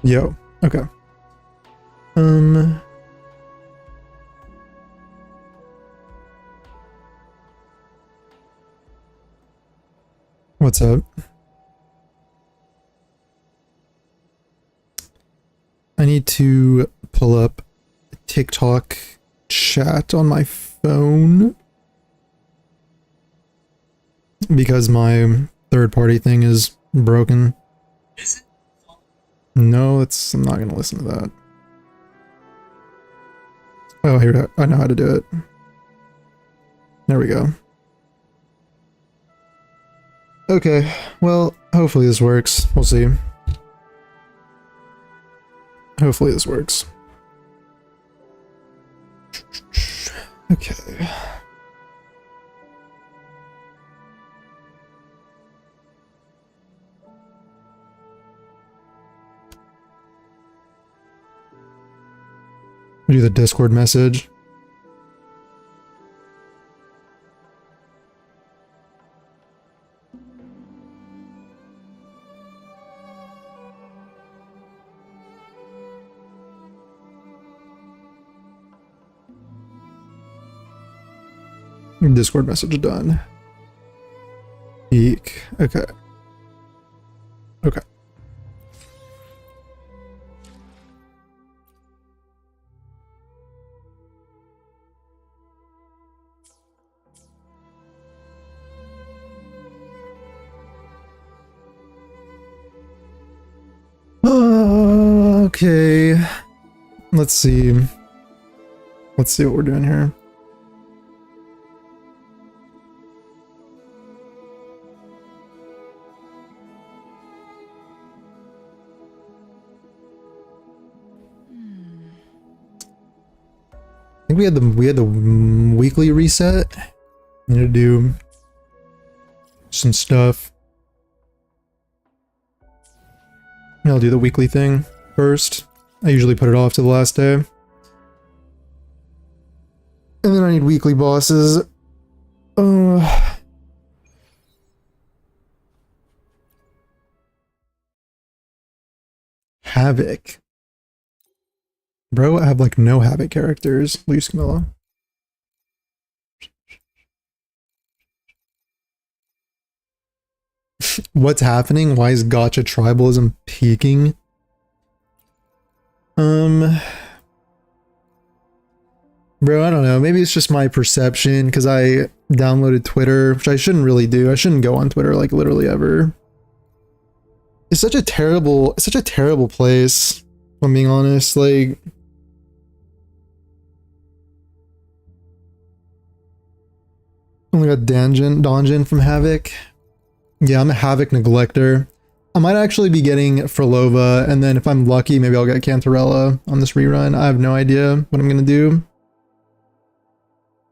Yo. Okay. What's up? I need to pull up TikTok chat on my phone because my third-party thing is broken. Is it? No, I'm not gonna listen to that. Oh, here, I know how to do it. There we go. Okay, well, hopefully this works. We'll see. Hopefully this works. Okay. Do the Discord message. Discord message done. Eek. Okay. Okay. Okay. Let's see. Let's see what we're doing here. I think we had the weekly reset. Need to do some stuff. I'll do the weekly thing first. I usually put it off to the last day. And then I need weekly bosses. Havoc. Bro, I have like no Havoc characters. Luis Camilla. What's happening? Why is Gacha Tribalism peaking? Bro, I don't know. Maybe it's just my perception because I downloaded Twitter, which I shouldn't really do. I shouldn't go on Twitter like literally ever. It's such a terrible place, if I'm being honest. Like, only got Donjin from Havoc. Yeah, I'm a Havoc neglector. I might actually be getting Frolova, and then if I'm lucky, maybe I'll get Cantarella on this rerun. I have no idea what I'm gonna do.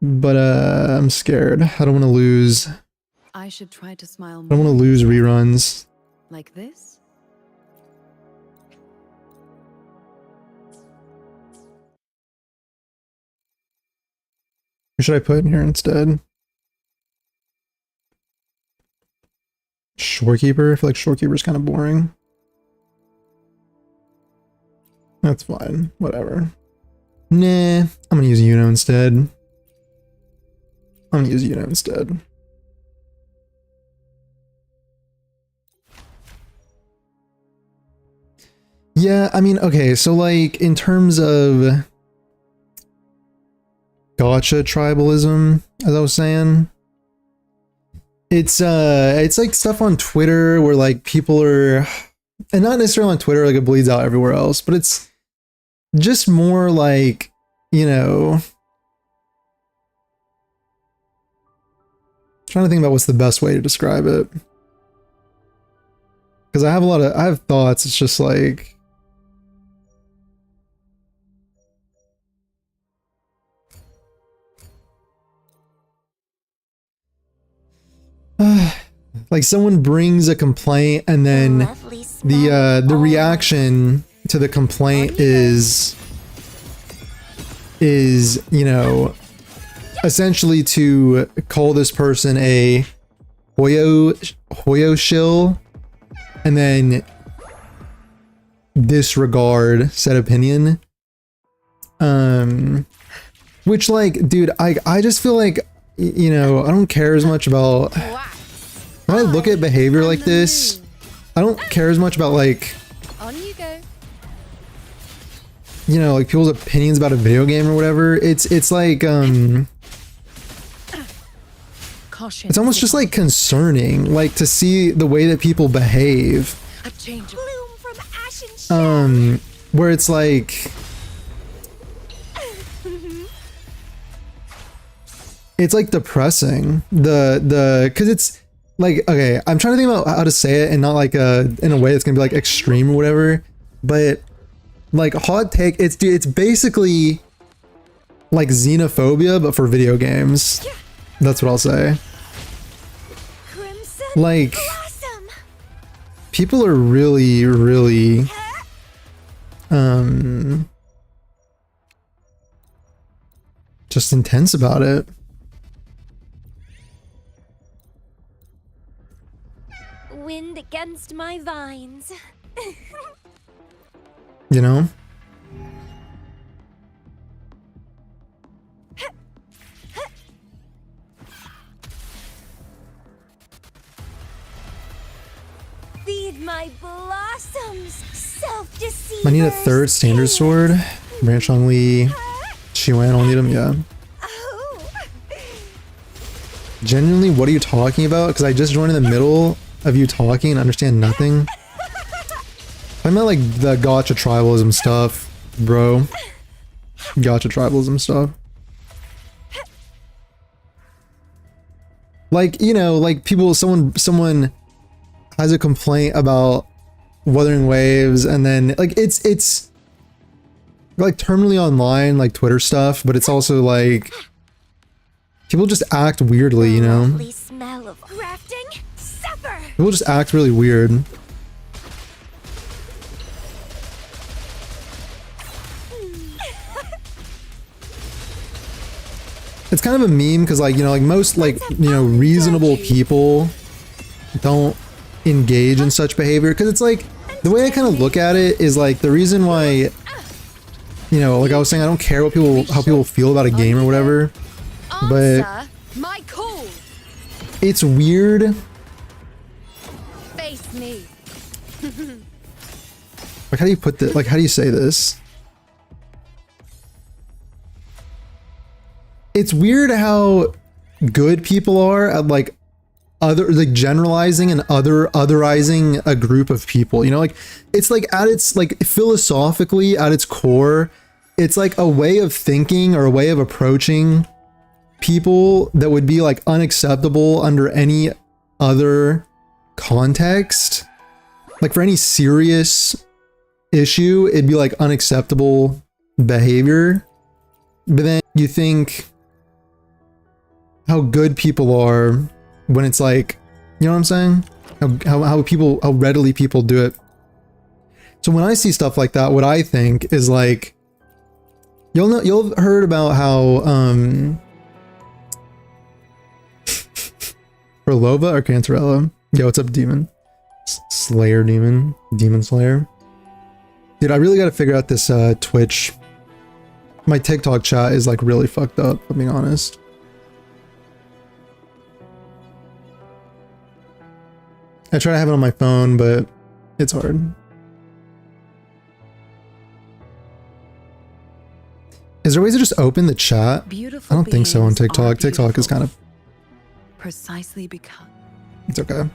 But I'm scared. I don't want to lose. I should try to smile more. I don't want to lose reruns. Like this? Who should I put in here instead? Shorekeeper? I feel like Shorekeeper's kind of boring. That's fine. Whatever. Nah, I'm gonna use Yuno instead. Yeah, I mean, okay, so like in terms of Gacha Tribalism, as I was saying, it's like stuff on Twitter where like people are, and not necessarily on Twitter, like it bleeds out everywhere else, but it's just more like, you know, trying to think about what's the best way to describe it. Because I have thoughts, it's just like, like someone brings a complaint and then the reaction to the complaint is, you know, essentially to call this person a Hoyo shill, and then disregard said opinion. Which, like, dude, I just feel like, you know, I don't care as much about, when I look at behavior like this, I don't care as much about, like, On you go. you know, like people's opinions about a video game or whatever. It's like, Caution. it's almost just like concerning, like to see the way that people behave. A change of Bloom from ash and shell. Where it's like, it's like depressing. Cause it's like, okay, I'm trying to think about how to say it and not like in a way that's gonna be like extreme or whatever, but like hot take, it's basically like xenophobia, but for video games. That's what I'll say. Crimson Like, blossom. people are really, just intense about it. Wind against my vines. You know? Feed my blossoms, self-deceivers. I need a third standard sword. Branchong Li, Chiwan, I'll need them, yeah. Oh. Genuinely, what are you talking about? Because I just joined in the middle of you talking and understand nothing. I meant like the Gacha tribalism stuff, bro. Gacha tribalism stuff. Like, you know, like people, someone has a complaint about Wuthering Waves, and then like it's like terminally online, like Twitter stuff, but it's also like people just act weirdly, you know? Lovely smell of crafting supper. People just act really weird. It's kind of a meme because, like, you know, like most, like, you know, reasonable people don't engage in such behavior, because it's like, the way I kind of look at it is like the reason why, you know, like I was saying, I don't care what how people feel about a game or whatever, but answer my call. it's weird. Face me. Like, how do you put this? Like, how do you say this? It's weird how good people are at like generalizing and otherizing a group of people, you know, like it's like at its like philosophically at its core, it's like a way of thinking or a way of approaching people that would be like unacceptable under any other context. Like for any serious issue, it'd be like unacceptable behavior. But then you think how good people are when it's like, you know what I'm saying? How readily people do it. So when I see stuff like that, what I think is like, you'll have heard about how for Lova or Cantarella. Yo, what's up, Demon? Slayer Demon. Demon Slayer. Dude, I really gotta figure out this Twitch. My TikTok chat is like really fucked up, if I'm being honest. I try to have it on my phone, but it's hard. Is there ways to just open the chat? Beautiful I don't think so on beings are TikTok. TikTok is beautiful kind of... precisely because It's okay.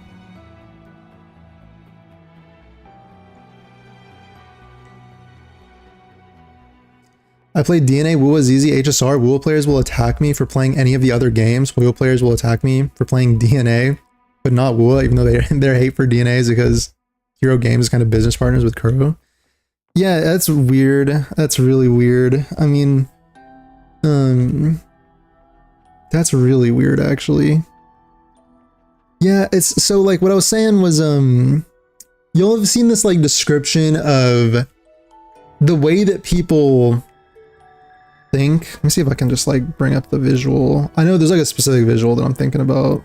I played DNA, WoW is easy, HSR. WoW players will attack me for playing any of the other games. WoW players will attack me for playing DNA, but not WoW, even though their hate for DNA is because Hero Games is kind of business partners with Kuro. Yeah, that's weird. That's really weird. I mean, that's really weird, actually. Yeah, it's so like what I was saying was, you'll have seen this like description of the way that people think. Let me see if I can just like bring up the visual. I know there's like a specific visual that I'm thinking about.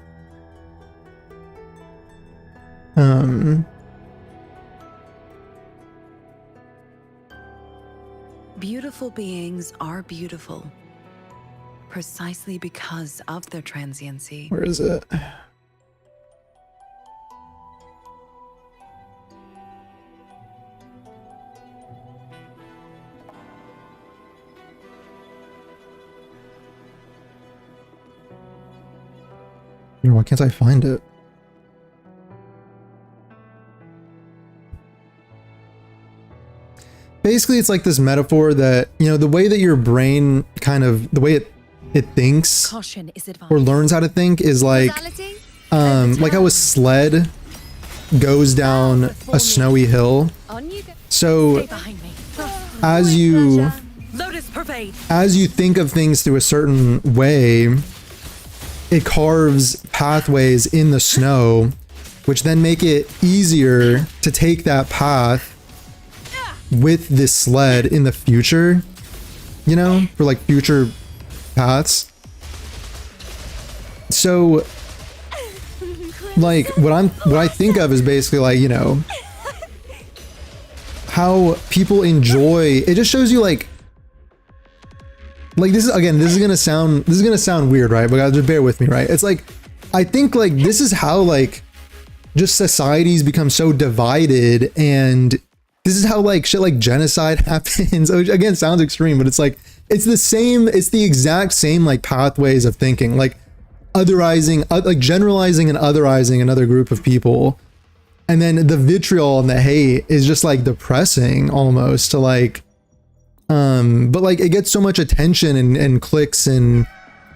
Beautiful beings are beautiful precisely because of their transiency. Where is it? Why can't I find it? Basically, it's like this metaphor that, you know, the way that your brain kind of, the way it thinks Caution is advised. or learns how to think is like, Causality? like how a sled goes down a snowy hill. On you go. So Stay behind me. as you Lotus pervade. as you think of things through a certain way, it carves pathways in the snow, which then make it easier to take that path with this sled in the future, you know, for like future paths. So like what I think of is basically like, you know, how people enjoy it. Just shows you like this is, again, this is gonna sound weird, right? But guys, just bear with me, right? It's like, I think like this is how like just societies become so divided, and this is how like shit like genocide happens. Which again sounds extreme, but it's like it's the exact same like pathways of thinking, like otherizing, like generalizing and otherizing another group of people, and then the vitriol and the hate is just like depressing almost to like. But like it gets so much attention and clicks and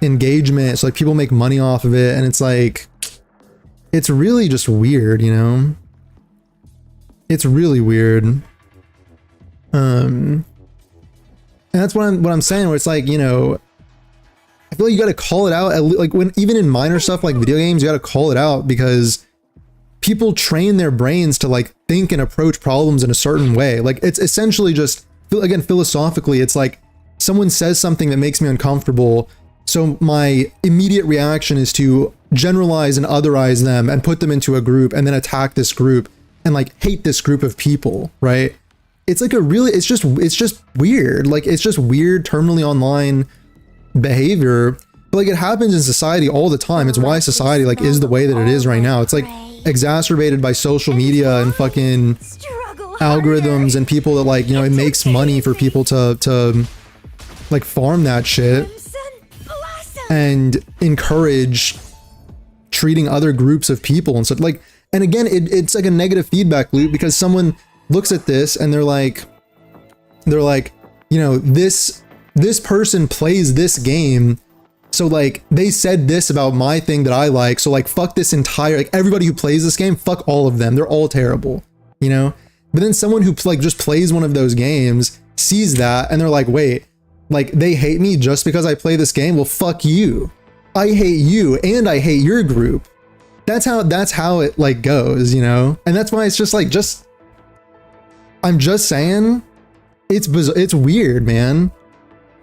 engagement, so like people make money off of it, and it's like it's really just weird, you know? It's really weird. And that's what I'm saying, where it's like, you know, I feel like you got to call it out, like when even in minor stuff like video games, you got to call it out, because people train their brains to like think and approach problems in a certain way. Like it's essentially just, again, philosophically, it's like someone says something that makes me uncomfortable, so my immediate reaction is to generalize and otherize them and put them into a group and then attack this group and like hate this group of people, right? It's like it's just weird. Like it's just weird terminally online behavior, but like it happens in society all the time. It's why society like is the way that it is right now. It's like exacerbated by social media and fucking algorithms and people that like, you know, it makes money for people to like farm that shit and encourage treating other groups of people and stuff. Like, and again, it's like a negative feedback loop, because someone looks at this and they're like, you know, this person plays this game, so like they said this about my thing that I like, so like fuck this entire, like everybody who plays this game, fuck all of them, they're all terrible, you know? But then someone who like just plays one of those games sees that and they're like, wait, like they hate me just because I play this game? Well, fuck you. I hate you and I hate your group. That's how it like goes, you know? And that's why it's just like, I'm just saying, it's weird, man.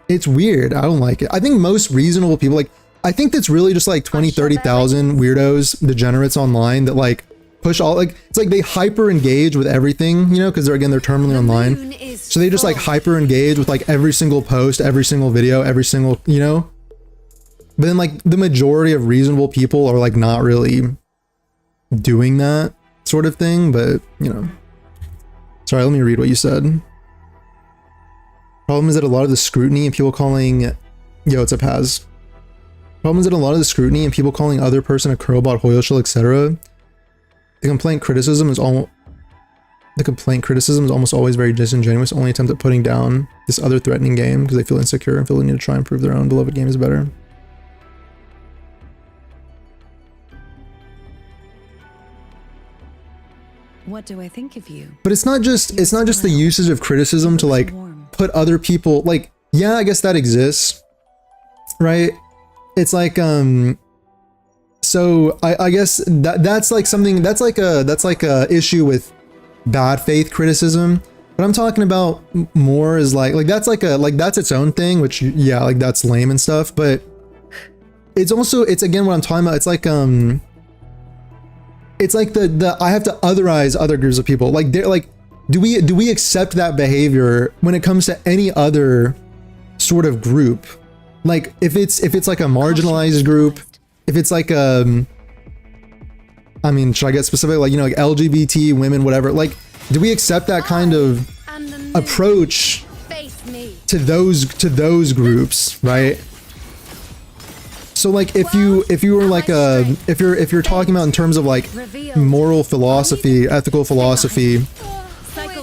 It's weird. I don't like it. I think most reasonable people, like, I think that's really just like 20, 30,000 weirdos, degenerates online that like push all, like, it's like they hyper engage with everything, you know, because they're terminally online. So they just like hyper engage with like every single post, every single video, every single, you know? But then like the majority of reasonable people are like not really doing that sort of thing, but you know. Sorry, let me read what you said. Problem is that a lot of the scrutiny and people calling, yo, it's a Paz. Problem is that a lot of the scrutiny and people calling other person a crowbot, hoyoshill, etc. The complaint criticism is almost always very disingenuous, only attempt at putting down this other threatening game because they feel insecure and feel the need to try and prove their own beloved game is better. What do I think of you? But it's not just the usage of criticism to like put other people, like, yeah, I guess that exists, right? It's like so I guess that's like something that's like a issue with bad faith criticism. But I'm talking about more is like that's that's its own thing, which yeah, like that's lame and stuff, but it's also, it's again what I'm talking about, it's like the I have to otherize other groups of people. Like they're like, do we accept that behavior when it comes to any other sort of group? Like if it's like a marginalized group, if it's like I mean, should I get specific? Like, you know, like LGBT, women, whatever. Like, do we accept that kind of approach to those groups, right? So like if you were like if you're talking about in terms of like moral philosophy, ethical philosophy,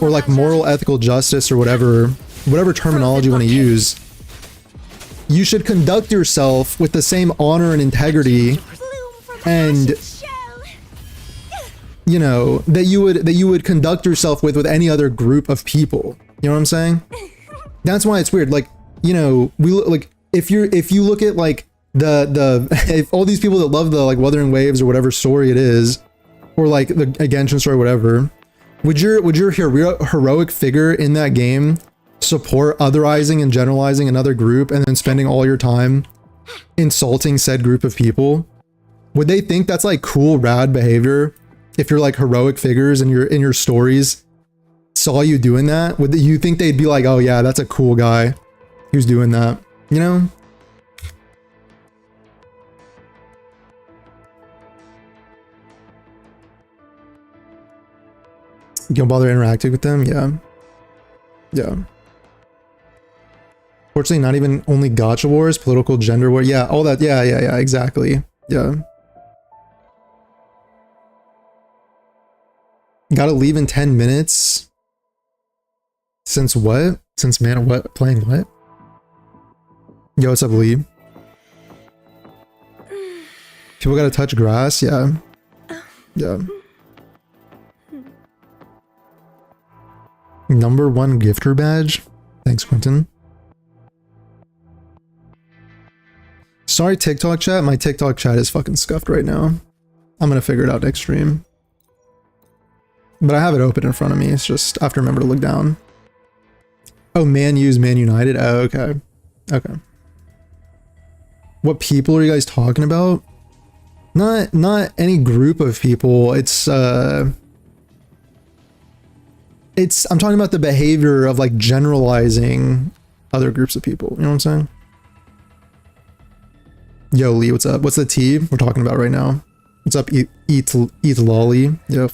or like moral ethical justice or whatever terminology you want to use, you should conduct yourself with the same honor and integrity and, you know, that you would conduct yourself with any other group of people. You know what I'm saying? That's why it's weird. Like, you know, if you look at like if all these people that love the like Wuthering Waves or whatever story it is, or like the Genshin story, whatever, would your heroic figure in that game support otherizing and generalizing another group and then spending all your time insulting said group of people? Would they think that's like cool, rad behavior if you're like heroic figures and in your stories saw you doing that? Would you think they'd be like, oh yeah, that's a cool guy who's doing that, you know? You don't bother interacting with them? Yeah. Fortunately, not even only gacha wars, political gender war. Yeah, all that. Yeah, exactly. Yeah. Gotta leave in 10 minutes. Since what? Since man, what? Playing what? Yo, what's up, Lee? People gotta touch grass? Yeah. #1 gifter badge? Thanks, Quentin. Sorry, TikTok chat. My TikTok chat is fucking scuffed right now. I'm gonna figure it out next stream. But I have it open in front of me. It's just I have to remember to look down. Oh, Man U's Man United? Oh, okay. Okay. What people are you guys talking about? Not any group of people. I'm talking about the behavior of like generalizing other groups of people. You know what I'm saying? Yo, Lee, what's up? What's the tea we're talking about right now? What's up, eat lolly? Yo.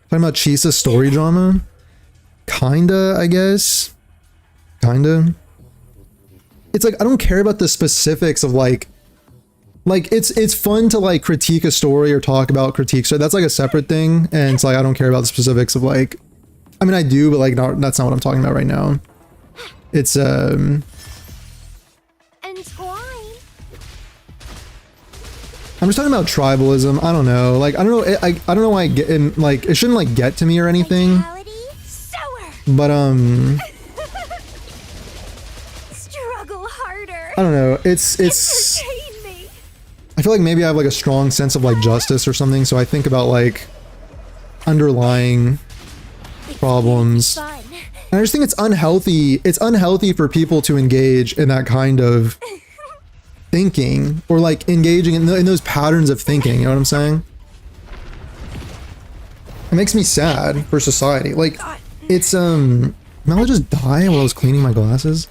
Talking about Chisa's story drama? Kinda, I guess. Kinda. It's like, I don't care about the specifics of like it's fun to like critique a story or talk about critiques. So that's like a separate thing. And it's like, I don't care about the specifics of like, I mean, I do, but like, that's not what I'm talking about right now. It's, And why? I'm just talking about tribalism. I don't know. Like, I don't know. I don't know why I get in, like, it shouldn't like get to me or anything. But, struggle harder. I don't know. It's I feel like maybe I have like a strong sense of like justice or something, so I think about like underlying problems. And I just think it's unhealthy. It's unhealthy for people to engage in that kind of thinking or like engaging in those patterns of thinking. You know what I'm saying? It makes me sad for society. Like it's Mel just die while I was cleaning my glasses.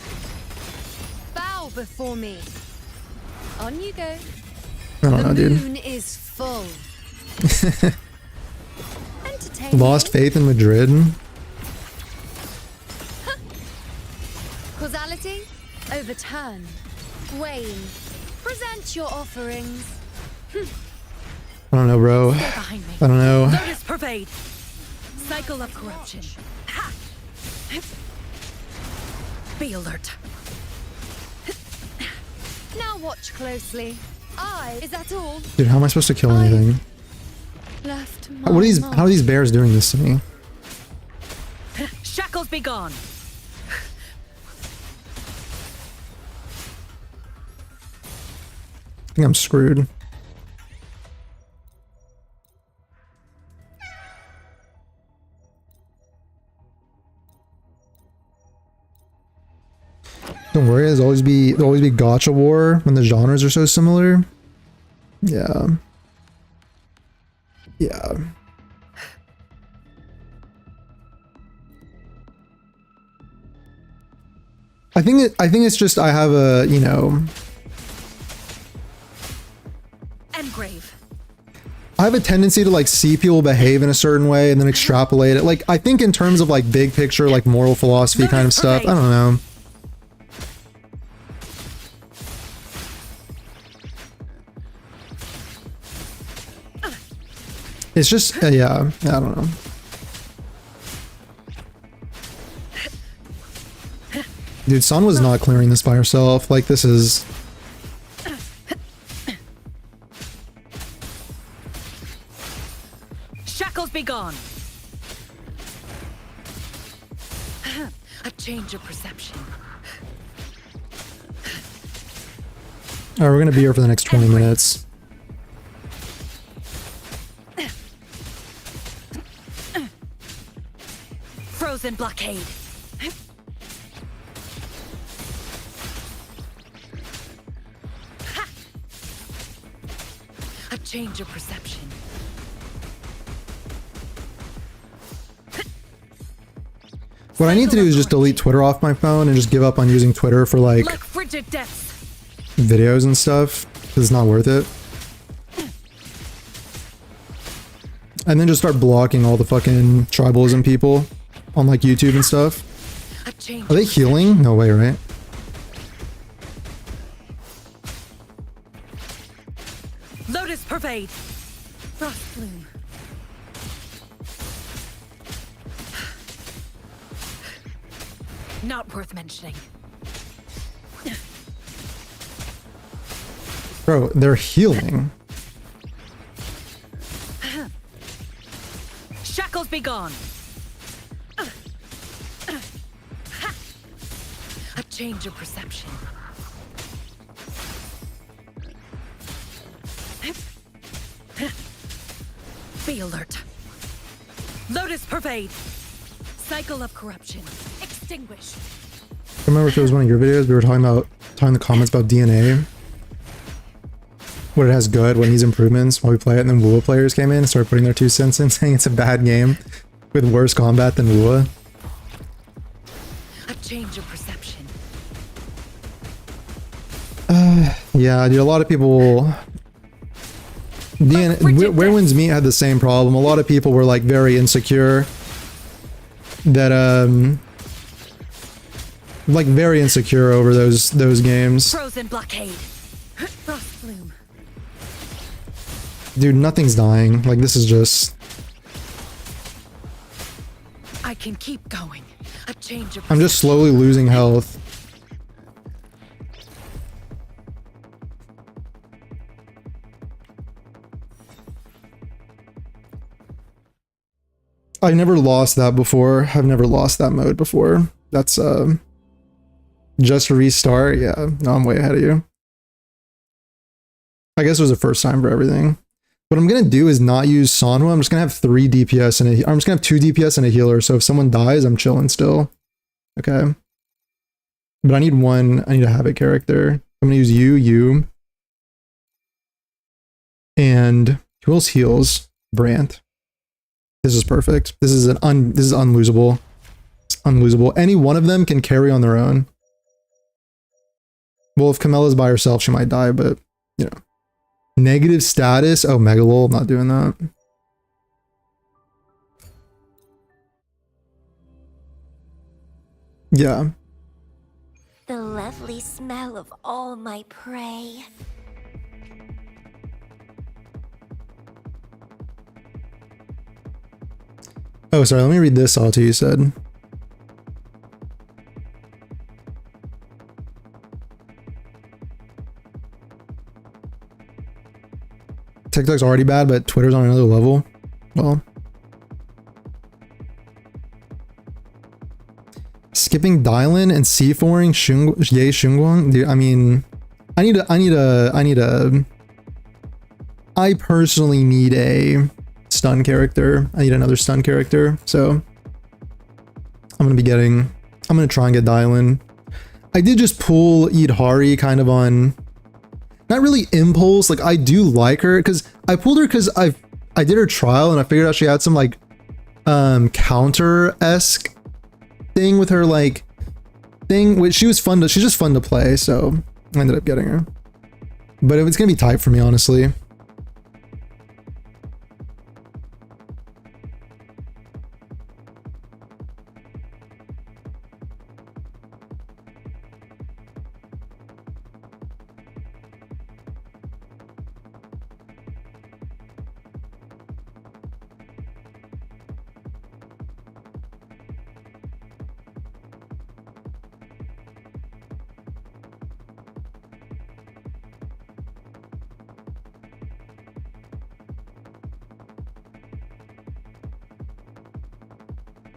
Bow before me. On you go. I don't know, dude. The moon is full. Lost faith in Madrid. Causality, overturn. Wane, present your offerings. I don't know, bro. Stay behind me. I don't know. Notice pervade. Cycle of corruption. Ha! Be alert. Now watch closely. Is that all? Dude, how am I supposed to kill anything? Left How are these bears doing this to me? Shackles be gone. I think I'm screwed. Don't worry, there'll always be gacha war when the genres are so similar. Yeah. Yeah. I think it's just I have a, you know, Engrave. I have a tendency to like see people behave in a certain way and then extrapolate it. Like I think in terms of like big picture, like moral philosophy kind of stuff. I don't know. It's just yeah, I don't know. Dude, Sun was not clearing this by herself. Like this is. Shackles be gone. A change of perception. All right, we're gonna be here for the next 20 minutes. Frozen blockade. A change of perception. What I need to do is just delete Twitter off my phone and just give up on using Twitter for like frigid depths. videos and stuff, because it's not worth it. And then just start blocking all the fucking tribalism people on like YouTube and stuff. Are they healing? No way, right? Lotus pervade. Frost bloom. Not worth mentioning. Bro, they're healing. Shackles be gone. A change of perception. Be alert. Lotus pervade. Cycle of corruption. Extinguish. I remember if it was one of your videos, we were talking in the comments about DNA. What it has good, what needs improvements while we play it, and then WoW players came in and started putting their 2 cents in, saying it's a bad game with worse combat than WoW. A change of perception. Yeah, dude, a lot of people... Where Winds Meet had the same problem. A lot of people were like very insecure. That, like very insecure over those games. Frozen blockade. Frost bloom. Dude, nothing's dying. Like this is just... I can keep going. A change of I'm just slowly losing health. I never lost that before. I've never lost that mode before. That's just restart. Yeah, no, I'm way ahead of you. I guess it was the first time for everything. What I'm gonna do is not use Sanwa. I'm just gonna have 3 DPS and I'm just gonna have 2 DPS and a healer. So if someone dies, I'm chilling still. Okay. But I need a Havoc character. I'm gonna use you, and who else heals? Brant. This is perfect. This is unlosable. It's unlosable. Any one of them can carry on their own. Well, if Camilla's by herself, she might die, but you know. Negative status. Oh, Megalol. I'm not doing that. Yeah. The lovely smell of all my prey. Oh, sorry. Let me read this all to you said. TikTok's already bad, but Twitter's on another level. Well, skipping Dylan and C4ing Ye Shunguang. Dude, I mean, I personally need a stun character. I need another stun character. So I'm gonna try and get Dylan. I did just pull Idhari kind of on, not really impulse. Like I do like her because I pulled her because I did her trial and I figured out she had some like counter-esque thing with her like thing, which she's just fun to play, so I ended up getting her. But it's gonna be tight for me, honestly.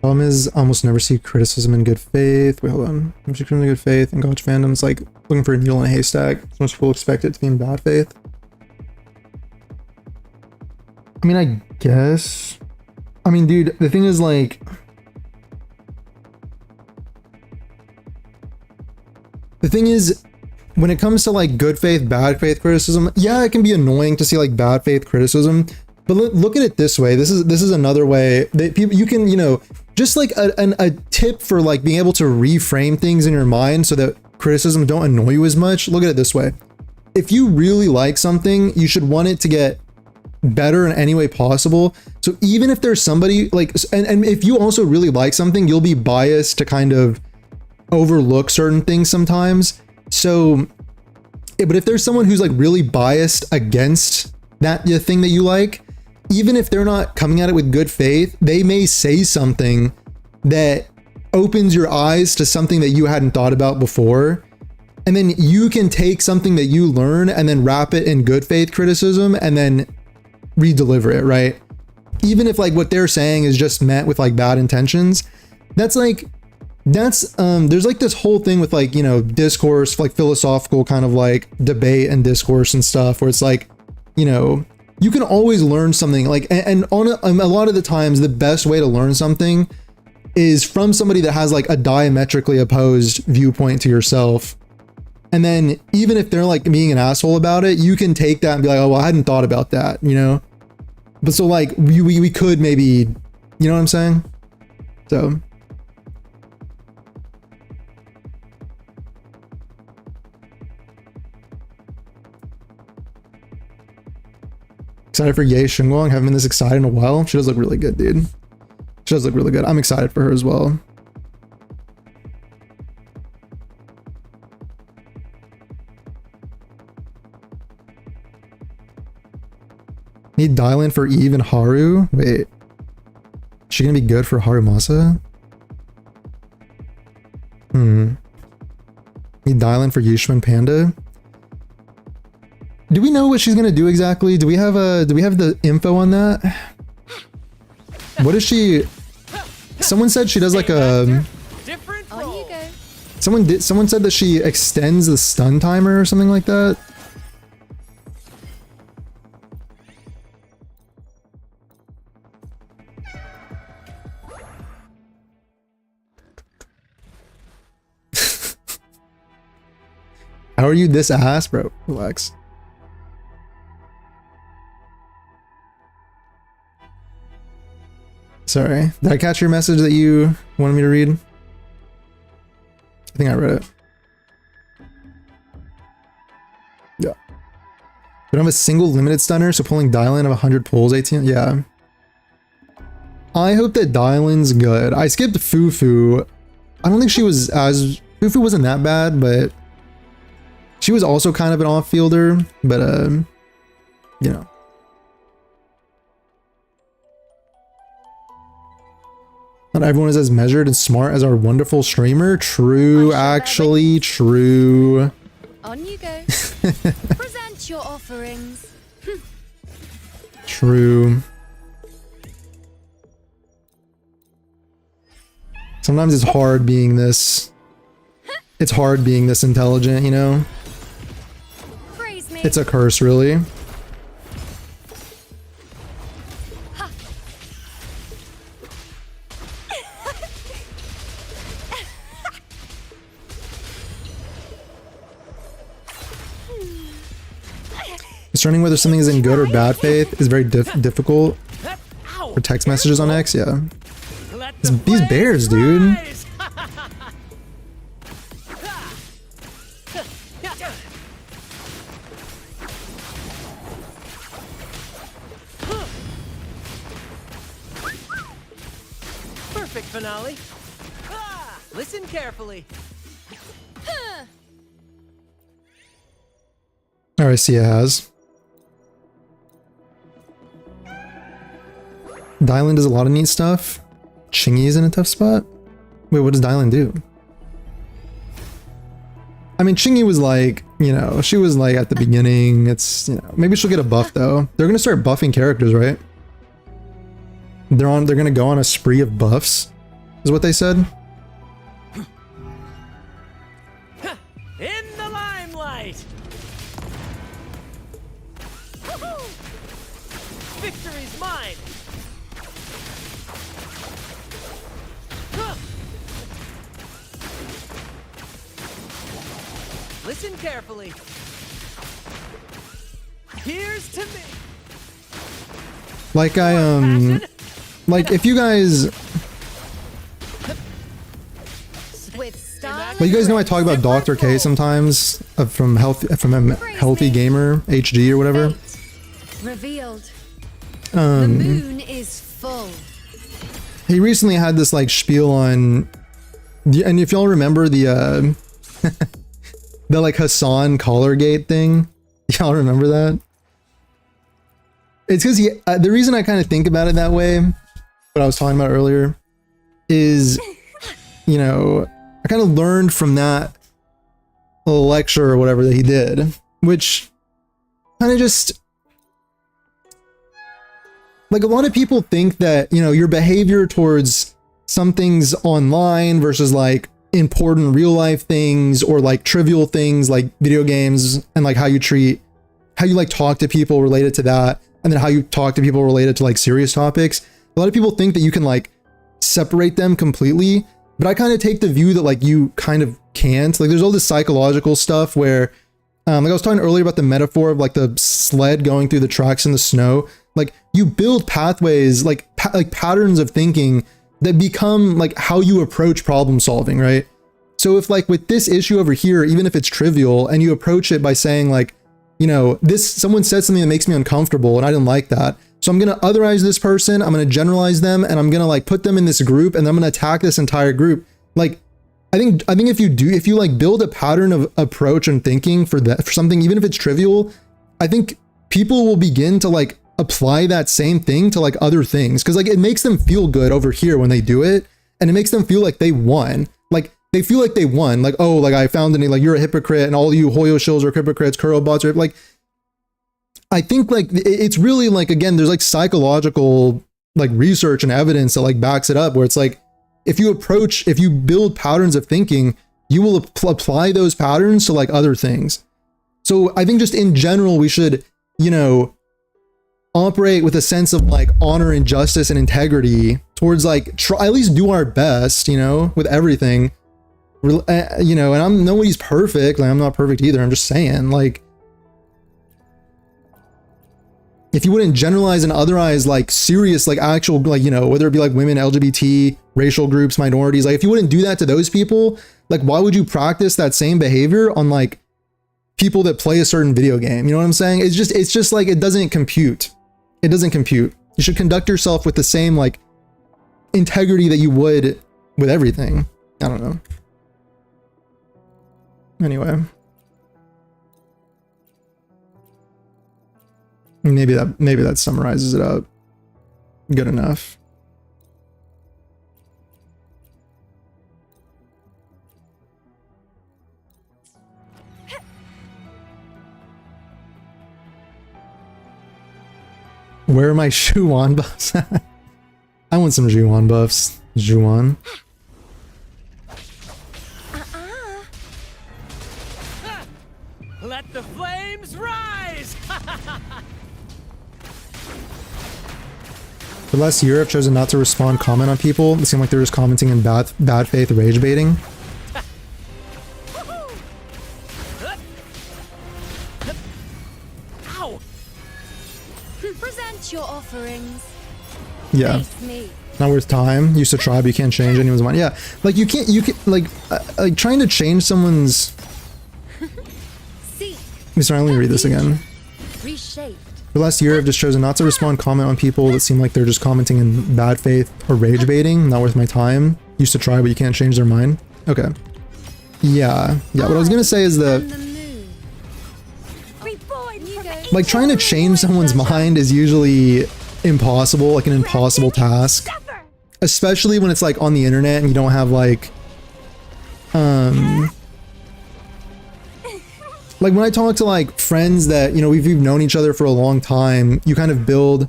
Problem is, I almost never see criticism in good faith. Wait, hold on. I'm just in good faith and Gacha fandom. It's like looking for a needle in a haystack. Most people expect it to be in bad faith. I mean, I guess. I mean, dude, the thing is, like, the thing is, when it comes to like good faith, bad faith criticism, yeah, it can be annoying to see like bad faith criticism. But look at it this way. This is another way that people, you can, you know, just like a tip for like being able to reframe things in your mind so that criticism don't annoy you as much. Look at it this way. If you really like something, you should want it to get better in any way possible. So even if there's somebody like, and if you also really like something, you'll be biased to kind of overlook certain things sometimes. So, but if there's someone who's like really biased against that the thing that you like, even if they're not coming at it with good faith, they may say something that opens your eyes to something that you hadn't thought about before. And then you can take something that you learn and then wrap it in good faith criticism and then re-deliver it, right? Even if like what they're saying is just meant with like bad intentions, there's like this whole thing with like, you know, discourse, like philosophical kind of like debate and discourse and stuff where it's like, you know, you can always learn something like, and on a lot of the times, the best way to learn something is from somebody that has like a diametrically opposed viewpoint to yourself. And then even if they're like being an asshole about it, you can take that and be like, oh, well, I hadn't thought about that, you know? But so like, we could maybe, you know what I'm saying? So. Excited for Ye Xinguang. Haven't been this excited in a while. She does look really good, dude. She does look really good. I'm excited for her as well. Need dial-in for Eve and Haru? Wait. Is she gonna be good for Harumasa? Need dial-in for Yushima and Panda? Do we know what she's gonna do exactly? Do we have the info on that? What is she? Someone said she does like a. Someone said that she extends the stun timer or something like that. How are you this ass, bro? Relax. Sorry, did I catch your message that you wanted me to read? I think I read it. Yeah. We don't have a single limited stunner, so pulling dial-in of 100 pulls 18. Yeah. I hope that dial-in's good. I skipped Fufu. I don't think she was as... Fufu wasn't that bad, but... She was also kind of an off-fielder, but you know. Not everyone is as measured and smart as our wonderful streamer. True, actually, true. On you go. Present your offerings. True. Sometimes it's hard being this... It's hard being this intelligent, you know? Praise me. It's a curse, really. Discerning whether something is in good or bad faith is very difficult for text messages on X, yeah. These bears, dude. perfect finale. Ah, listen carefully. Alright, I see it has. Dylan does a lot of neat stuff. Chingy's in a tough spot. Wait, what does Dylan do? I mean, Chingy was like, you know, she was like at the beginning. It's, you know, maybe she'll get a buff though. They're gonna start buffing characters, right? They're gonna go on a spree of buffs, is what they said. In the limelight. Victory's mine. Listen carefully. Here's to me. Like like if you guys, With style. well, you guys know I talk about Dr. K sometimes from Healthy Gamer HD or whatever. Revealed. The moon is full. He recently had this like spiel on, and if y'all remember the the like Hassan Collargate thing, y'all remember that? It's because the reason I kind of think about it that way, what I was talking about earlier, is, you know, I kind of learned from that little lecture or whatever that he did, which kind of just, like, a lot of people think that, you know, your behavior towards some things online versus like important real life things or like trivial things like video games and like how you like talk to people related to that, and then how you talk to people related to like serious topics. A lot of people think that you can like separate them completely, but I kind of take the view that like you kind of can't. Like there's all this psychological stuff where like I was talking earlier about the metaphor of like the sled going through the tracks in the snow. Like you build pathways, like patterns of thinking that become like how you approach problem solving, right? So if like with this issue over here, even if it's trivial, and you approach it by saying like, you know, someone said something that makes me uncomfortable and I didn't like that, so I'm gonna otherize this person, I'm gonna generalize them, and I'm gonna like put them in this group, and I'm gonna attack this entire group. Like I think if you like build a pattern of approach and thinking for something, even if it's trivial, I think people will begin to like apply that same thing to like other things, because like it makes them feel good over here when they do it, and it makes them feel like they won. Like they feel like they won. Like, oh, like I found any, like you're a hypocrite and all you Hoyo shills are hypocrites, Kuro bots are like. I think like it's really like, again, there's like psychological like research and evidence that like backs it up, where it's like if you build patterns of thinking, you will apply those patterns to like other things. So I think just in general, we should, you know, operate with a sense of like honor and justice and integrity towards like try at least do our best, you know, with everything, you know. And nobody's perfect. Like I'm not perfect either. I'm just saying, like, if you wouldn't generalize and otherize like serious, like actual, like, you know, whether it be like women, LGBT, racial groups, minorities, like if you wouldn't do that to those people, like why would you practice that same behavior on like people that play a certain video game? You know what I'm saying? It's just like, it doesn't compute. It doesn't compute. You should conduct yourself with the same like integrity that you would with everything. I don't know. Anyway. Maybe that summarizes it up good enough. Where are my Zhuan buffs? I want some Zhuan buffs. Zhuan. Let the flames rise. For the last year, I've chosen not to comment on people. It seemed like they're just commenting in bad faith rage baiting. Ow. Present your offerings. Yeah. Face me. Not worth time. Used to try, but you can't change anyone's mind. Yeah, like you can like trying to change someone's. Seek. Sorry, let me read this again. Reshaped. For the last year, I've just chosen not to respond, comment on people that seem like they're just commenting in bad faith or rage baiting. Not worth my time. Used to try, but you can't change their mind. Okay. Yeah. What I was gonna say is that, like, trying to change someone's mind is usually impossible, like an impossible task. Especially when it's like on the internet and you don't have like when I talk to like friends that, you know, we've known each other for a long time, you kind of build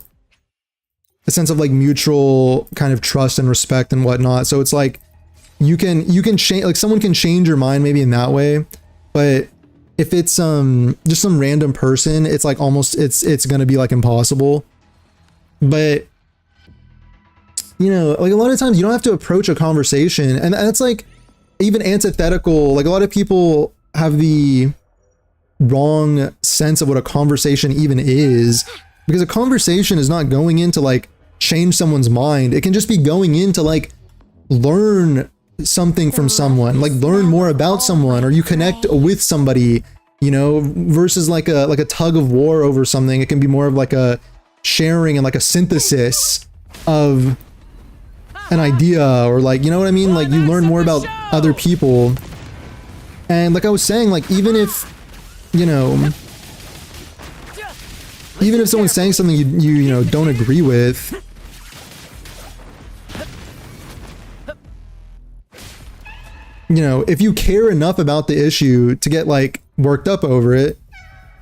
a sense of like mutual kind of trust and respect and whatnot. So it's like you can change, like someone can change your mind maybe in that way, but if it's just some random person, it's like almost it's gonna be like impossible. But you know, like a lot of times you don't have to approach a conversation, and that's like even antithetical. Like a lot of people have the wrong sense of what a conversation even is, because a conversation is not going in to like change someone's mind. It can just be going in to like learn something from someone, like learn more about someone, or you connect with somebody, you know, versus like a tug of war over something. It can be more of like a sharing and like a synthesis of an idea, or like, you know what I mean? Like you learn more about other people. And like I was saying, like even if, you know, even if someone's saying something you know don't agree with, you know, if you care enough about the issue to get like worked up over it,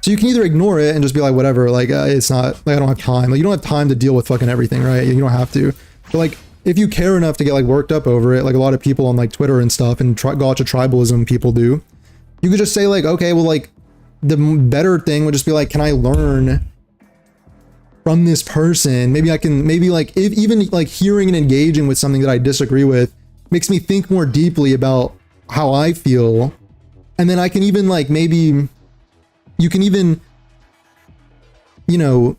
so you can either ignore it and just be like whatever, like it's not like I don't have time. Like you don't have time to deal with fucking everything, right? You don't have to. But like if you care enough to get like worked up over it, like a lot of people on like Twitter and stuff, and Gacha tribalism people do, you could just say like, okay, well, like the better thing would just be like, can I learn from this person? Maybe I can, maybe like if even like hearing and engaging with something that I disagree with makes me think more deeply about how I feel. And then I can even like, maybe you can even, you know,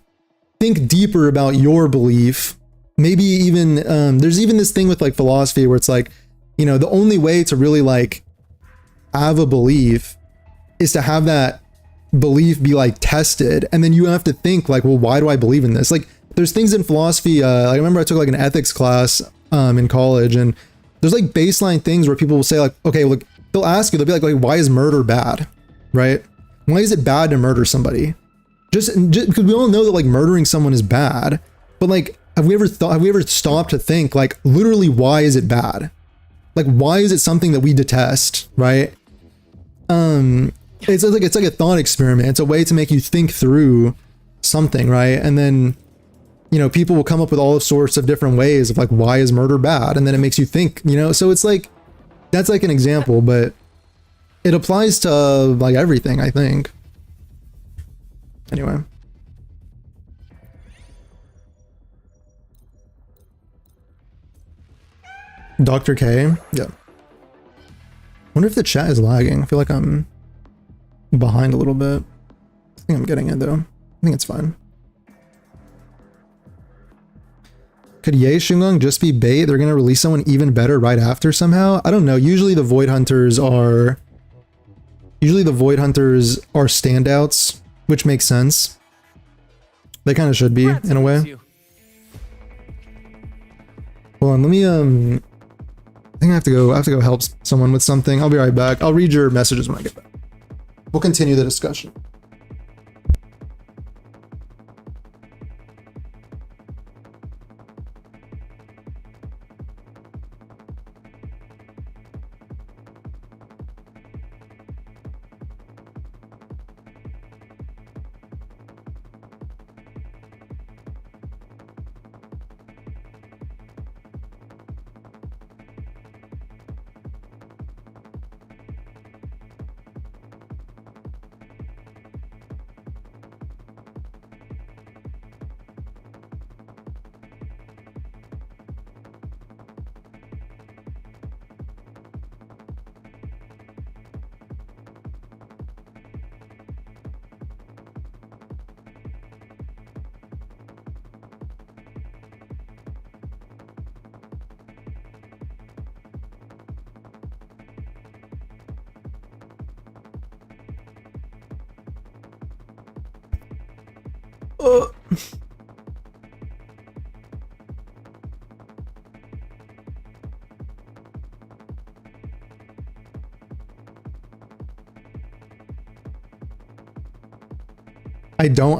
think deeper about your belief. Maybe even, there's even this thing with like philosophy where it's like, you know, the only way to really like have a belief is to have that belief be like tested, and then you have to think like, well, why do I believe in this? Like there's things in philosophy, I remember I took like an ethics class in college, and there's like baseline things where people will say like, okay, look, they'll ask you, they'll be like, why is murder bad? Right? Why is it bad to murder somebody? Just because we all know that like murdering someone is bad, but like have we ever stopped to think like literally why is it bad? Like why is it something that we detest, right? It's like a thought experiment. It's a way to make you think through something, right? And then, you know, people will come up with all sorts of different ways of like, why is murder bad? And then it makes you think, you know? So it's like, that's like an example, but it applies to like everything, I think. Anyway. Dr. K? Yeah. Wonder if the chat is lagging. I feel like I'm behind a little bit. I think I'm getting it though. I think it's fine. Could Ye Shungang just be bait? They're gonna release someone even better right after somehow? I don't know. Usually the Void Hunters are standouts, which makes sense. They kind of should be in a way. Hold on, let me I think I have to go help someone with something. I'll be right back. I'll read your messages when I get back. We'll continue the discussion.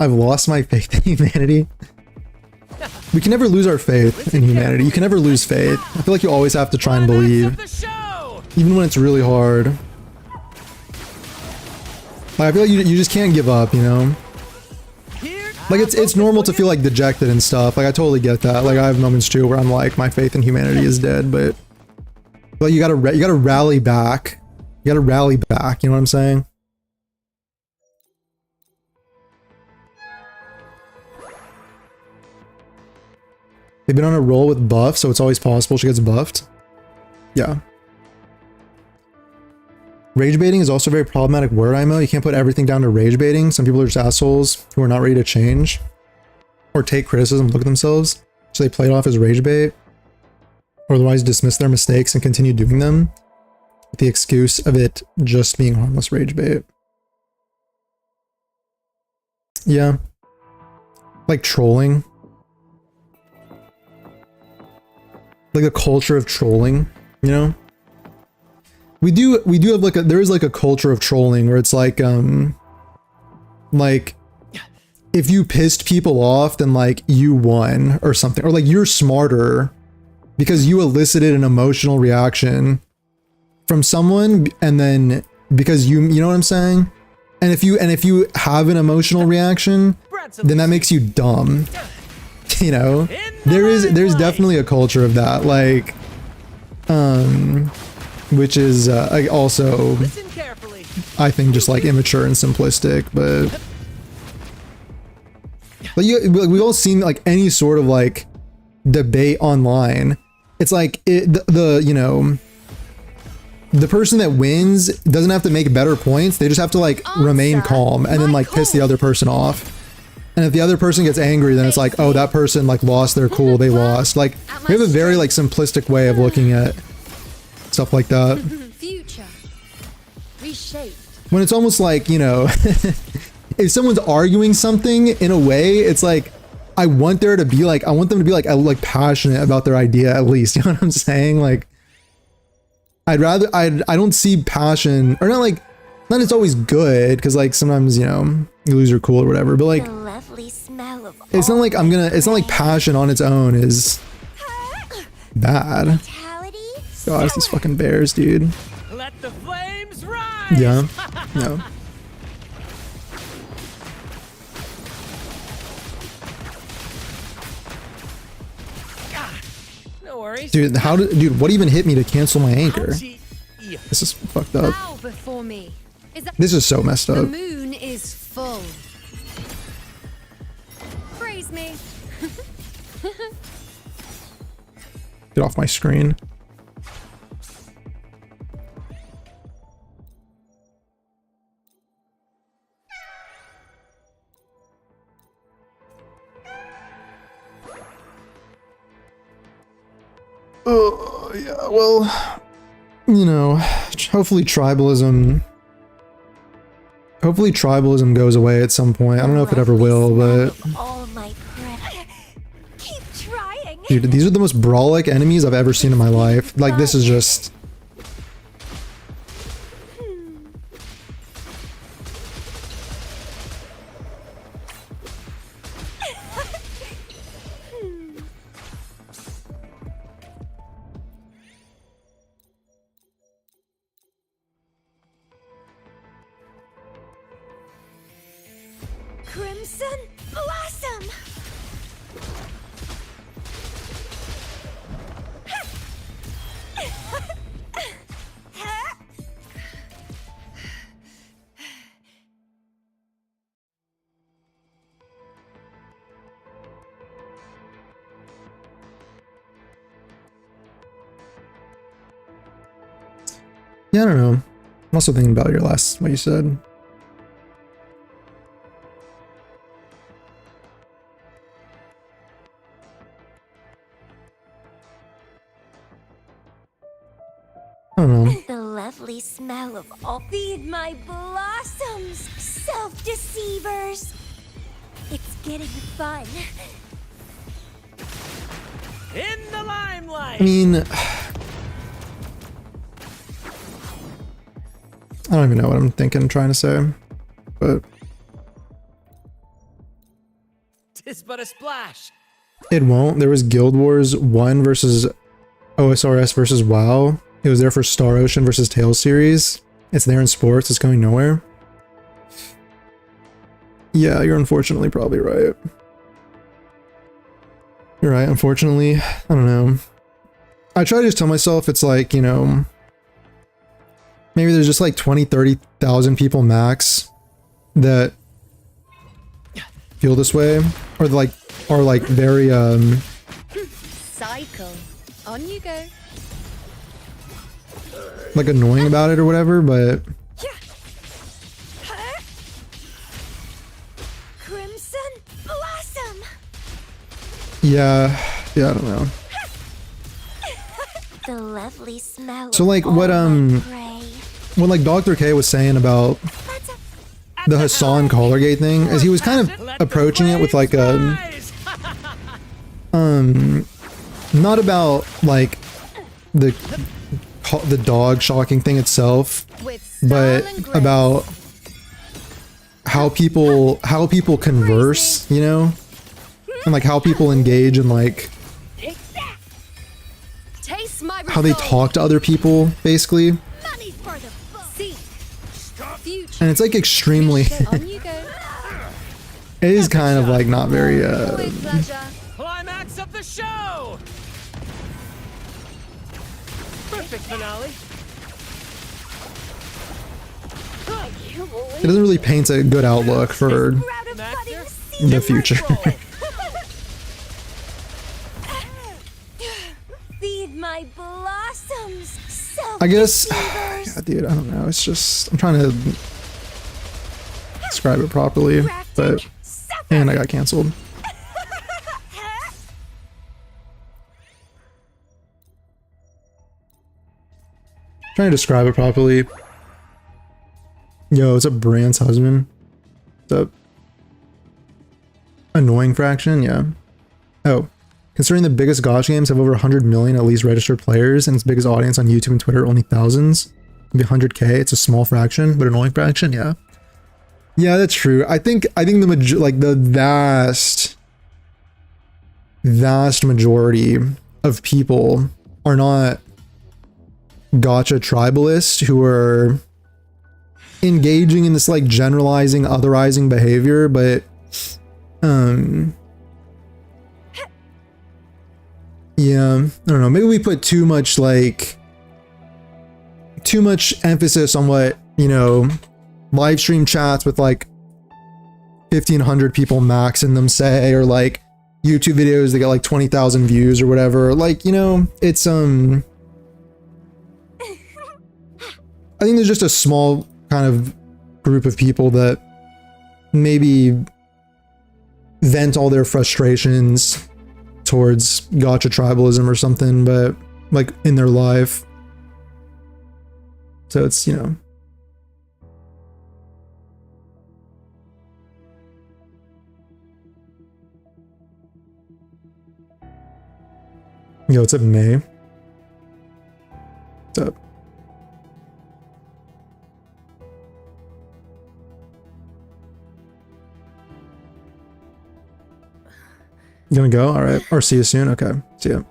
I've lost my faith in humanity. We can never lose our faith in humanity. You can never lose faith. I feel like you always have to try and believe. Even when it's really hard. Like, I feel like you just can't give up, you know? Like, it's normal to feel like dejected and stuff. Like, I totally get that. Like, I have moments too where I'm like, my faith in humanity is dead, but you gotta rally back. You gotta rally back, you know what I'm saying? They've been on a roll with buff, so it's always possible she gets buffed. Yeah. Rage baiting is also a very problematic word, IMO. You can't put everything down to rage baiting. Some people are just assholes who are not ready to change or take criticism, look at themselves. So they play it off as rage bait, or otherwise dismiss their mistakes and continue doing them with the excuse of it just being harmless rage bait. Yeah. Like trolling. Like a culture of trolling, you know? We do have like there is like a culture of trolling where it's like if you pissed people off, then like you won or something, or like you're smarter because you elicited an emotional reaction from someone, and then because you know what I'm saying? And if you have an emotional reaction, then that makes you dumb. You know, there's definitely a culture of that, like, which is also, I think, just like immature and simplistic. But we've all seen like any sort of like debate online. It's like you know, the person that wins doesn't have to make better points. They just have to like remain calm and then like piss the other person off. And if the other person gets angry, then it's like, oh, that person like lost their cool, they lost. Like, we have a very like simplistic way of looking at stuff like that. Future. Reshaped. When it's almost like, you know, if someone's arguing something in a way, it's like, I want them to be like passionate about their idea at least. You know what I'm saying? Like, I don't see passion, or not like, not it's always good, because like sometimes, you know, you lose your cool or whatever, but like, it's not like it's not like passion on its own is bad. Gosh, these fucking bears, dude. Let the flames rise. Yeah. Yeah. No worries. Dude, dude, what even hit me to cancel my anchor? This is fucked up. Bow before me. This is so messed The up. moon is full. Praise me. Get off my screen. Oh, yeah, well, you know, hopefully tribalism goes away at some point. I don't know if it ever will, but Keep trying. dude, these are the most brawlic enemies I've ever seen in my life. Like, this is just Crimson Blossom. yeah, I don't know. I'm also thinking about what you said. I don't know. The lovely smell of all. Feed my blossoms, self-deceivers. It's getting fun. In the limelight. I mean, I don't even know what I'm trying to say, but Tis but a splash. it won't. There was Guild Wars 1 versus OSRS versus WoW. It was there for Star Ocean versus Tales series. It's there in sports. It's going nowhere. Yeah, you're unfortunately probably right. You're right. Unfortunately, I don't know. I try to just tell myself it's like, you know, maybe there's just like 20, 30,000 people max that feel this way, or like are like very Cycle. On you go. like annoying about it or whatever, but Crimson Blossom. yeah, I don't know. The lovely smell. So like of what all my prey. what like Dr. K was saying about That's the Hassan Collargate thing is he was kind of approaching it with like a not about like the dog shocking thing itself, With style but and grace. about how people converse, you know, and like how people engage and like Taste my how they resolve. talk to other people, basically. Money's for the seat. Future. And it's like extremely On you go. it is kind of like not very With pleasure. Climax of the show. Perfect finale. it doesn't really paint a good outlook for proud of Master? budding seed the future. Feed my blossoms. I guess Self-deceivers. God, dude, I don't know. It's just I'm trying to describe it properly, but and I got canceled. Trying to describe it properly. Yo, it's a Brand's husband. The annoying fraction, yeah. Oh, considering the biggest Gacha games have over 100 million at least registered players, and its biggest audience on YouTube and Twitter only thousands, maybe 100K. It's a small fraction, but annoying fraction, yeah. Yeah, that's true. I think the vast majority of people are not Gacha tribalists who are engaging in this like generalizing, otherizing behavior, but yeah, I don't know. Maybe we put too much emphasis on what, you know, live stream chats with like 1,500 people max in them say, or like YouTube videos that get like 20,000 views or whatever. Like, you know, it's I think there's just a small kind of group of people that maybe vent all their frustrations towards Gacha tribalism or something, but like in their life. So it's, you know. Yo, what's up, May? What's up? You gonna go? All right. Or see you soon. Okay. See ya.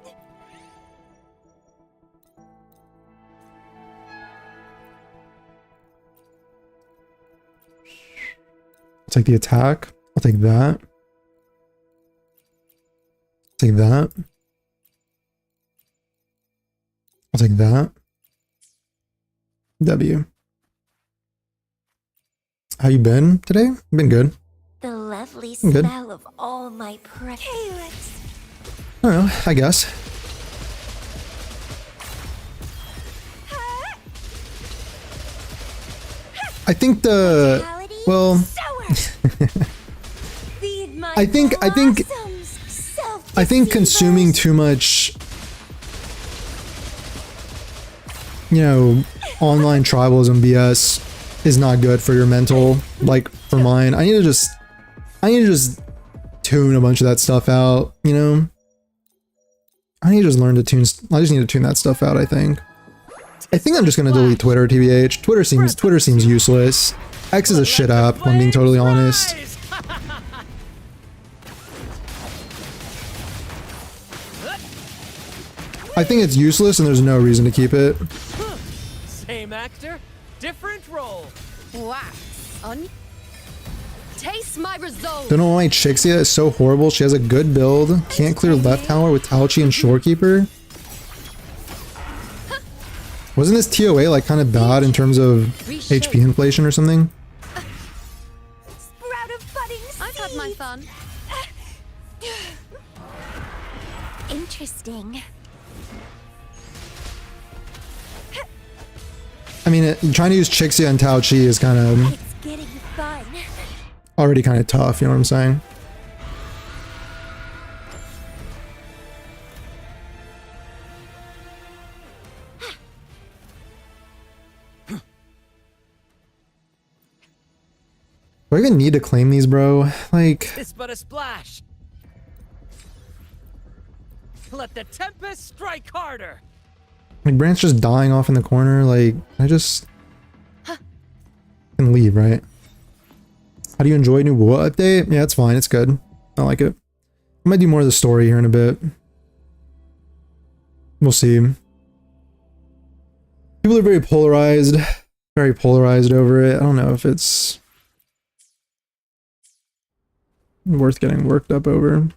I'll take the attack. I'll take that. Take that. I'll take that. W. How you been today? Been good. The lovely Good. smell of all my prey. Hey, let's I don't know, I guess. I think well, I think consuming too much, you know, online tribalism BS is not good for your mental, like for mine. I need to just tune a bunch of that stuff out, you know? I need to just learn to tune, I just need to tune that stuff out, I think. I think I'm just gonna delete Twitter, TBH. Twitter seems useless. X is a shit app, if I'm being totally honest. I think it's useless and there's no reason to keep it. Same actor, different role. Wax on. Taste my result. Don't know why Chixia is so horrible. She has a good build. Can't clear left tower with Taochi and Shorekeeper. Wasn't this TOA like kind of bad in terms of HP inflation or something? Sprout of budding seeds. I've had my fun. Interesting. I mean, trying to use Chixia and Taochi is kind of It's getting fun. already kind of tough, you know what I'm saying? Do I even need to claim these, bro? Like, It's but a splash. Let the tempest strike harder. Brant's just dying off in the corner. Like, I just can leave, right? How do you enjoy new Woa update? Yeah, it's fine. It's good. I like it. I might do more of the story here in a bit. We'll see. People are very polarized over it. I don't know if it's worth getting worked up over.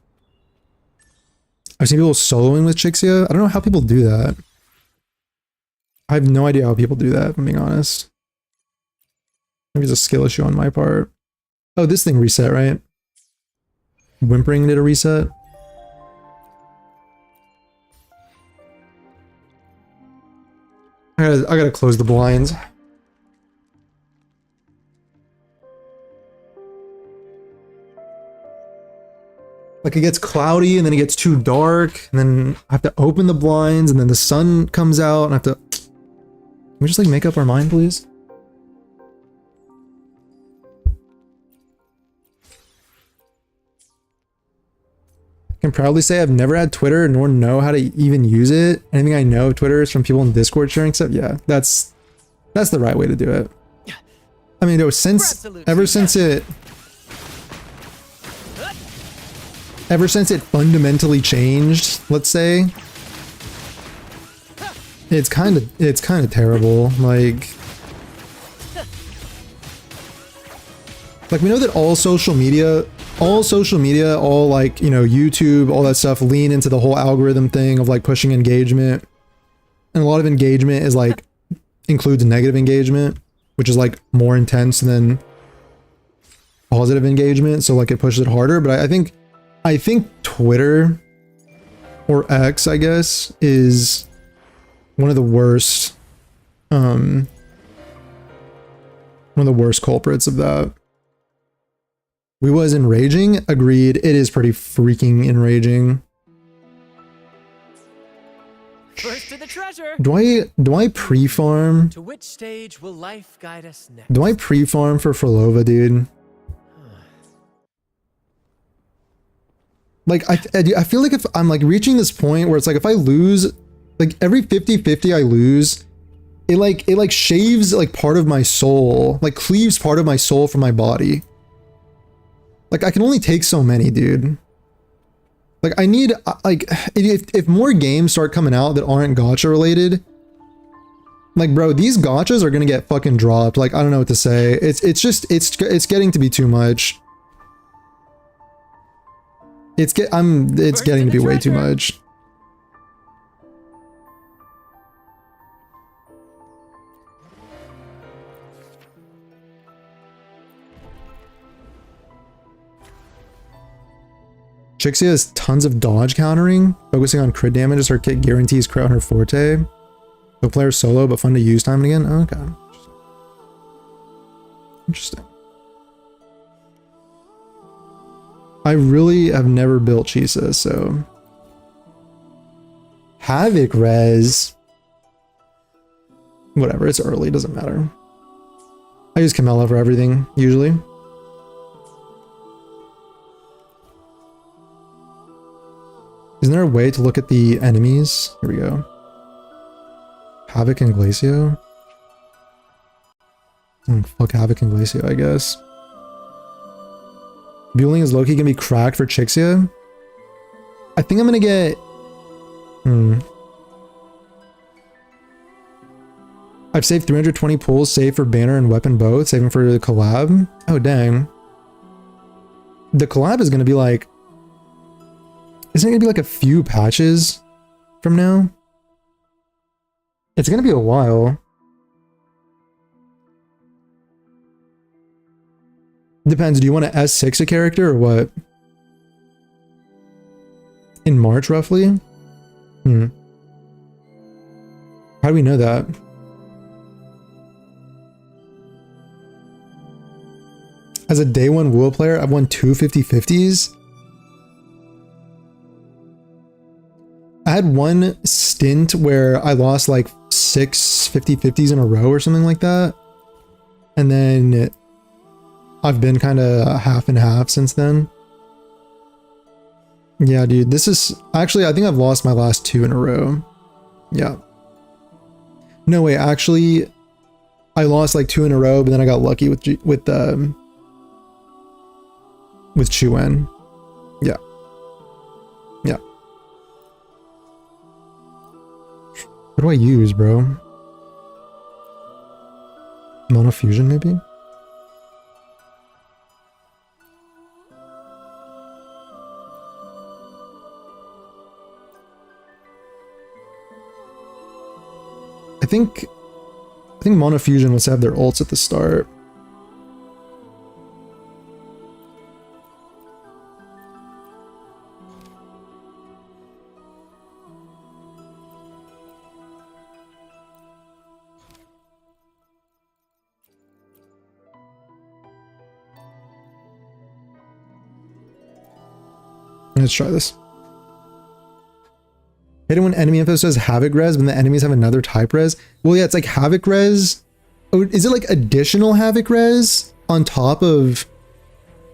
I've seen people soloing with Chixia. I don't know how people do that. I have no idea how people do that, if I'm being honest. Maybe it's a skill issue on my part. Oh, this thing reset, right? Whimpering did a reset. I gotta close the blinds. Like it gets cloudy and then it gets too dark and then I have to open the blinds and then the sun comes out and I have to... Can we just like make up our mind, please? I can proudly say I've never had Twitter nor know how to even use it. Anything I know of Twitter is from people in Discord sharing stuff. Yeah, that's the right way to do it. I mean, ever since it fundamentally changed, let's say, it's kind of terrible. Like we know that all social media, all like, you know, YouTube, all that stuff lean into the whole algorithm thing of like pushing engagement. And a lot of engagement is like includes negative engagement, which is like more intense than positive engagement. So like it pushes it harder. But I think Twitter or X, I guess, is one of the worst culprits of that. We was enraging. Agreed. It is pretty freaking enraging. First to the treasure. Do I pre-farm? To which stage will life guide us next? Do I pre-farm for Frolova, dude? Like I feel like if I'm like reaching this point where it's like if I lose, like every 50-50 I lose, it like shaves like part of my soul, like cleaves part of my soul from my body. Like I can only take so many, dude. Like I need like if more games start coming out that aren't gacha related, like bro, these gachas are gonna get fucking dropped. Like I don't know what to say. It's getting to be too much. It's getting to be way too much. Chixia has tons of dodge countering, focusing on crit damage as her kit guarantees crit on her forte. No player solo, but fun to use time and again. Oh, okay. Interesting. I really have never built Chisa, so... Havoc res... Whatever, it's early, doesn't matter. I use Camilla for everything, usually. Isn't there a way to look at the enemies? Here we go. Havoc and Glacio. Fuck Havoc and Glacio, I guess. Bueling is Loki gonna be cracked for Chixia? I think I'm gonna get... I've saved 320 pulls, saved for banner and weapon both, saving for the collab. Oh, dang. The collab is gonna be like... Isn't it gonna be like a few patches from now? It's gonna be a while. Depends, do you want to S6 a character or what? In March, roughly? How do we know that? As a day one WoW player, I've won 2 50/50s. I had one stint where I lost like 6 50/50s in a row or something like that. And then I've been kind of half and half since then. Yeah, dude, this is... Actually, I think I've lost my last 2 in a row. Yeah. No, wait, actually, I lost like 2 in a row, but then I got lucky with Chuan. Yeah. Yeah. What do I use, bro? Monofusion, maybe? I think Monofusion must have their ults at the start. Let's try this. Hate it when enemy info says Havoc res when the enemies have another type res. Well, yeah, it's like Havoc res. Oh, is it like additional Havoc res on top of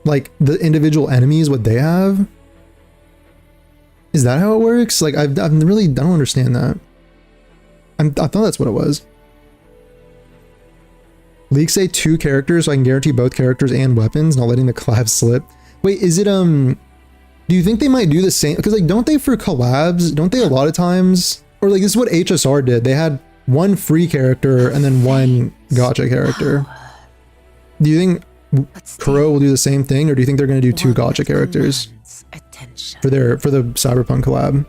like the individual enemies, what they have? Is that how it works? Like, I don't understand that. I thought that's what it was. Leaks say 2 characters, so I can guarantee both characters and weapons, not letting the collab slip. Wait, is it, do you think they might do the same? Because like, don't they for collabs, don't they a lot of times, or like this is what HSR did. They had 1 free character and then 1 gacha character. Do you think Kuro will do the same thing, or do you think they're going to do 2 gacha characters for the Cyberpunk collab?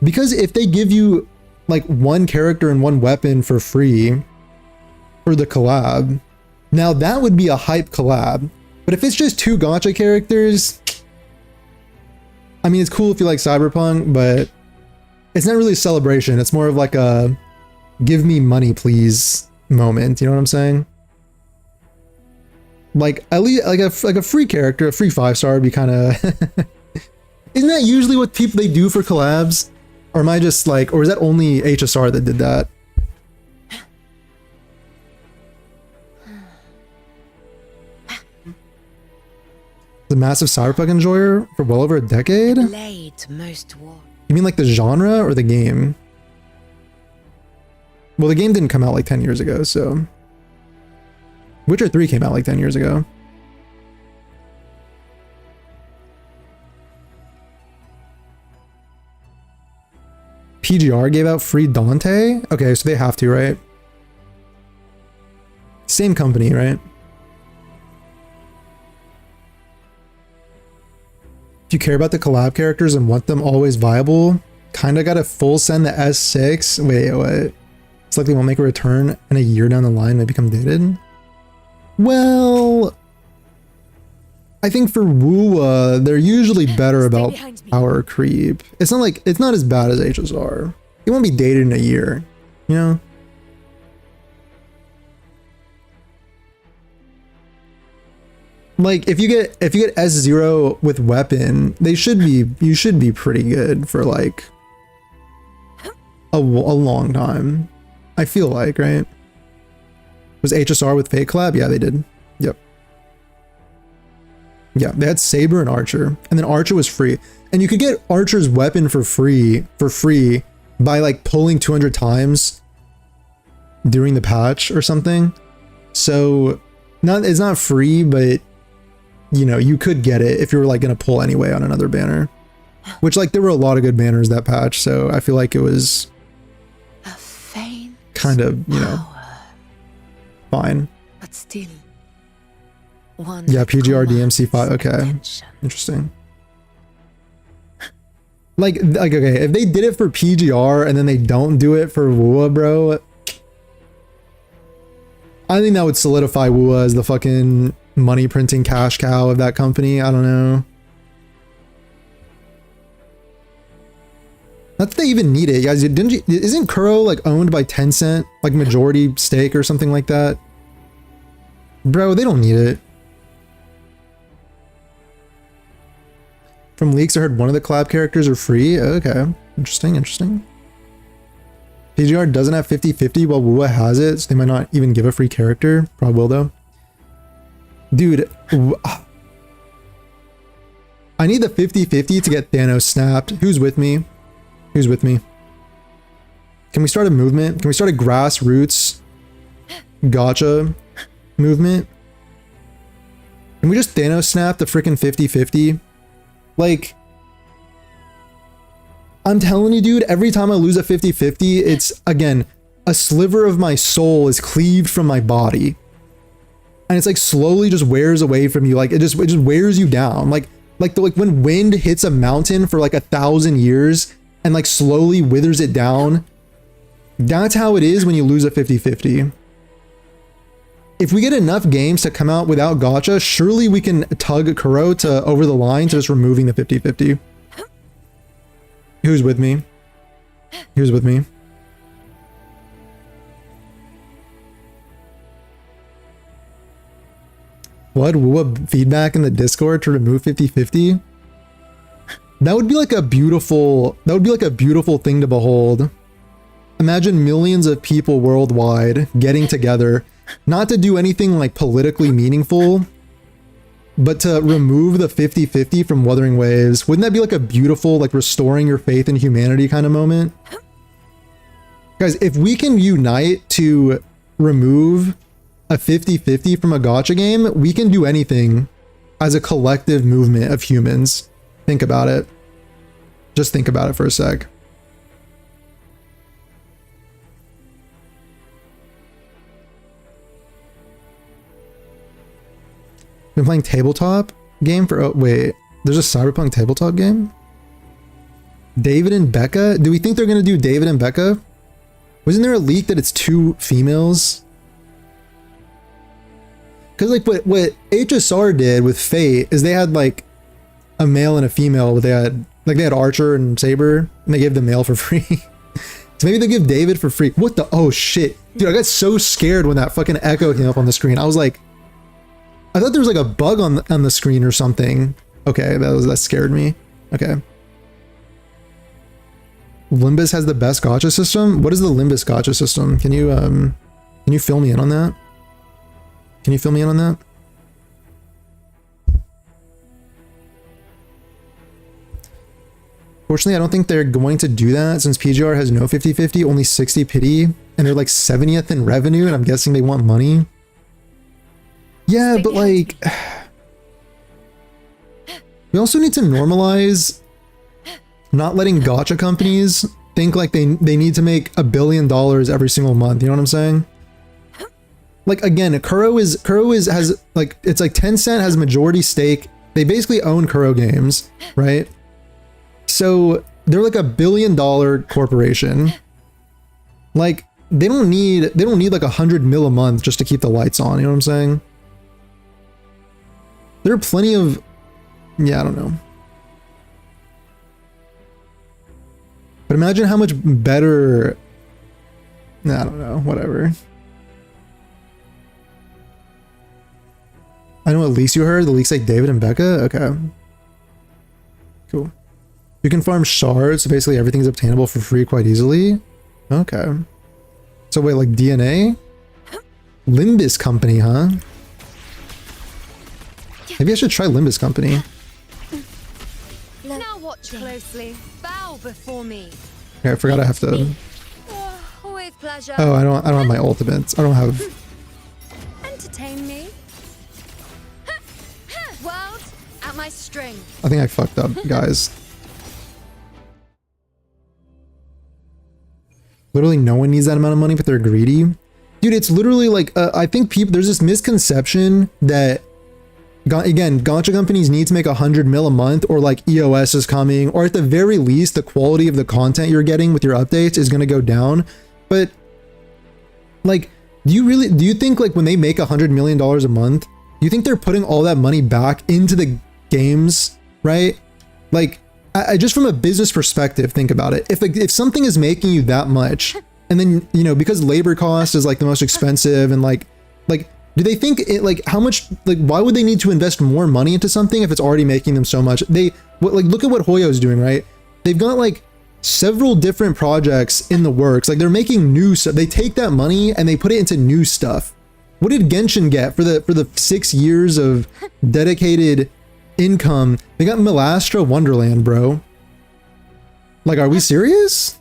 Because if they give you like 1 character and 1 weapon for free for the collab, now that would be a hype collab. But if it's just 2 gacha characters, I mean, it's cool if you like Cyberpunk, but it's not really a celebration. It's more of like a give me money, please moment. You know what I'm saying? Like at least like a free character, a free 5-star would be kind of... Isn't that usually what they do for collabs? Or am I just like, or is that only HSR that did that? The massive Cyberpunk enjoyer for well over a decade? You mean like the genre or the game? Well, the game didn't come out like 10 years ago, so... Witcher 3 came out like 10 years ago. PGR gave out free Dante? Okay, so they have to, right? Same company, right? If you care about the collab characters and want them always viable, kinda gotta full send the S6. Wait. It's like they won't make a return and a year down the line they become dated? Well, I think for WUA, they're usually better about power creep. It's not as bad as HSR. It won't be dated in a year, you know? Like if you get S0 with weapon, you should be pretty good for like a long time. I feel like, right? Was HSR with Fake Collab? Yeah, they did. Yep. Yeah, they had Saber and Archer, and then Archer was free. And you could get Archer's weapon for free by like pulling 200 times during the patch or something. So it's not free, but you know, you could get it if you were like going to pull anyway on another banner, which like there were a lot of good banners that patch. So I feel like it was kind of, you know, fine. But still, one yeah, PGR DMC5. Okay, interesting. Like okay, if they did it for PGR and then they don't do it for WUA, bro, I think that would solidify WUA as the fucking money printing cash cow of that company. I don't know. Not that they even need it, guys. Isn't Kuro like owned by Tencent, like majority stake or something like that? Bro, they don't need it. From leaks, I heard one of the collab characters are free. Okay, interesting. PGR doesn't have 50-50 while WUA has it, so they might not even give a free character. Probably will though. Dude, I need the 50-50 to get Thanos snapped. Who's with me? Who's with me? Can we start a movement? Can we start a grassroots gacha movement? Can we just Thanos snap the freaking 50-50? Like, I'm telling you, dude, every time I lose a 50-50, it's, again, a sliver of my soul is cleaved from my body. And it's like slowly just wears away from you. Like, it just wears you down. Like when wind hits a mountain for like 1,000 years and like slowly withers it down. That's how it is when you lose a 50-50. If we get enough games to come out without gacha, surely we can tug Kuro to over the line to just removing the 50-50. Who's with me? Who's with me? What? WUA feedback in the Discord to remove 50-50? That would be like a beautiful thing to behold. Imagine millions of people worldwide getting together, not to do anything like politically meaningful, but to remove the 50-50 from Wuthering Waves. Wouldn't that be like a beautiful, like restoring your faith in humanity kind of moment? Guys, if we can unite to remove a 50-50 from a gacha game, we can do anything as a collective movement of humans. Think about it. Just think about it for a sec. Been playing tabletop game for, oh wait, there's a Cyberpunk tabletop game? David and Becca? Do we think they're gonna do David and Becca? Wasn't there a leak that it's 2 females? Because like what HSR did with Fate is they had like a male and a female, but they had Archer and Saber, and they gave the male for free. So maybe they give David for free. What the, oh shit. Dude, I got so scared when that fucking echo came up on the screen. I was like, I thought there was like a bug on the screen or something. Okay, that scared me. Okay. Limbus has the best gacha system? What is the Limbus gacha system? Can you fill me in on that? Can you fill me in on that? Fortunately, I don't think they're going to do that since PGR has no 50-50, only 60 pity, and they're like 70th in revenue, and I'm guessing they want money. Yeah, but like, we also need to normalize not letting gacha companies think like they need to make $1 billion every single month. You know what I'm saying? Like again, Kuro has like, it's like Tencent has majority stake. They basically own Kuro Games, right? So they're like $1 billion corporation. Like they don't need like 100 mil a month just to keep the lights on. You know what I'm saying? There are plenty of, yeah, I don't know. But imagine how much better, I don't know, whatever. I know what leaks you heard. The leaks like David and Becca. Okay. Cool. You can farm shards, so basically everything's obtainable for free quite easily. Okay. So wait, like DNA? Limbus Company, huh? Maybe I should try Limbus Company. Now what watch closely. Bow before me. Okay, I forgot I have to. With pleasure. Oh, I don't have my ultimates. I don't have. Entertain me. World at my string. I think I fucked up, guys. Literally no one needs that amount of money, but they're greedy. Dude, it's literally like, I think people, there's this misconception that, again, gacha companies need to make 100 mil a month, or like EOS is coming, or at the very least, the quality of the content you're getting with your updates is going to go down. But like, do you think like when they make $100 million a month, do you think they're putting all that money back into the games, right? Like, I just from a business perspective, think about it. If something is making you that much, and then, you know, because labor cost is like the most expensive, and like, do they think it, like, how much, like, why would they need to invest more money into something if it's already making them so much? Like, look at what Hoyo's doing, right? They've got like several different projects in the works. Like, they're making new stuff. They take that money and they put it into new stuff. What did Genshin get for the 6 years of dedicated income? They got Melastra Wonderland, bro. Like, are we serious?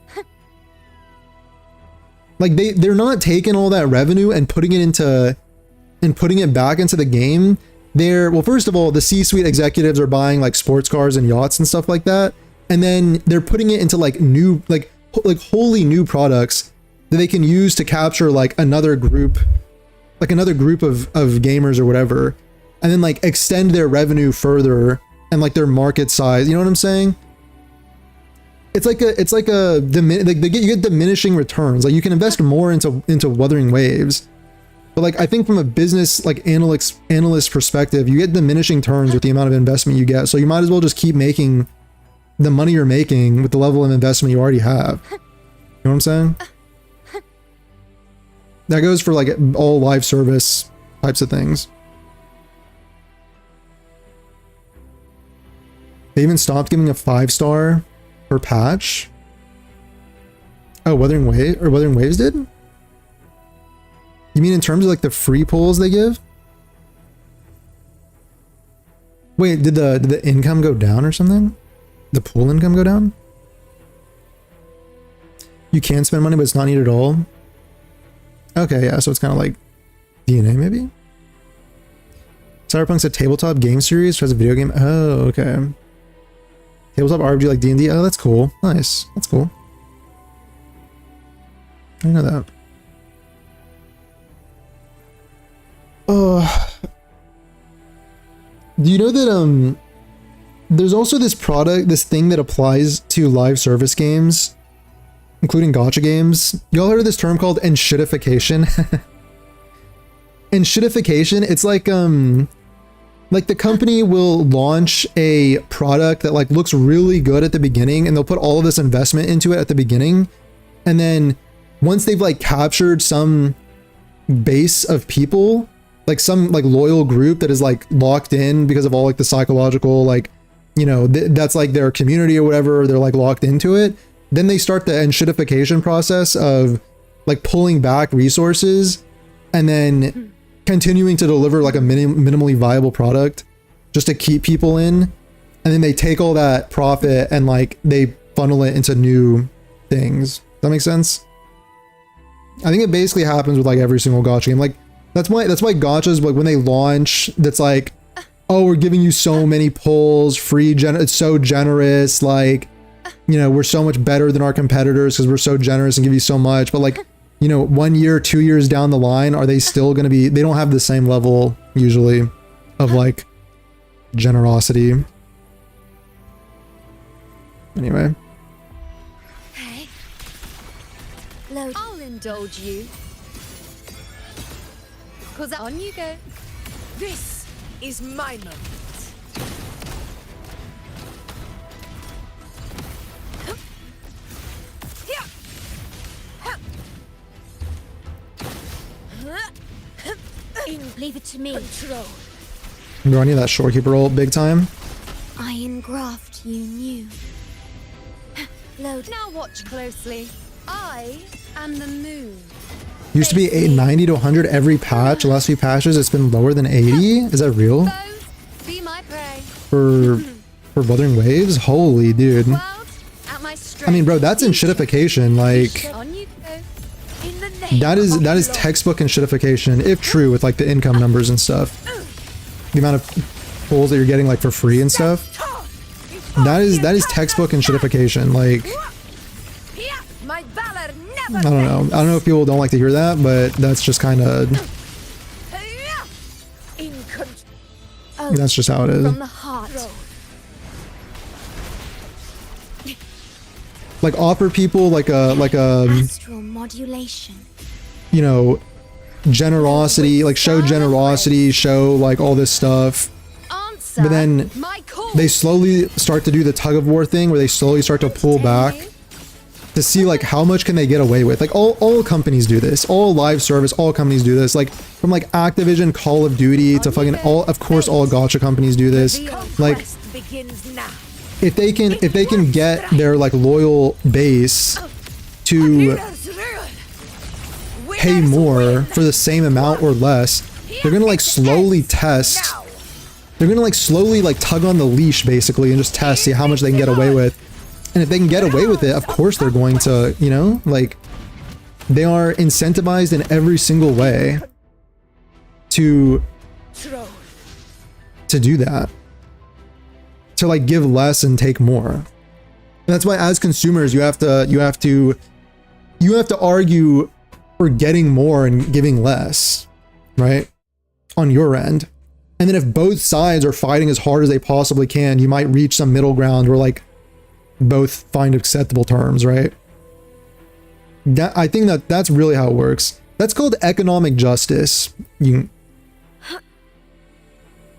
Like, they're not taking all that revenue and putting it back into the game. Well, first of all, the C-suite executives are buying like sports cars and yachts and stuff like that, and then they're putting it into like new, like wholly new products that they can use to capture like another group of gamers or whatever, and then like extend their revenue further and like their market size. You know what I'm saying? It's like you get diminishing returns. Like, you can invest more into Wuthering Waves, but like, I think from a business like analyst perspective, you get diminishing returns with the amount of investment you get. So you might as well just keep making the money you're making with the level of investment you already have. You know what I'm saying? That goes for like all live service types of things. They even stopped giving a 5-star per patch. Oh, Wuthering Waves did? You mean in terms of like the free pulls they give? Wait, did the income go down or something? The pool income go down? You can spend money, but it's not needed at all. Okay, yeah, so it's kind of like DNA maybe? Cyberpunk's a tabletop game series, which has a video game. Oh, okay. Tabletop RPG like D&D. Oh, that's cool. Nice. That's cool. I didn't know that. Oh. Do you know that there's also this thing that applies to live service games, including gacha games? Y'all heard of this term called enshittification? Enshittification, it's like the company will launch a product that like looks really good at the beginning, and they'll put all of this investment into it at the beginning, and then once they've like captured some base of people, like some like loyal group that is like locked in because of all like the psychological, like, you know, that's like their community or whatever, they're like locked into it, then they start the enshittification process of like pulling back resources and then continuing to deliver like a minimally viable product just to keep people in, and then they take all that profit and like they funnel it into new things. Does that make sense? I think it basically happens with like every single gacha game. Like that's why gachas, like when they launch, that's like, oh, we're giving you so many pulls, it's so generous, like, you know, we're so much better than our competitors because we're so generous and give you so much. But like, you know, 1 year, 2 years down the line, are they still going to be, they don't have the same level usually of like generosity. Anyway. Hey. Load. I'll indulge you. Cause on you go. This is my moment. Leave it to me. Control. Bro, I need that shorekeeper roll big time. Iron graft you knew. Load. Now watch closely. I am the moon. Used to be 90 to 100 every patch. The last few patches, it's been lower than 80. Is that real? Both be my prey. For for Wuthering Waves? Holy dude. World at my I mean, bro, that's in shitification. Like, On you go. In the name that is of textbook in shitification, if true, with like the income numbers and stuff. The amount of pulls that you're getting like for free and stuff. That is textbook in shitification. Like, my valor I never don't know. I don't know if people don't like to hear that, but that's just kind of, that's just how it is. from the heart. Like, offer people like a Astral modulation. you know, generosity, like show generosity, show like all this stuff. Answer But then my call. they slowly start to do the tug of war thing where they slowly start to pull back to see like how much can they get away with. Like all companies do this, all live service, all companies do this, like from like Activision, Call of Duty to fucking all gacha companies do this. Like, Quest begins now. if they can get their like loyal base to pay more for the same amount or less, they're gonna like slowly test. They're gonna like slowly like tug on the leash basically and just test, see how much they can get away with. And if they can get away with it, of course they're going to, you know, like, they are incentivized in every single way to do that. To like give less and take more. And that's why as consumers you have to argue for getting more and giving less, right? On your end. And then if both sides are fighting as hard as they possibly can, you might reach some middle ground where like both find acceptable terms, right? I think that's really how it works. That's called economic justice. I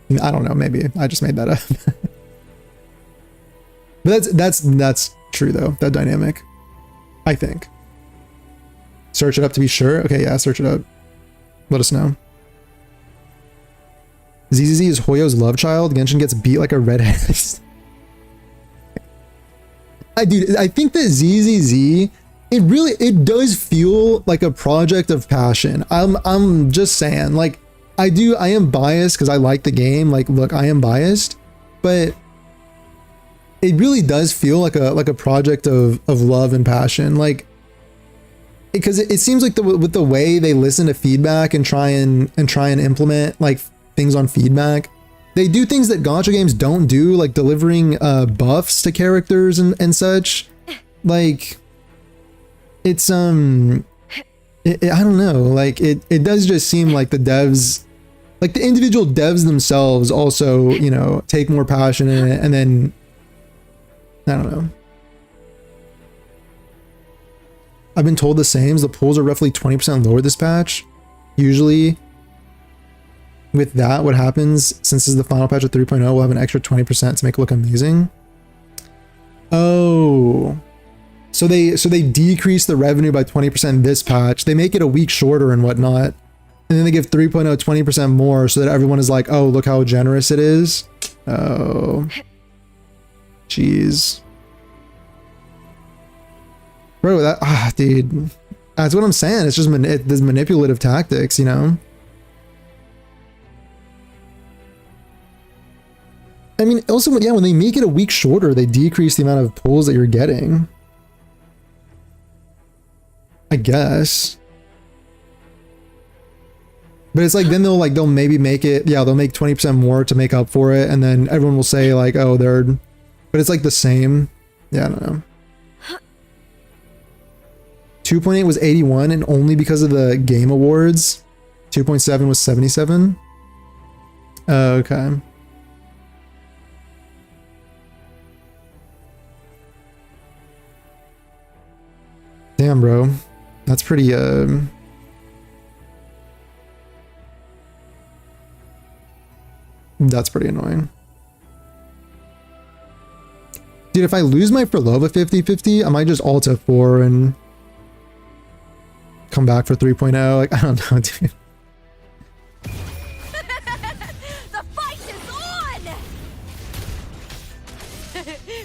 don't know, maybe I just made that up. But that's true though, that dynamic. I think. Search it up to be sure. Okay, yeah, search it up. Let us know. ZZZ is Hoyo's love child. Genshin gets beat like a redhead. I think that ZZZ, it does feel like a project of passion. I'm just saying, like, I am biased because I like the game. Like, look, I am biased, but it really does feel like a project of love and passion. Like, because it seems like with the way they listen to feedback and try and implement like things on feedback, they do things that gacha games don't do, like delivering buffs to characters and such. Like, it's I don't know, like it does just seem like the devs, like the individual devs themselves also, you know, take more passion in it, and then I don't know. I've been told the same. The pulls are roughly 20% lower this patch. Usually with that, what happens, since this is the final patch of 3.0, we'll have an extra 20% to make it look amazing. Oh. So they decrease the revenue by 20% this patch. They make it a week shorter and whatnot. And then they give 3.0 20% more so that everyone is like, oh, look how generous it is. Oh. Jeez. Bro, dude, that's what I'm saying. It's just there's manipulative tactics, you know? I mean, also, yeah, when they make it a week shorter, they decrease the amount of pulls that you're getting. I guess. But it's like, then they'll maybe make it, yeah, they'll make 20% more to make up for it, and then everyone will say like, oh, but it's like the same. Yeah, I don't know. 2.8 was 81, and only because of the Game Awards. 2.7 was 77. Oh, okay. Damn, bro. That's pretty, that's pretty annoying. Dude, if I lose my Furlova 50-50, I might just alt F4 and come back for 3.0. Like, I don't know, dude. The fight is on!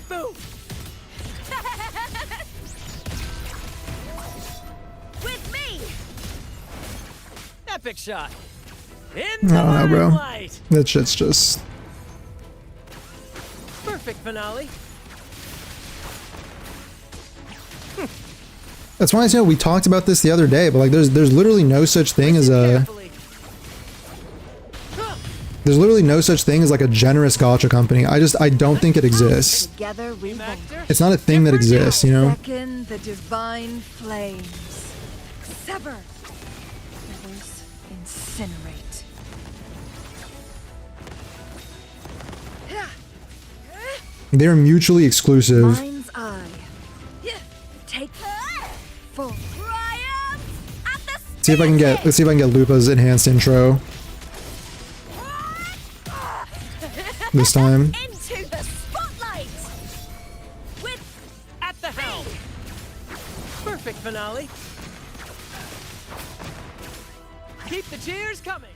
Boom! With me! Epic shot. I don't know, bro. That shit's just... For Perfect finale. That's why I say we talked about this the other day, but like there's literally no such thing as a there's literally no such thing as like a generous gacha company. I don't think it exists. Together we will It's not a thing that exists, you know? beckon the divine flames. Sever. Others incinerate. They're mutually exclusive. Mind's eye. Take full triumph at the Let's see if I can get Lupa's enhanced intro this time. into the spotlight. With At the helm. Perfect finale. Keep the cheers coming.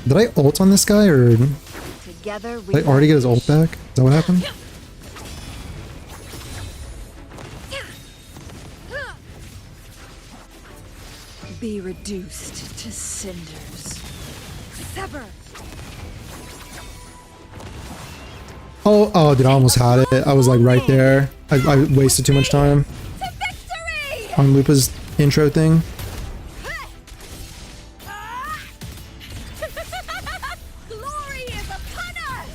Did I ult on this guy or did together we I already get his ult back? Is that what happened? be reduced to cinders. Sever. Oh, dude, I almost had it. I was like right there. I wasted too much time To victory! on Lupa's intro thing. Glory is upon us!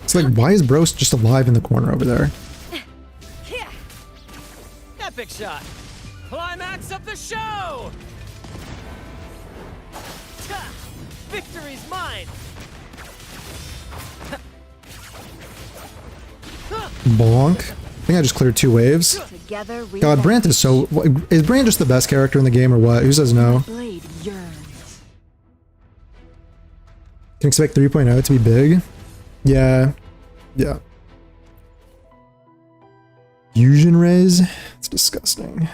It's like, why is Bros just alive in the corner over there? Epic shot. Climax of the show. Victory's mine. Bonk. I think I just cleared 2 waves. Together we God, Brant is so... Is Brant just the best character in the game or what? Who says no? blade yearns. Can expect 3.0 to be big? Yeah. Yeah. Fusion rays? It's disgusting.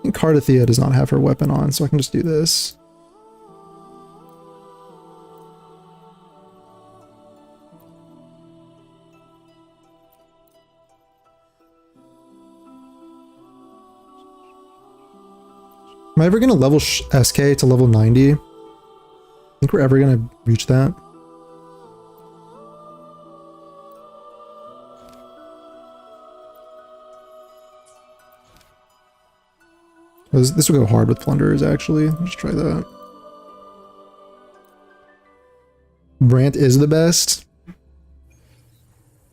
And Cardathea does not have her weapon on, so I can just do this. Am I ever going to level SK to level 90? Think we're ever going to reach that? This will go hard with Plunderers, actually. Let's try that. Brant is the best.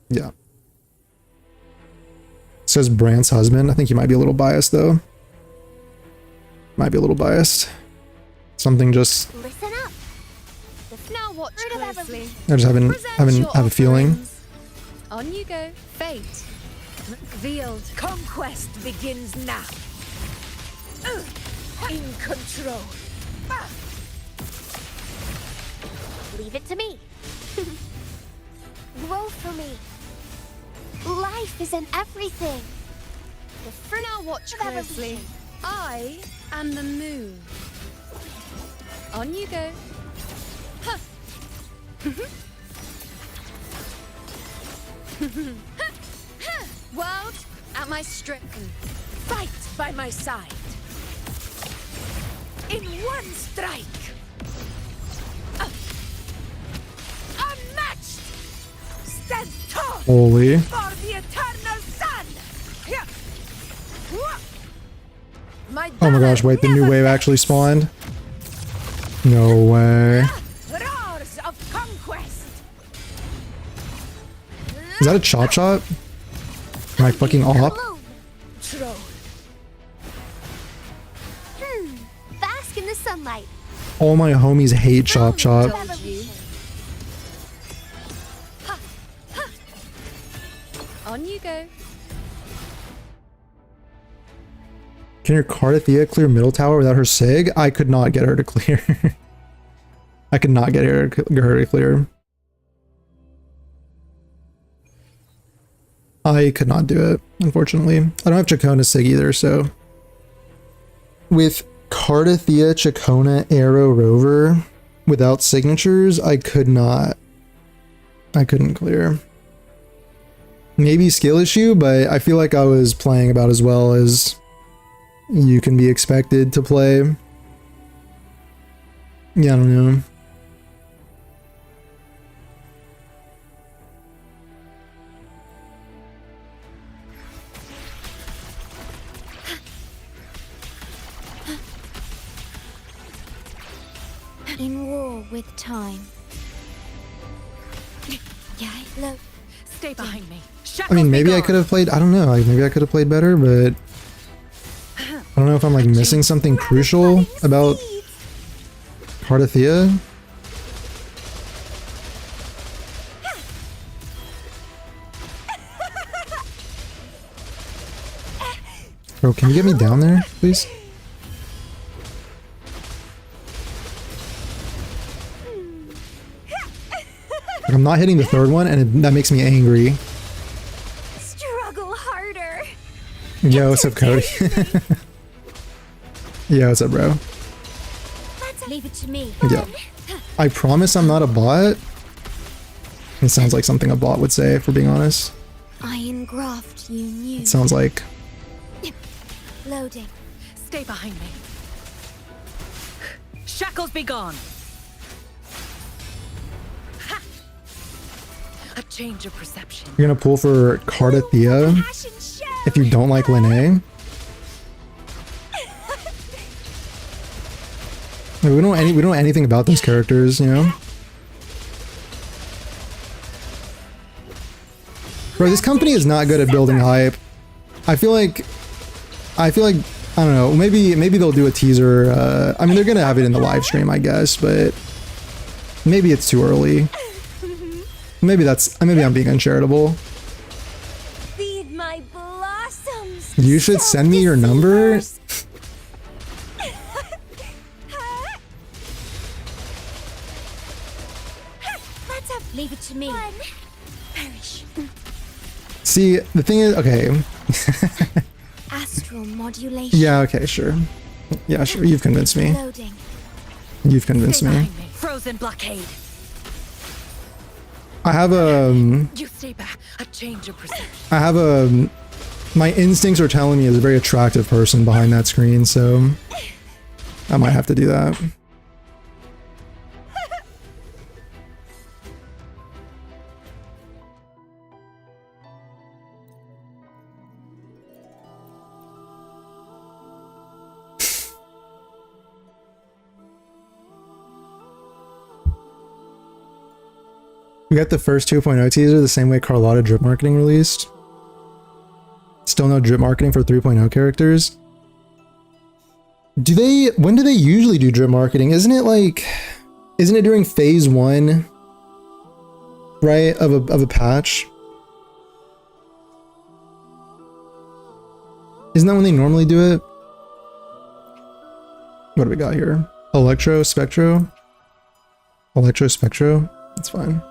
Yeah. Says Brant's husband. I think he might be a little biased, though. Might be a little biased. Something just... Listen up. Now watch closely. I just have a feeling. On you go. Fate. Revealed. Conquest begins now. In control. Leave it to me. Grow for me. Life is in everything. The Now watch of closely. evolution. I am the moon. On you go. Huh. World at my strength. Fight by my side. In one strike. Unmatched. Stand tall Holy. for the eternal sun. Oh my gosh, wait, the new wave actually spawned? No way. Roars of conquest. Is that a chop chop? Am I fucking op? Bloom. Troll. Bask in the sunlight. All my homies hate chop chop. Evolution. On you go. Can your Cardathea clear middle tower without her sig? I could not get her to clear. I could not get her to clear. I could not do it, unfortunately. I don't have Chacona's sig either, so... With Cardathea, Chacona, Arrow, Rover, without signatures, I could not. I couldn't clear. maybe skill issue, but I feel like I was playing about as well as you can be expected to play. Yeah, I don't know. In war with time. Yeah, look. Stay behind me. I mean, maybe I could have played, I don't know, like maybe I could have played better, but I don't know if I'm like missing something crucial about Cardathea. Bro, can you get me down there, please? Like, I'm not hitting the third one, and that makes me angry. Struggle harder. Yo, what's up, Cody? Yo, what's up, bro? Let's leave it to me. Yeah. I promise I'm not a bot. It sounds like something a bot would say, if we're being honest. I engraft you new. It sounds like... Loading. Stay behind me. Shackles be gone. Ha! A change of perception. You're gonna pull for Cardathea Passion show. if you don't like Linnae. Like, we don't know anything about those characters, you know? Bro, this company is not good at building hype. I feel like I don't know, maybe they'll do a teaser. I mean, they're gonna have it in the live stream, I guess, but maybe it's too early. Maybe I'm being uncharitable. Feed my blossoms. You should send me your number. Let's have leave it to me. Perish. See, the thing is, okay. Astral modulation. Yeah, okay, sure. Yeah, sure. You've convinced me. Loading. You've convinced Stay me. behind me. Frozen blockade. I have You stay back. A change of perception. my instincts are telling me there's a very attractive person behind that screen, so I might have to do that. We got the first 2.0 teaser the same way Carlotta drip marketing released. Still no drip marketing for 3.0 characters. When do they usually do drip marketing? Isn't it during phase 1, right, of a patch? Isn't that when they normally do it? What do we got here? Electro Spectro? Electro Spectro? That's fine.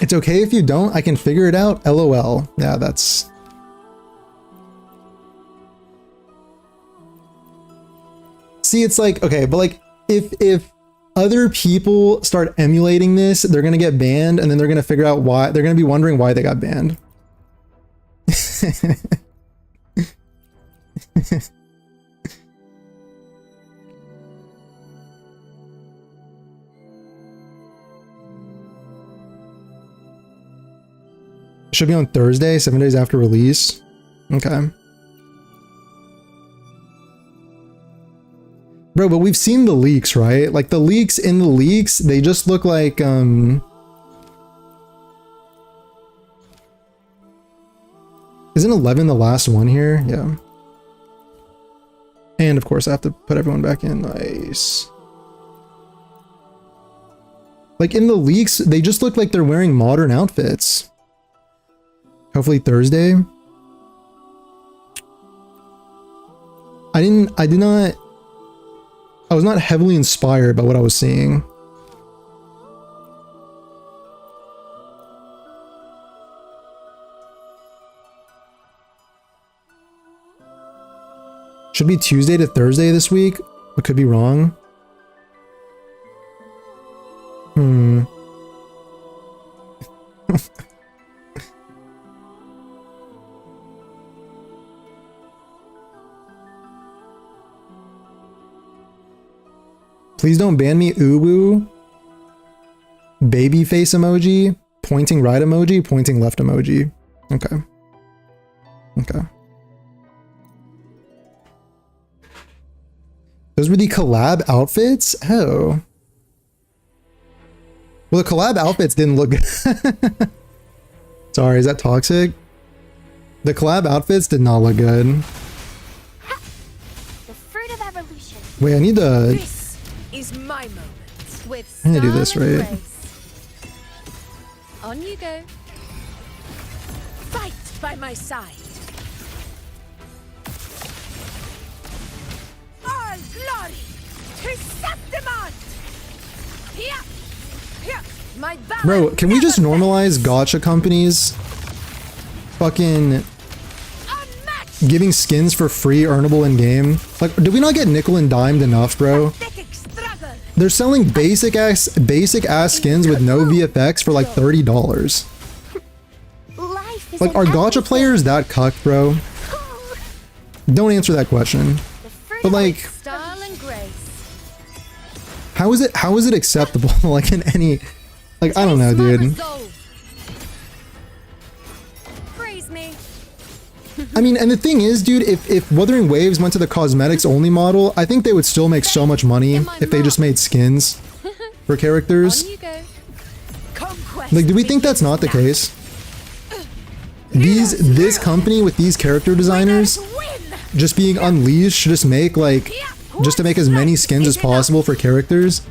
It's okay if you don't, I can figure it out, LOL. Yeah, that's... See, it's like, okay, but like, if other people start emulating this, they're gonna get banned, and then they're gonna figure out why, they're gonna be wondering why they got banned. Should be on Thursday, 7 days after release. Okay. Bro, but we've seen the leaks, right? Like, the leaks in the leaks, they just look like, Isn't 11 the last one here? Yeah. And, of course, I have to put everyone back in. Nice. Like, in the leaks, they just look like they're wearing modern outfits. Hopefully Thursday. I was not heavily inspired by what I was seeing. Should be Tuesday to Thursday this week. I could be wrong. Please don't ban me, uwu. Baby face emoji, pointing right emoji, pointing left emoji. Okay. Okay. Those were the collab outfits? Oh. Well, the collab outfits didn't look good. Sorry, is that toxic? The collab outfits did not look good. The fruit of evolution. Wait, I need to... This is my moment. With I need to do this style and right. grace. On you go. Fight by my side. All glory to Septimon! Here! Here! My balance. Bro, can we just normalize gacha companies fucking Unmatched! giving skins for free earnable in game? Like, did we not get nickel and dimed enough, bro? Pathetic struggle! They're selling basic ass skins with no VFX for like $30. Life is Like, an are gacha everything. players that cucked, bro? Don't answer that question. The fruit But of like, Style and grace. how is it acceptable? Like in any, like, I don't know, Taste my dude. resolve. Praise me. I mean, and the thing is, dude, if Wuthering Waves went to the cosmetics only model, I think they would still make so much money if they just made skins for characters. On you go. Conquest. Like, do we think that's not the case? This company with these character designers Win. just being unleashed, just make like, just to make as many skins as possible for characters.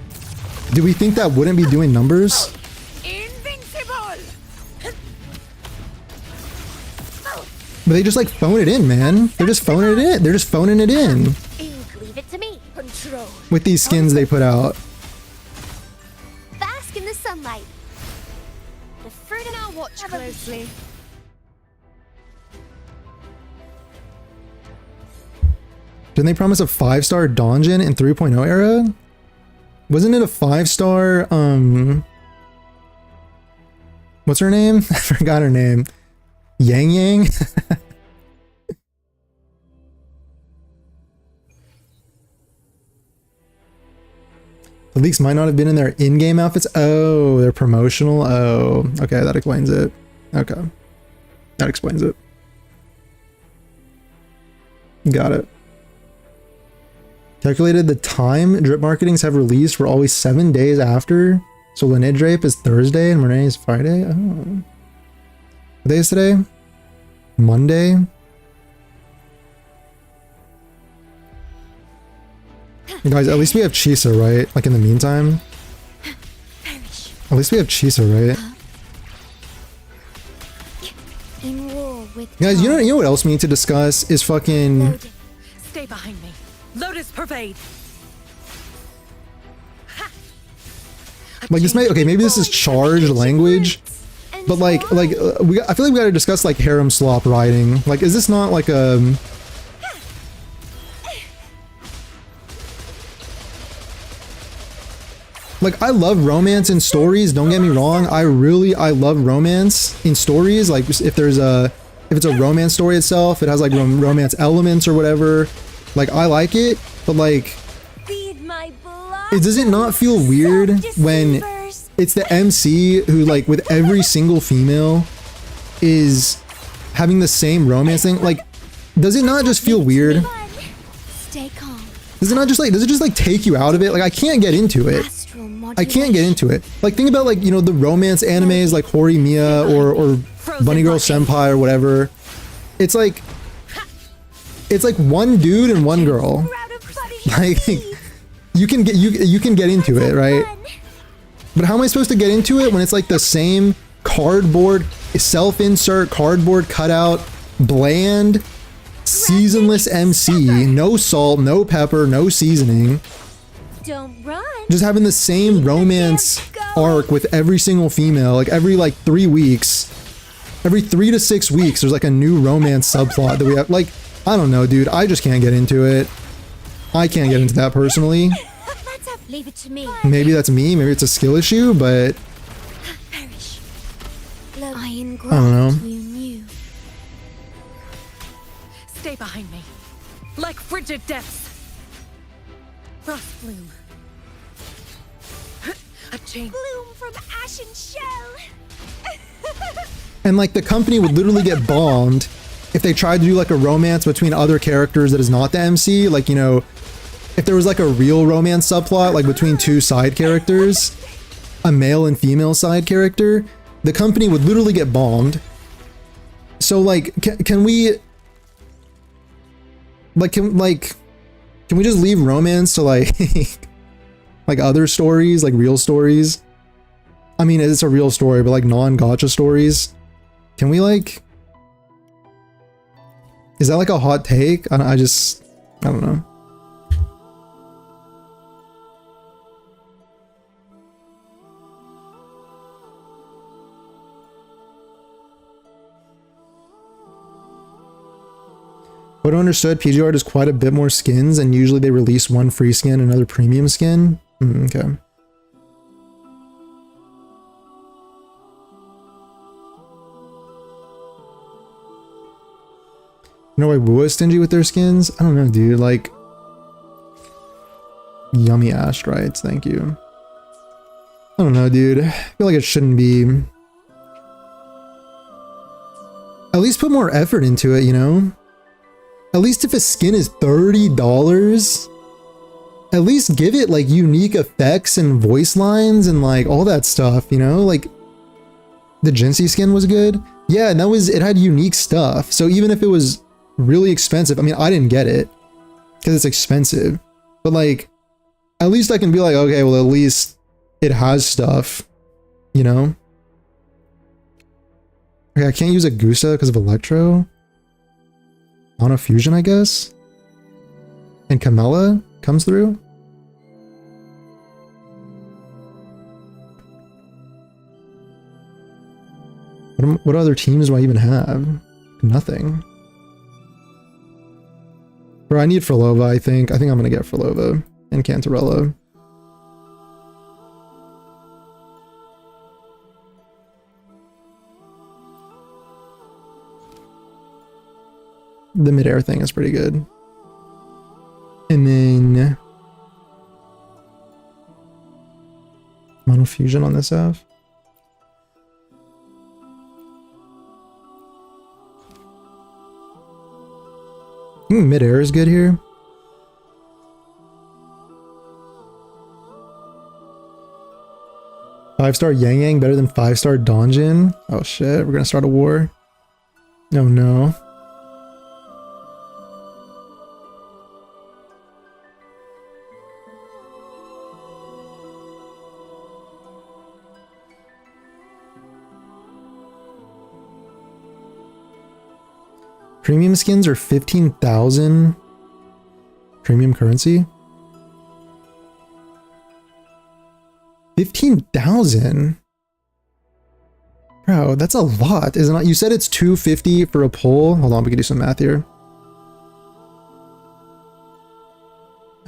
Do we think that wouldn't be doing numbers? Invincible. But they just like phone it in, man. They're just phoning it in. They're just phoning it in ink. Leave it to me. Control. with these skins they put out. Bask in the sunlight. The fruit of Now watch closely. Didn't they promise a 5-star donjon in 3.0 era? Wasn't it a 5-star, what's her name? I forgot her name. Yang Yang? The leaks might not have been in their in-game outfits. Oh, they're promotional. Oh, okay, that explains it. Okay. That explains it. Got it. Calculated the time drip marketings have released were always 7 days after. So Lineage Drape is Thursday and Monet is Friday. Oh. What day is today? Monday? Guys, at least we have Chisa, right? Like in the meantime? At least we have Chisa, right? in war with Guys, you know what else we need to discuss is fucking... loading. Stay behind me. Lotus pervade. Like this may... Okay, maybe this is charged language. And But like why? I feel like we gotta discuss like harem slop writing. Like, is this not like a... Like, I love romance in stories, don't get me wrong. I love romance in stories. Like, if it's a romance story itself, it has like romance elements or whatever. Like, I like it, but like, Feed my blood. does it not feel weird when Deceivers. it's the MC who, like, with every single female is having the same romance thing? Like, does it not just feel weird? Fun. Stay calm. Does it just like take you out of it? Like, I can't get into it. Astral I can't get into it. Like, think about, like, you know, the romance animes like Horimiya or Bunny Girl Senpai or whatever. It's like one dude and one girl. Proud of buddy. Like, you can get into it, right? But how am I supposed to get into it when it's like the same cardboard, self-insert, cardboard cutout, bland, seasonless MC, no salt, no pepper, no seasoning, Don't run. just having the same romance arc with every single female, like every like 3 weeks. Every 3 to 6 weeks, there's like a new romance subplot that we have. Like, I don't know, dude. I just can't get into it. I can't get into that personally. Leave it to me. Maybe that's me. Maybe it's a skill issue, but Perish. I I don't know. you knew. Stay behind me. Like frigid depths. Frost bloom. A chain. Bloom from ashen shell. And like the company would literally get bombed if they tried to do like a romance between other characters that is not the MC. Like, you know, if there was like a real romance subplot, like between two side characters, a male and female side character, the company would literally get bombed. So like, can we, like, can we just leave romance to like, like other stories, like real stories? I mean, it's a real story, but like non-gacha stories. Can we like, is that like a hot take? I don't know. What I understood, PGR does quite a bit more skins, and usually they release one free skin and another premium skin. Okay. You know why Woo is stingy with their skins? I don't know, dude. Like, yummy astrites, thank you. I don't know, dude. I feel like it shouldn't be. At least put more effort into it, you know? At least if a skin is $30, at least give it like unique effects and voice lines and like all that stuff, you know? Like the Jinsei skin was good. Yeah, and it had unique stuff. So even if it was really expensive, I mean, I didn't get it because it's expensive, but like at least I can be like, okay, well, at least it has stuff, you know? Okay, I can't use a Gusa because of Electro. Mono Fusion, I guess? And Camella comes through? What other teams do I even have? Nothing. Bro, I need Frolova, I think. I think I'm gonna get Frolova and Cantarella. The midair thing is pretty good. And then Mono Fusion on this F. Midair is good here. Five-star Yang Yang better than 5-star Donjin? Oh shit, we're gonna start a war. Oh no. Premium skins are 15,000 premium currency. 15,000? Bro, that's a lot, isn't it? You said it's 250 for a poll. Hold on, we can do some math here.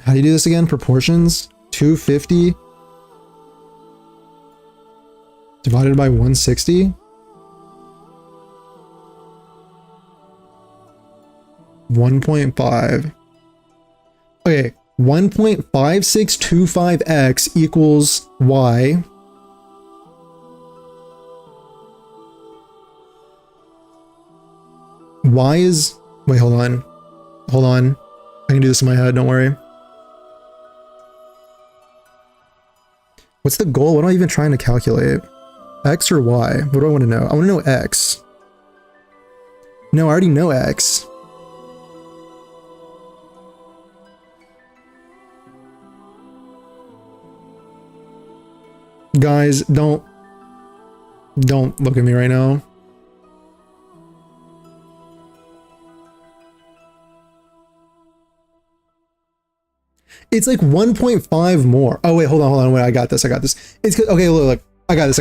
How do you do this again? Proportions? 250 divided by 160? 1.5. Okay, 1.5625x equals y. Y is... Wait, hold on. Hold on. I can do this in my head, don't worry. What's the goal? What am I even trying to calculate? X or Y? What do I want to know? I want to know X. No, I already know X. Guys, don't look at me right now. It's like 1.5 more. Oh wait, hold on, wait, I got this. It's okay, look, I got this.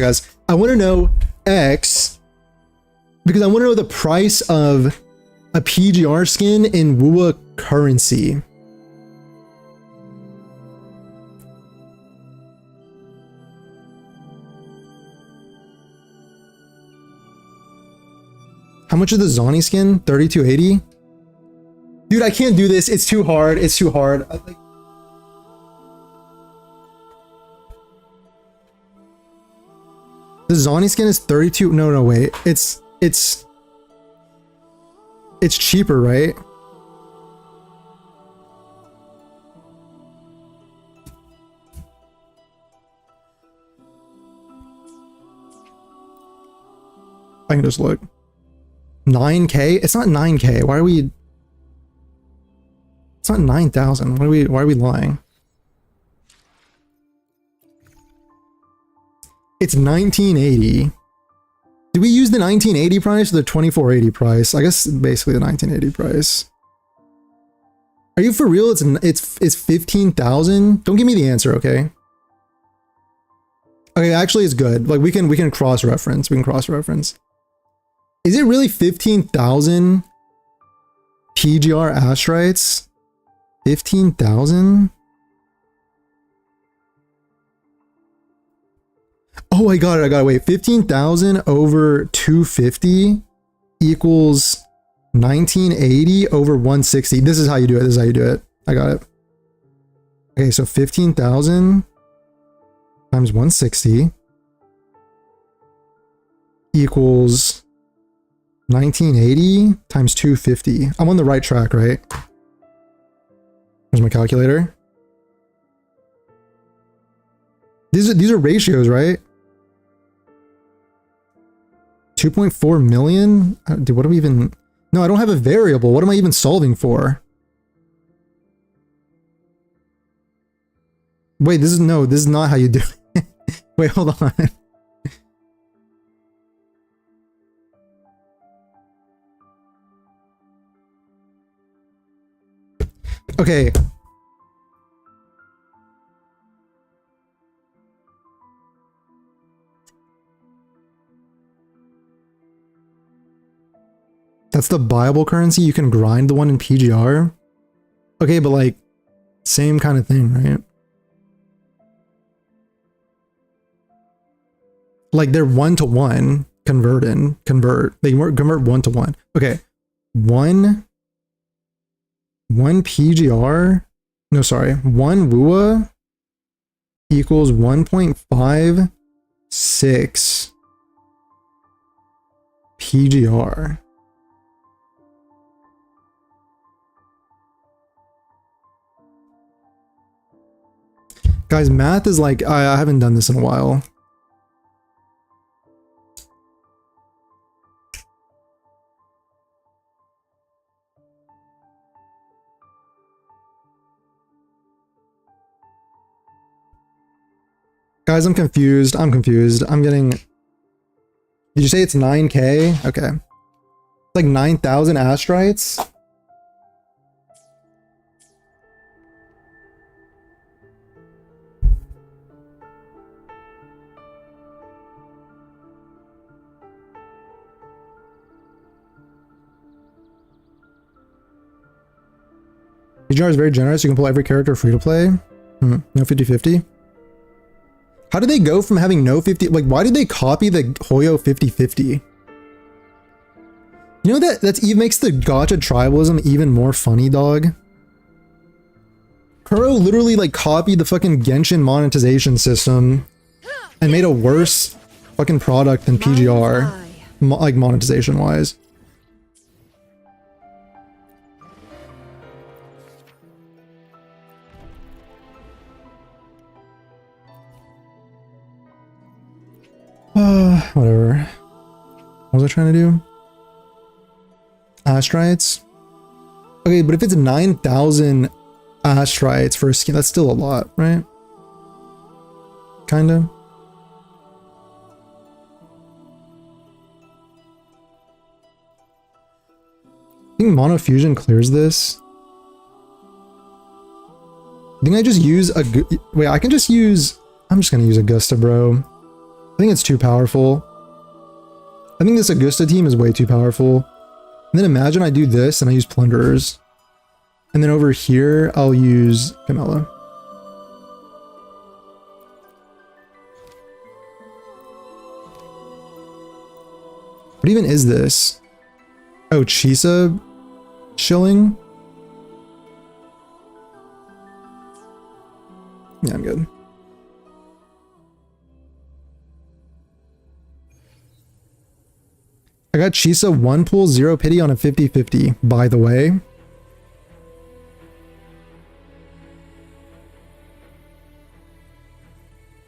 I want to know X Because I want to know the price of a PGR skin in WUA currency. How much is the Zani skin? 3280? Dude, I can't do this. It's too hard. It's too hard. The Zani skin is 32. No, wait. It's cheaper, right? I can just look. 9K? It's not 9K. Why are we? It's not 9,000. Why are we lying? It's 1980. Do we use the 1980 price or the 2480 price? I guess basically the 1980 price. Are you for real? It's 15,000. Don't give me the answer, okay? Okay, actually it's good. Like we can cross-reference. We can cross-reference. Is it really 15,000 PGR Astrites? 15,000? Oh, I got it. Wait, 15,000 over 250 equals 1980 over 160. This is how you do it. I got it. Okay, so 15,000 times 160 equals 1980 times 250. I'm on the right track, right? Here's my calculator. These are ratios, right? 2.4 million? Dude, what do we even... No, I don't have a variable. What am I even solving for? Wait, this is not how you do it. Wait, hold on. Okay. That's the buyable currency. You can grind the one in PGR. Okay, but like, same kind of thing, right? Like they're 1-to-1 convert. They convert 1-to-1. Okay. One PGR. No, sorry. One WUA equals 1.56 PGR. Guys, math is like, I haven't done this in a while. Guys, I'm confused. I'm getting... Did you say it's 9K? Okay. It's like 9,000 Astrites? PGR is very generous. You can pull every character free to play. No 50-50. How did they go from having no 50? Like, why did they copy the Hoyo 50-50? You know that makes the Gacha tribalism even more funny, dog. Kuro literally like copied the fucking Genshin monetization system and made a worse fucking product than PGR, like monetization wise. Whatever. What was I trying to do? Astrites? Okay, but if it's 9,000 Astrites for a skin, that's still a lot, right? Kinda. I think Monofusion clears this. I think I just use a... Wait, I can just use... I'm just gonna use Augusta, bro. I think it's too powerful. I think this Augusta team is way too powerful. And then imagine I do this and I use Plunderers. And then over here, I'll use Camilla. What even is this? Oh, Chisa shilling? Yeah, I'm good. I got Chisa 1 pool, 0 pity on a 50-50, by the way.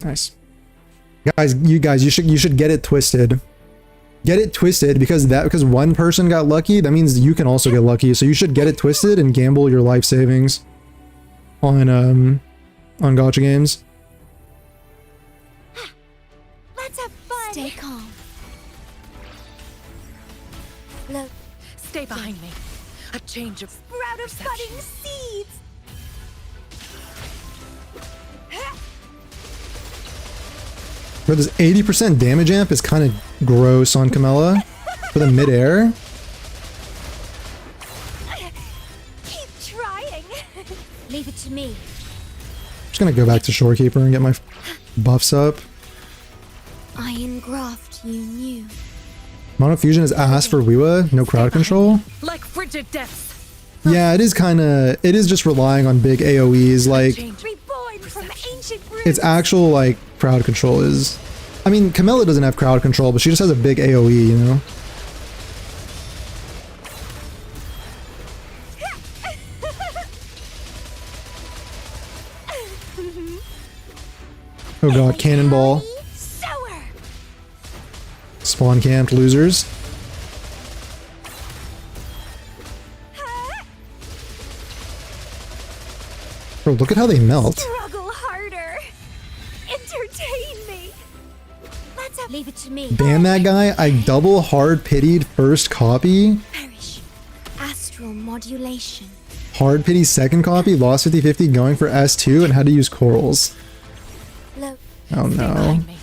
Nice. You should get it twisted. Get it twisted because one person got lucky, that means you can also get lucky. So you should get it twisted and gamble your life savings on gacha games. Let's have fun. Stay calm. Look, Stay behind me. A change of sprout of budding seeds. Bro, this 80% damage amp is kind of gross on Camilla for the mid-air. Keep trying. Leave it to me. Just gonna go back to Shorekeeper and get my buffs up. Iron graft you knew. Mono Fusion is ass for Wiwa, no crowd control. like frigid depths. Yeah, it is just relying on big AoEs, like Reborn from ancient roots. its actual like crowd control is, I mean, Camilla doesn't have crowd control, but she just has a big AoE, you know? Oh god, cannonball. Sour. Spawn camped losers. Bro, look at how they melt. Struggle harder. Entertain me. Let's have leave it to me. Ban that guy. I double hard pitied first copy. Perish. Astral modulation. Hard pity second copy. Lost 50-50 going for S2 and had to use corals. Look. Oh no. Behind me.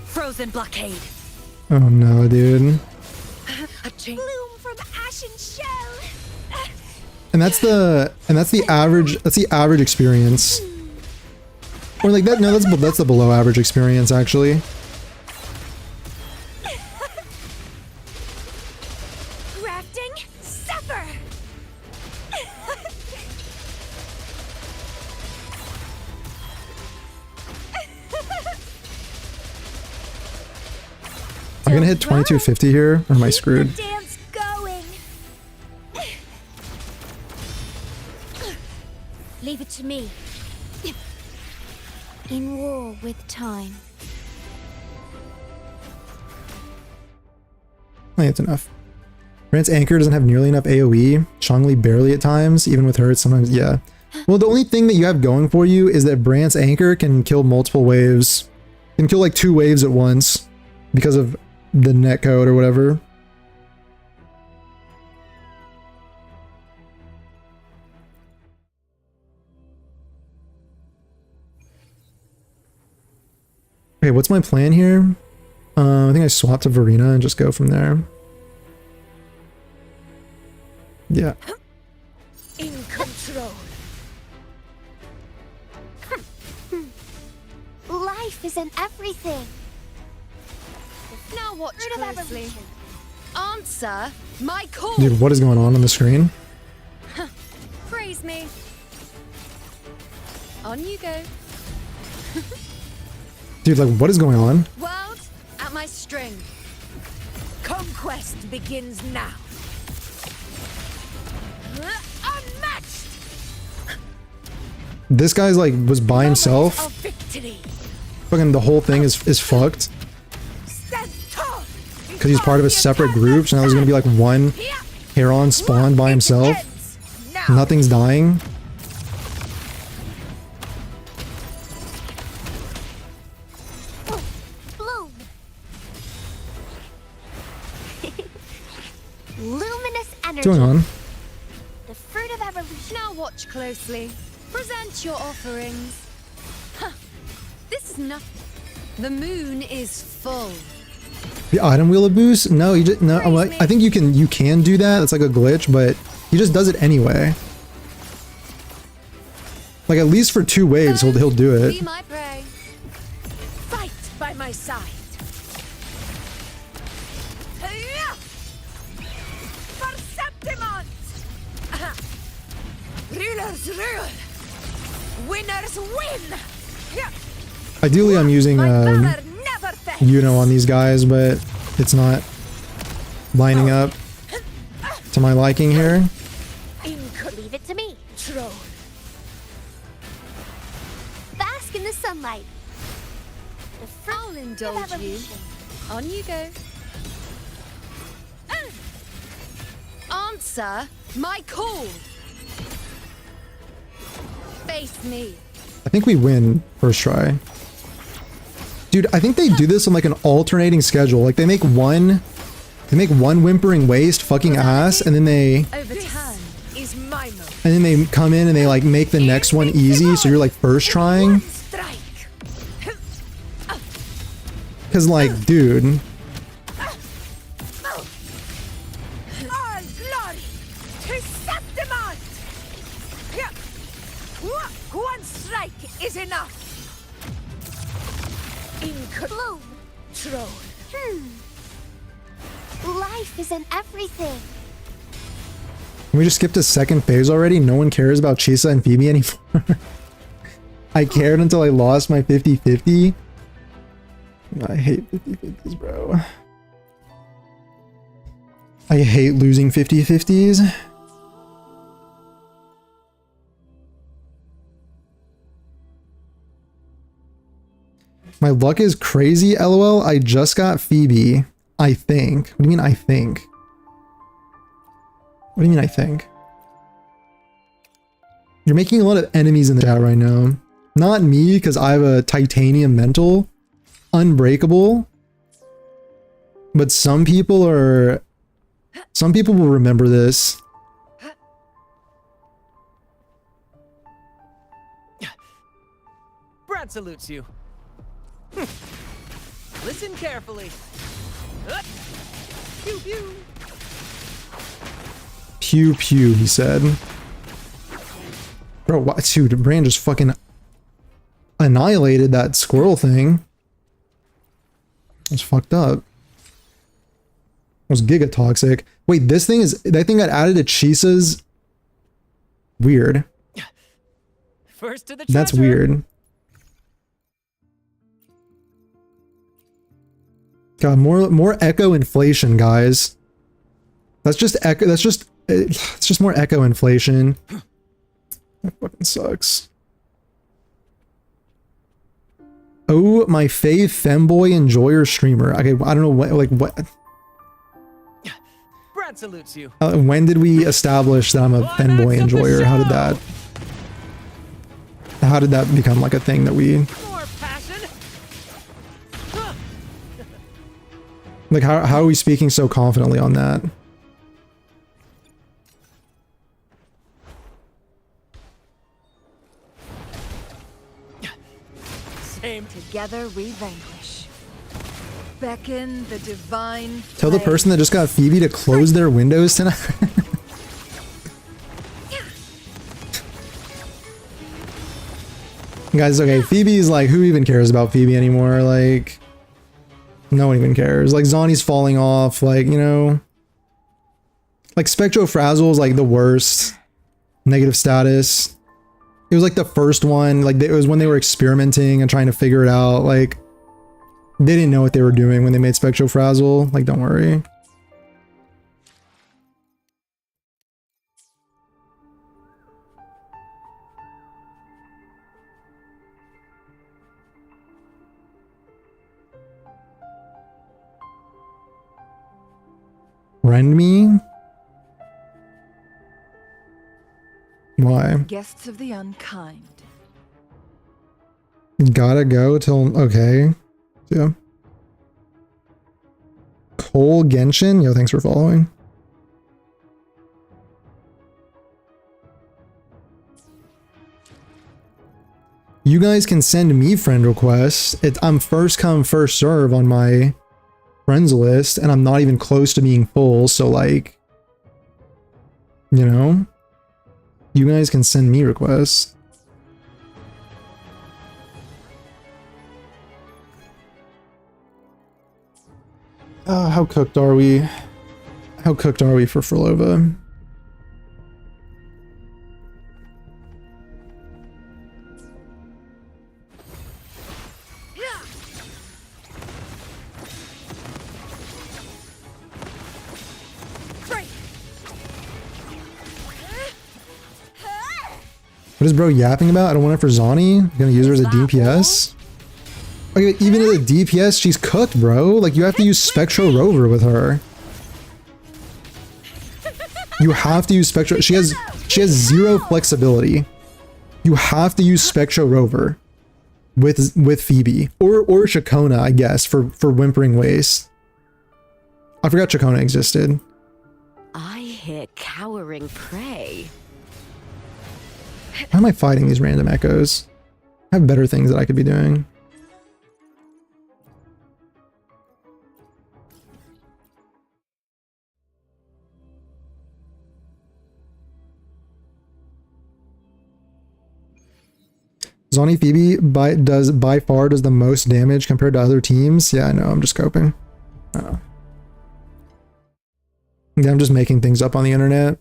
Frozen blockade. Oh no, dude. A change. Bloom from ashen shell. And that's the average experience. Or like that, no, that's the below average experience actually. Crafting. Suffer. I'm gonna hit 2250 here, or am I screwed? The dance going. Leave it to me. In war with time. I think it's enough. Brand's Anchor doesn't have nearly enough AoE. Chongli barely at times, even with her it's sometimes, yeah. Well, the only thing that you have going for you is that Brand's Anchor can kill multiple waves. Can kill like 2 waves at once because of the netcode or whatever. Okay, what's my plan here? I think I swap to Verena and just go from there. Yeah. In control. Life isn't everything. Now watch Fruit of closely. evolution. Answer my call. Dude, what is going on the screen? Praise me. On you go. Dude, like, what is going on? World at my string. Conquest begins now. Unmatched. This guy's like was by himself. Of victory. Fucking the whole thing is fucked. Stand tall. Because he's part of a separate group, so now there's gonna be like one Heron spawned by himself. Now. Nothing's dying. Bloom. Luminous energy. What's going on? The fruit of evolution. Now watch closely. Present your offerings. Huh. This is nothing. The moon is full. The item wheel of boost? No, you just no. I think you can do that. It's like a glitch, but he just does it anyway. Like at least for 2 waves, he'll do it. Be my prey. Fight by my side. Rulers rule. Winners win. Ideally, I'm using Yuno on these guys, but it's not lining up to my liking here. Leave it to me. Troll. Bask in the sunlight. The I'll fruit of indulge you. evolution. On you go. Answer my call. Face me. I think we win first try. Dude, I think they do this on like an alternating schedule. Like they make one whimpering waste fucking ass, and then they Overturn is my move. come in and they like make the next one easy, so you're like first trying. Strike. Cause like, dude, All glory to Septimon. One strike is enough. Bloom. Troll. Life isn't everything. can we just skip to second phase already? No one cares about Chisa and Phoebe anymore. I cared until I lost my 50-50. I hate 50-50s, bro. I hate losing 50-50s. My luck is crazy, lol. I just got Phoebe. I think. What do you mean, I think? What do you mean, I think? You're making a lot of enemies in the chat right now. Not me, because I have a titanium mental. Unbreakable. But some people will remember this. Brad salutes you. Listen carefully. Pew pew. Pew pew, he said. Bro, what? Dude, Brand just fucking annihilated that squirrel thing. It's fucked up. It was giga toxic. Wait, that thing got added to Chisa's. Weird. First to the That's treasure. weird. God, more echo inflation, guys. That's just echo. It's just more echo inflation. That fucking sucks. Oh, my fave femboy enjoyer streamer. Okay, I don't know what. Brad salutes you. When did we establish that I'm a femboy enjoyer? How did that become like a thing that we? More passion. Like, how are we speaking so confidently on that? Same. Together we vanquish. Beckon the divine. Tell the person that just got Phoebe to close their windows tonight. Guys, okay, Phoebe's like, who even cares about Phoebe anymore? Like, no one even cares. Like, Zonni's falling off, like, you know. Like, Spectrofrazzle is like the worst. Negative status. It was like the first one, like, it was when they were experimenting and trying to figure it out. Like, they didn't know what they were doing when they made Spectrofrazzle. Like, don't worry. Rend me? Why? Guests of the unkind. Gotta go till... Okay. Yeah. Cole Genshin? Yo, thanks for following. You guys can send me friend requests. I'm first come, first serve on my friends list, and I'm not even close to being full, so like, you know, you guys can send me requests. How cooked are we? How cooked are we for Frolova? What is bro yapping about? I don't want it for Zani. I'm gonna use her as a DPS. Okay, even as a DPS, she's cooked, bro. Like, you have to use Spectro Rover with her. You have to use Spectro. She has 0 flexibility. You have to use Spectro Rover with Phoebe or Shakona, I guess, for Whimpering Waste. I forgot Shakona existed. I hear cowering prey. Why am I fighting these random echoes? I have better things that I could be doing. Zoni Phoebe by far does the most damage compared to other teams. Yeah, I know. I'm just coping. I know. Yeah, I'm just making things up on the internet.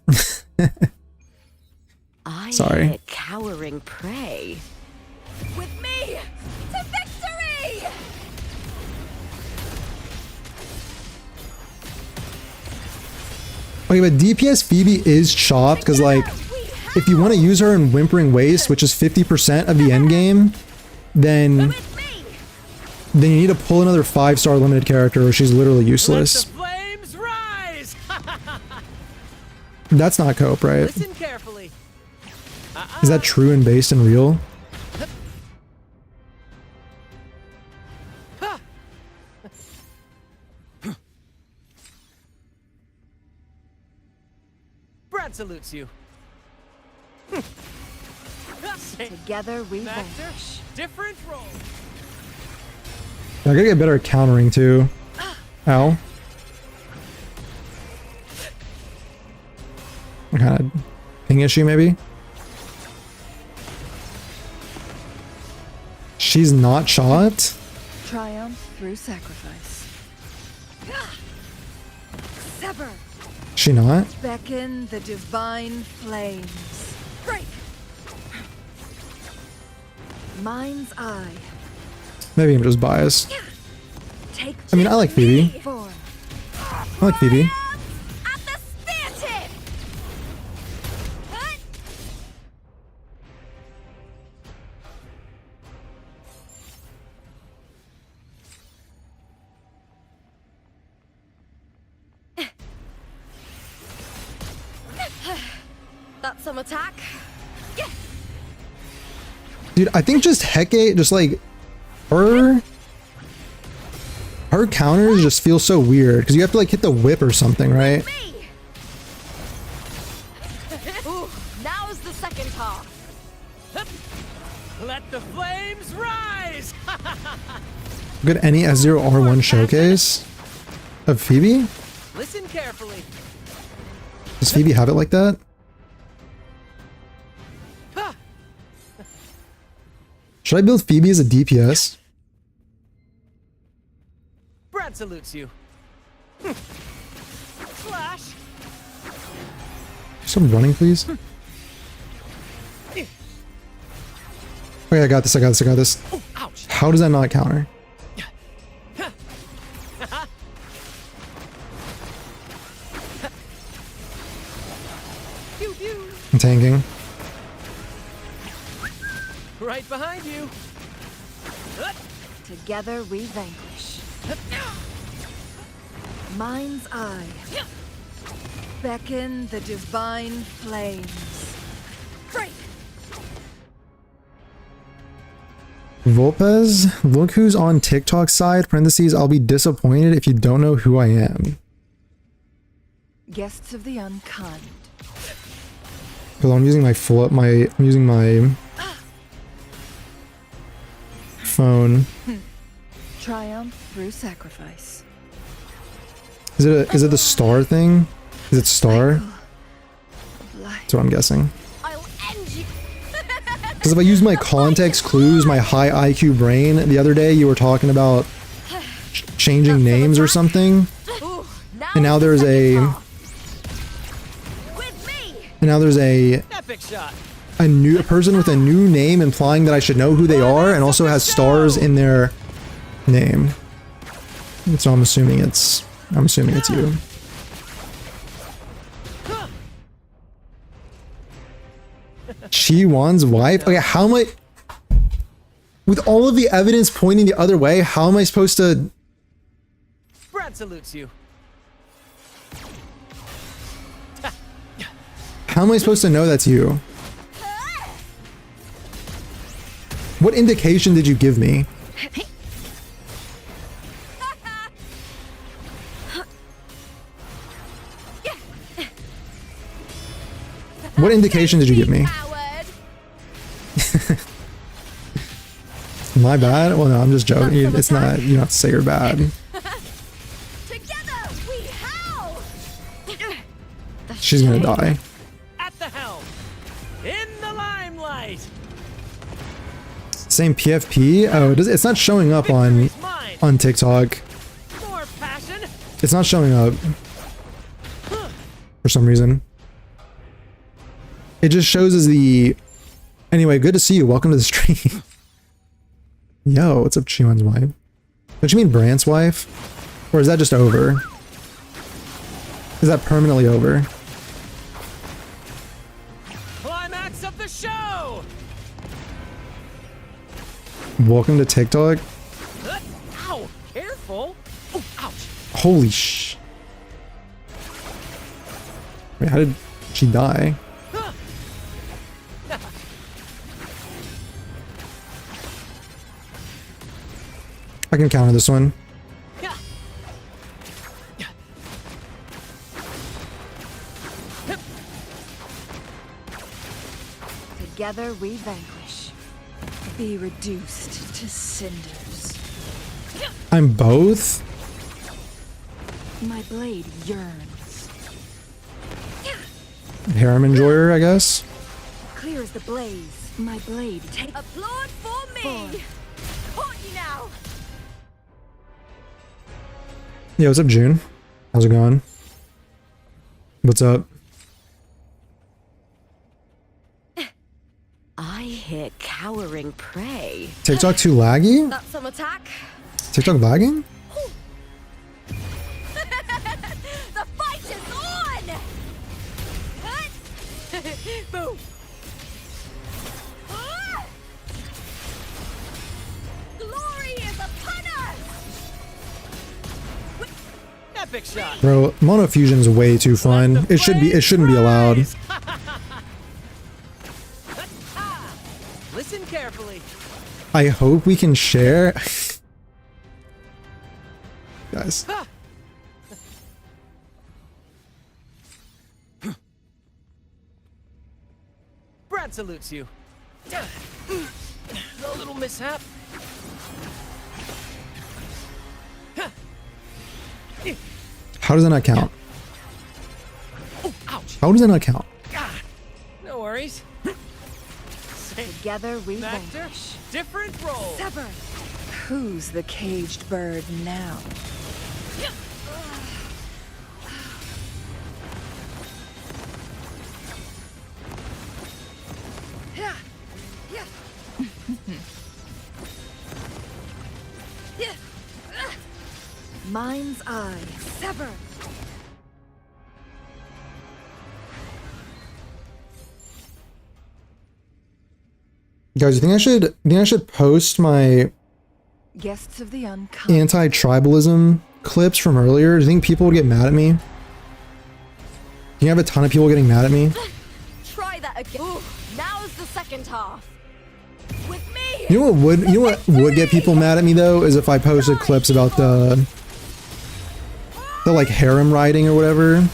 Sorry. Cowering prey. With me to victory! Okay, but DPS Phoebe is chopped because, like, if you want to use her in Whimpering Waste, which is 50% of the end game, then you need to pull another 5-star limited character or she's literally useless. Let the flames rise! That's not cope, right? Listen carefully. Is that true and based and real? Brad salutes you. Together we Factor, vanish. different role. I gotta get better at countering too. Ow. What kind of ping issue maybe? She's not shot? Triumph through sacrifice. Sever. She not? Beckon the divine flames. Break. Mind's eye. Maybe I'm just biased. Take I mean, I like Phoebe. form. I like Phoebe. At the spear tip. That's some attack. Dude, I think just Hecate, just like her counters just feel so weird because you have to like hit the whip or something, right? Ooh, now's the second half. Let the flames rise! Good any S0 R1 showcase of Phoebe? Listen carefully. Does Phoebe have it like that? Should I build Phoebe as a DPS? Brad salutes you. Flash. Stop running, please. Okay, I got this, I got this, I got this. Oh, ouch. How does that not counter? Pew, pew. I'm tanking. Right behind you. Together we vanquish. Mind's eye. Beckon the divine flames. Break. Volpez, look who's on TikTok side, parentheses, I'll be disappointed if you don't know who I am. Guests of the unkind. Because I'm using my I'm using my phone. Triumph through sacrifice. Is it the star thing? Is it star? That's what I'm guessing. I'll end you. Because if I use my context clues, my high IQ brain, the other day you were talking about changing names or something, Ooh, and now there's a with me. and now there's a Epic shot. a person with a new name implying that I should know who they are, and also has stars in their name. And so I'm assuming it's you. Chi-Wan's wife? Okay, how am I... With all of the evidence pointing the other way, how am I supposed to... Brad salutes you. How am I supposed to know that's you? What indication did you give me? What indication did you give me? Coward. My bad? Well, no, I'm just joking. It's not, you don't have to say you're bad. Together we howl. She's gonna die. At the helm. In the limelight. Same PFP? Oh, it's not showing up Victory's mine. on TikTok. More passion. It's not showing up for some reason. It just shows as the... Anyway, good to see you. Welcome to the stream. Yo, what's up, Chi-Wan's wife? Don't you mean Brant's wife? Or is that just over? Is that permanently over? Climax of the show. Welcome to TikTok? Ow! Careful. Oh, ouch. Holy sh... Wait, how did she die? I can counter this one. Together we vanquish. Be reduced to cinders. I'm both? My blade yearns. Harem enjoyer, I guess? Clear as the blaze. My blade take Applaud for me. Caught you now. Yo, what's up, June? How's it going? What's up? I hit cowering prey. TikTok too laggy? That's some attack. TikTok lagging? The fight is on. Hut. Boom. Ah! Glory is upon us. Epic shot. Bro, monofusion's way too fun. It shouldn't be allowed. Listen carefully. I hope we can share. Guys. Brad salutes you. A little mishap. How does that not count? Oh, ouch. How does that not count? Ah, no worries. Same Together we actor, vanquish. different role. Sever. Who's the caged bird now? Mind's eye. Sever. Guys, you think I should post my Guests of the uncommon. anti-tribalism clips from earlier? Do you think people would get mad at me? Do you have a ton of people getting mad at me? Try that again. Ooh, now's the second half. With me. You know what would get people mad at me though is if I posted clips about the like harem riding or whatever.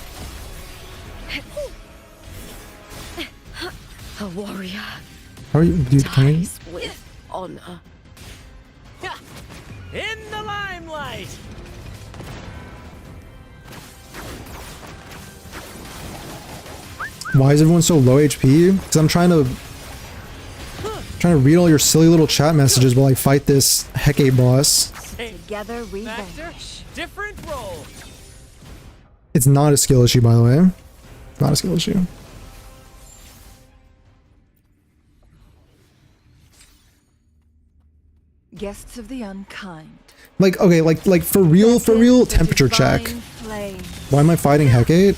A warrior How are you, dude? Can we? dies with honor. In the limelight! Why is everyone so low HP? Because I'm trying to read all your silly little chat messages while I fight this Hecate boss. Together we Factor, vanish. different role. It's not a skill issue, by the way. Not a skill issue. Guests of the unkind. Like, okay, like for real, temperature check. Divine flame. Why am I fighting Hecate?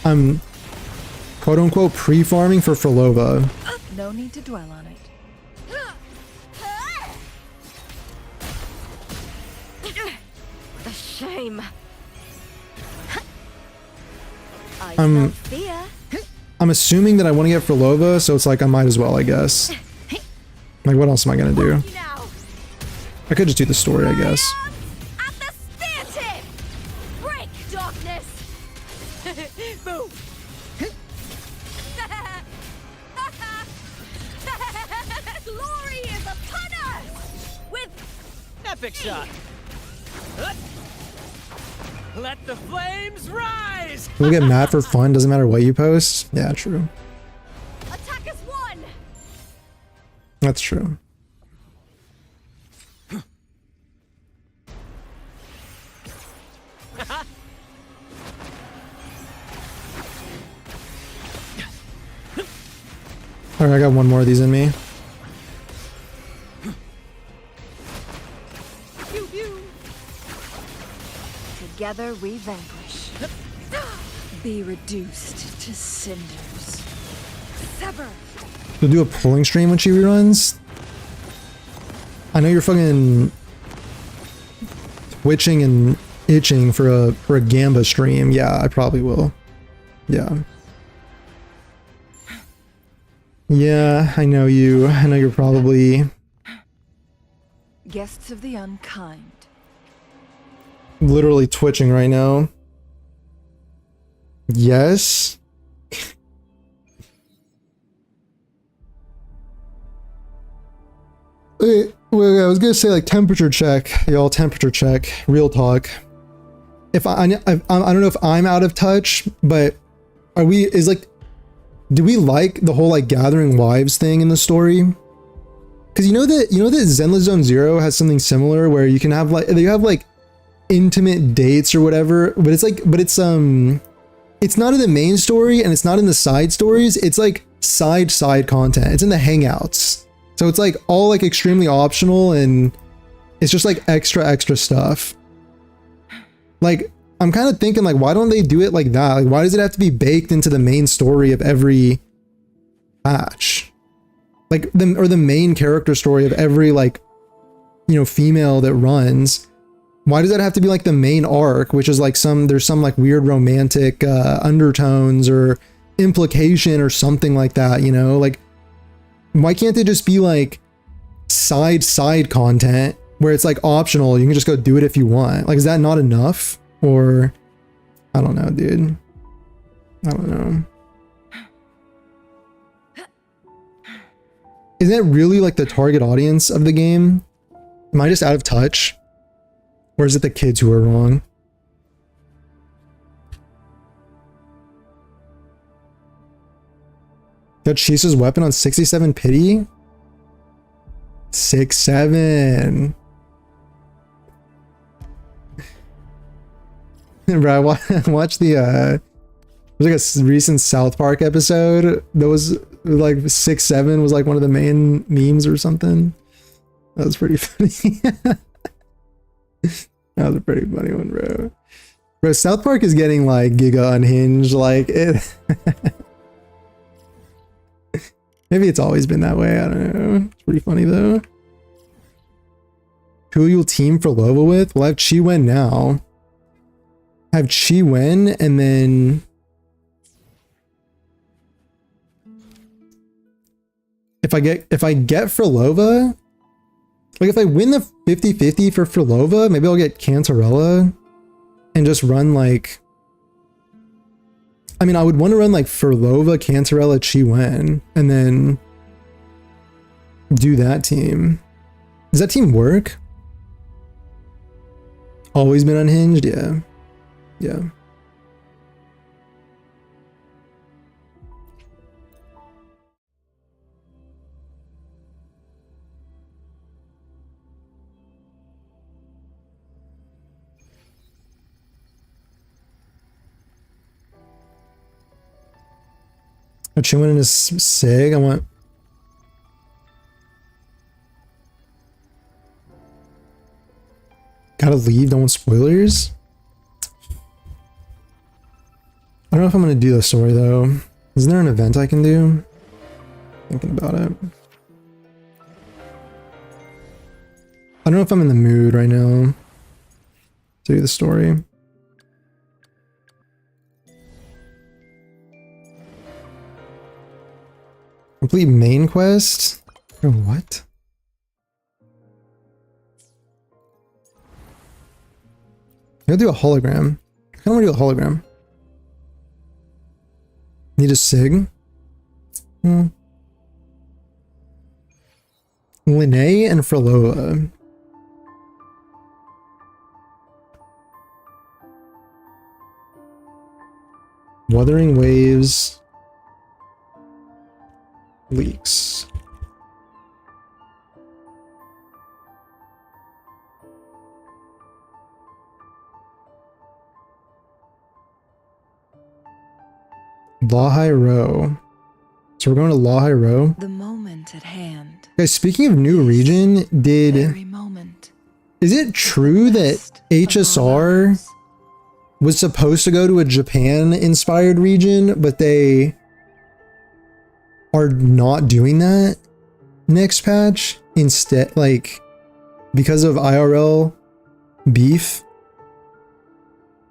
I'm quote unquote pre-farming for Frolova. No need to dwell on it. The shame. I I'm- smell fear. I'm assuming that I want to get Frolova, so it's like I might as well, I guess. Like, what else am I gonna do? You now. I could just do the story, I guess. At the spear tip. Break darkness. Boom. Glory is upon us. With Epic shot. Let the flames rise! We'll get mad for fun, doesn't matter what you post. Yeah, true. attack as one. That's true. Alright, I got one more of these in me. Pew pew. Together we vanquish. Be reduced to cinders. Sever. You'll do a pulling stream when she reruns? I know you're fucking twitching and itching for a Gamba stream. Yeah, I probably will. Yeah. Yeah, I know you. I know you're probably Guests of the unkind. literally twitching right now. Yes. Wait, I was gonna say like temperature check, y'all. Temperature check. Real talk. If I don't know if I'm out of touch, but are we? Is like, do we like the whole like gathering wives thing in the story? Because you know that Zenless Zone Zero has something similar where you can have like you have like intimate dates or whatever, but it's not in the main story and it's not in the side stories. It's like side content. It's in the hangouts. So it's like all like extremely optional and it's just like extra stuff. Like I'm kind of thinking like, why don't they do it like that? Like why does it have to be baked into the main story of every patch? Like the main character story of every like, female that runs. Why does that have to be like the main arc, which is like there's some like weird romantic undertones or implication or something like that, like why can't it just be like side content where it's like optional, you can just go do it if you want? Like is that not enough? Or I don't know, dude. I don't know. Is that really like the target audience of the game? Am I just out of touch? Or is it the kids who are wrong? Got Chisa's weapon on 67 pity? 6-7. Bro, I watched the there was like a recent South Park episode that was like 6-7 was like one of the main memes or something. That was pretty funny. That was a pretty funny one, bro. Bro, South Park is getting like giga unhinged, like it. Maybe it's always been that way, I don't know. It's pretty funny though. Who you'll team for Lova with? Well, I have Chi Wen now. I have Chi Wen and then if I get Frolova, like if I win the 50-50 for Frolova, maybe I'll get Cantarella and just run like, I mean, I would want to run like Frolova, Cantarella, Chi Wen and then do that team. Does that team work? Always been unhinged? Yeah. Yeah. A Chewin in his SIG. I want. Gotta leave. Don't want spoilers. I don't know if I'm gonna do the story though. Isn't there an event I can do? Thinking about it. I don't know if I'm in the mood right now to do the story. Complete main quest? Oh, what? I gotta do a hologram. I kinda wanna do a hologram. Need a SIG? Linnea and Frolova. Wuthering Waves. Leaks. Lawhigh Row. So we're going to Lawhigh Row. The moment at hand. Guys, speaking of new region, Every moment. is it true that HSR was supposed to go to a Japan inspired region, but they are not doing that next patch instead, like because of IRL beef?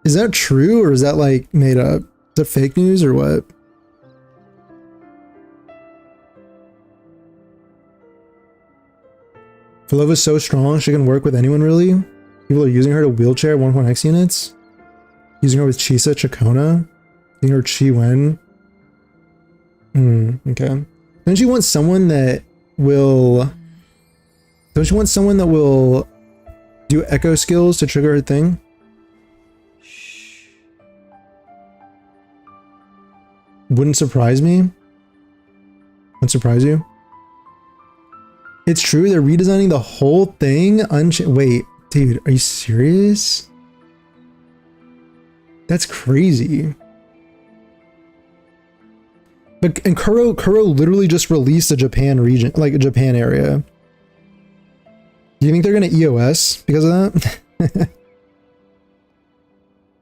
Is that true, or is that like made up? Is that fake news or what? Philova's so strong she can work with anyone really. People are using her to wheelchair 1.x units. Using her with Chisa Chakona. Using her Chi Wen. Okay. Don't you want someone that will... Don't you want someone that will do echo skills to trigger her thing? Wouldn't surprise me. Wouldn't surprise you. It's true, they're redesigning the whole thing. Wait, dude, are you serious? That's crazy. But and Kuro literally just released a Japan region, like a Japan area. Do you think they're gonna EOS because of that?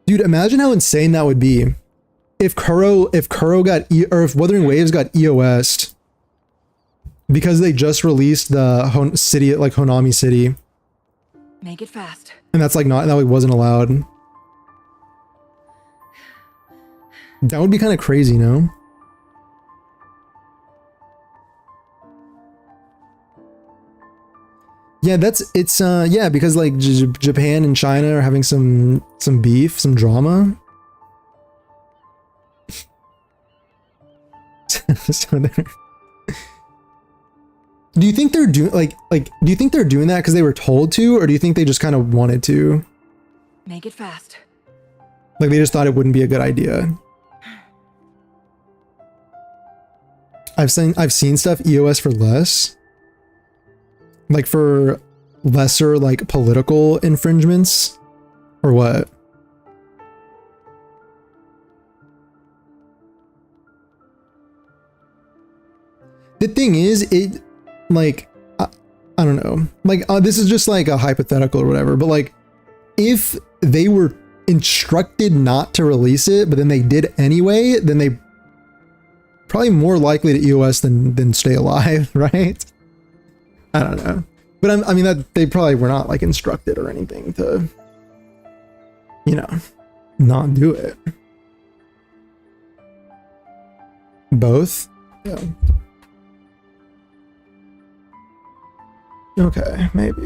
Dude, imagine how insane that would be. If Kuro got or if Wuthering Waves got EOS'd because they just released the city, like Honami City. Make it fast. And that's like not, that like wasn't allowed. That would be kind of crazy, no? Yeah, yeah, because like Japan and China are having some beef, some drama. So do you think they're doing do you think they're doing that because they were told to, or do you think they just kind of wanted to? Make it fast. Like they just thought it wouldn't be a good idea. I've seen stuff EOS for less. Like for lesser like political infringements or what? The thing is, it like I don't know, like this is just like a hypothetical or whatever, but like if they were instructed not to release it but then they did anyway, then they probably more likely to EOS than stay alive, right? I don't know, but I mean that they probably were not like instructed or anything to, you know, not do it. Both, yeah. Okay, maybe.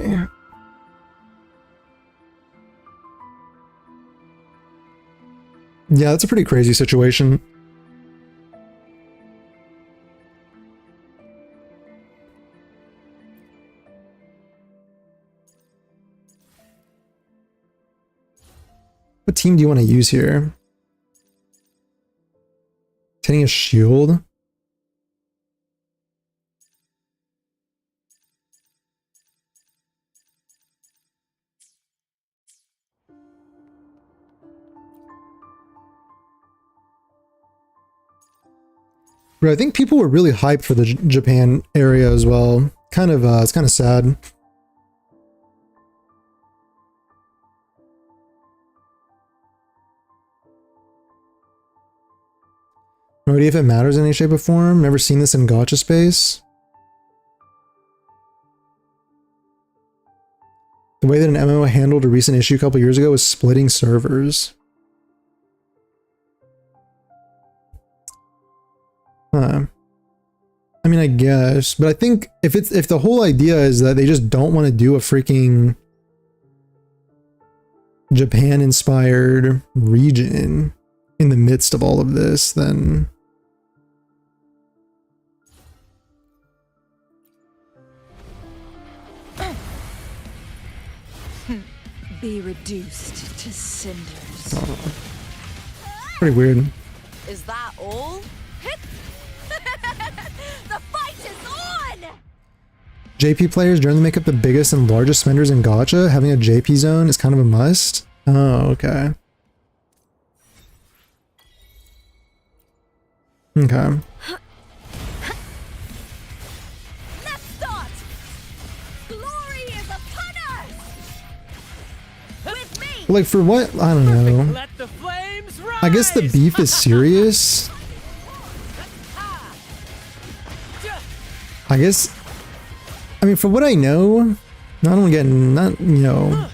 Yeah, that's a pretty crazy situation. What team do you want to use here? Taking a shield? But I think people were really hyped for the Japan area as well. Kind of, it's kind of sad. No idea if it matters in any shape or form. Never seen this in Gacha space. The way that an MMO handled a recent issue a couple years ago was splitting servers. Huh. I mean, I guess, but I think if the whole idea is that they just don't want to do a freaking Japan-inspired region in the midst of all of this, then Be reduced to cinders. oh, pretty weird. Is that all? The fight is on! JP players generally make up the biggest and largest spenders in Gacha. Having a JP zone is kind of a must. Oh, okay. Okay. Let's start! Glory is upon us! With me! Like, for what? I don't know. Let the flames rise. I guess the beef is serious. I guess, I mean, for what I know, I don't get, not, you know,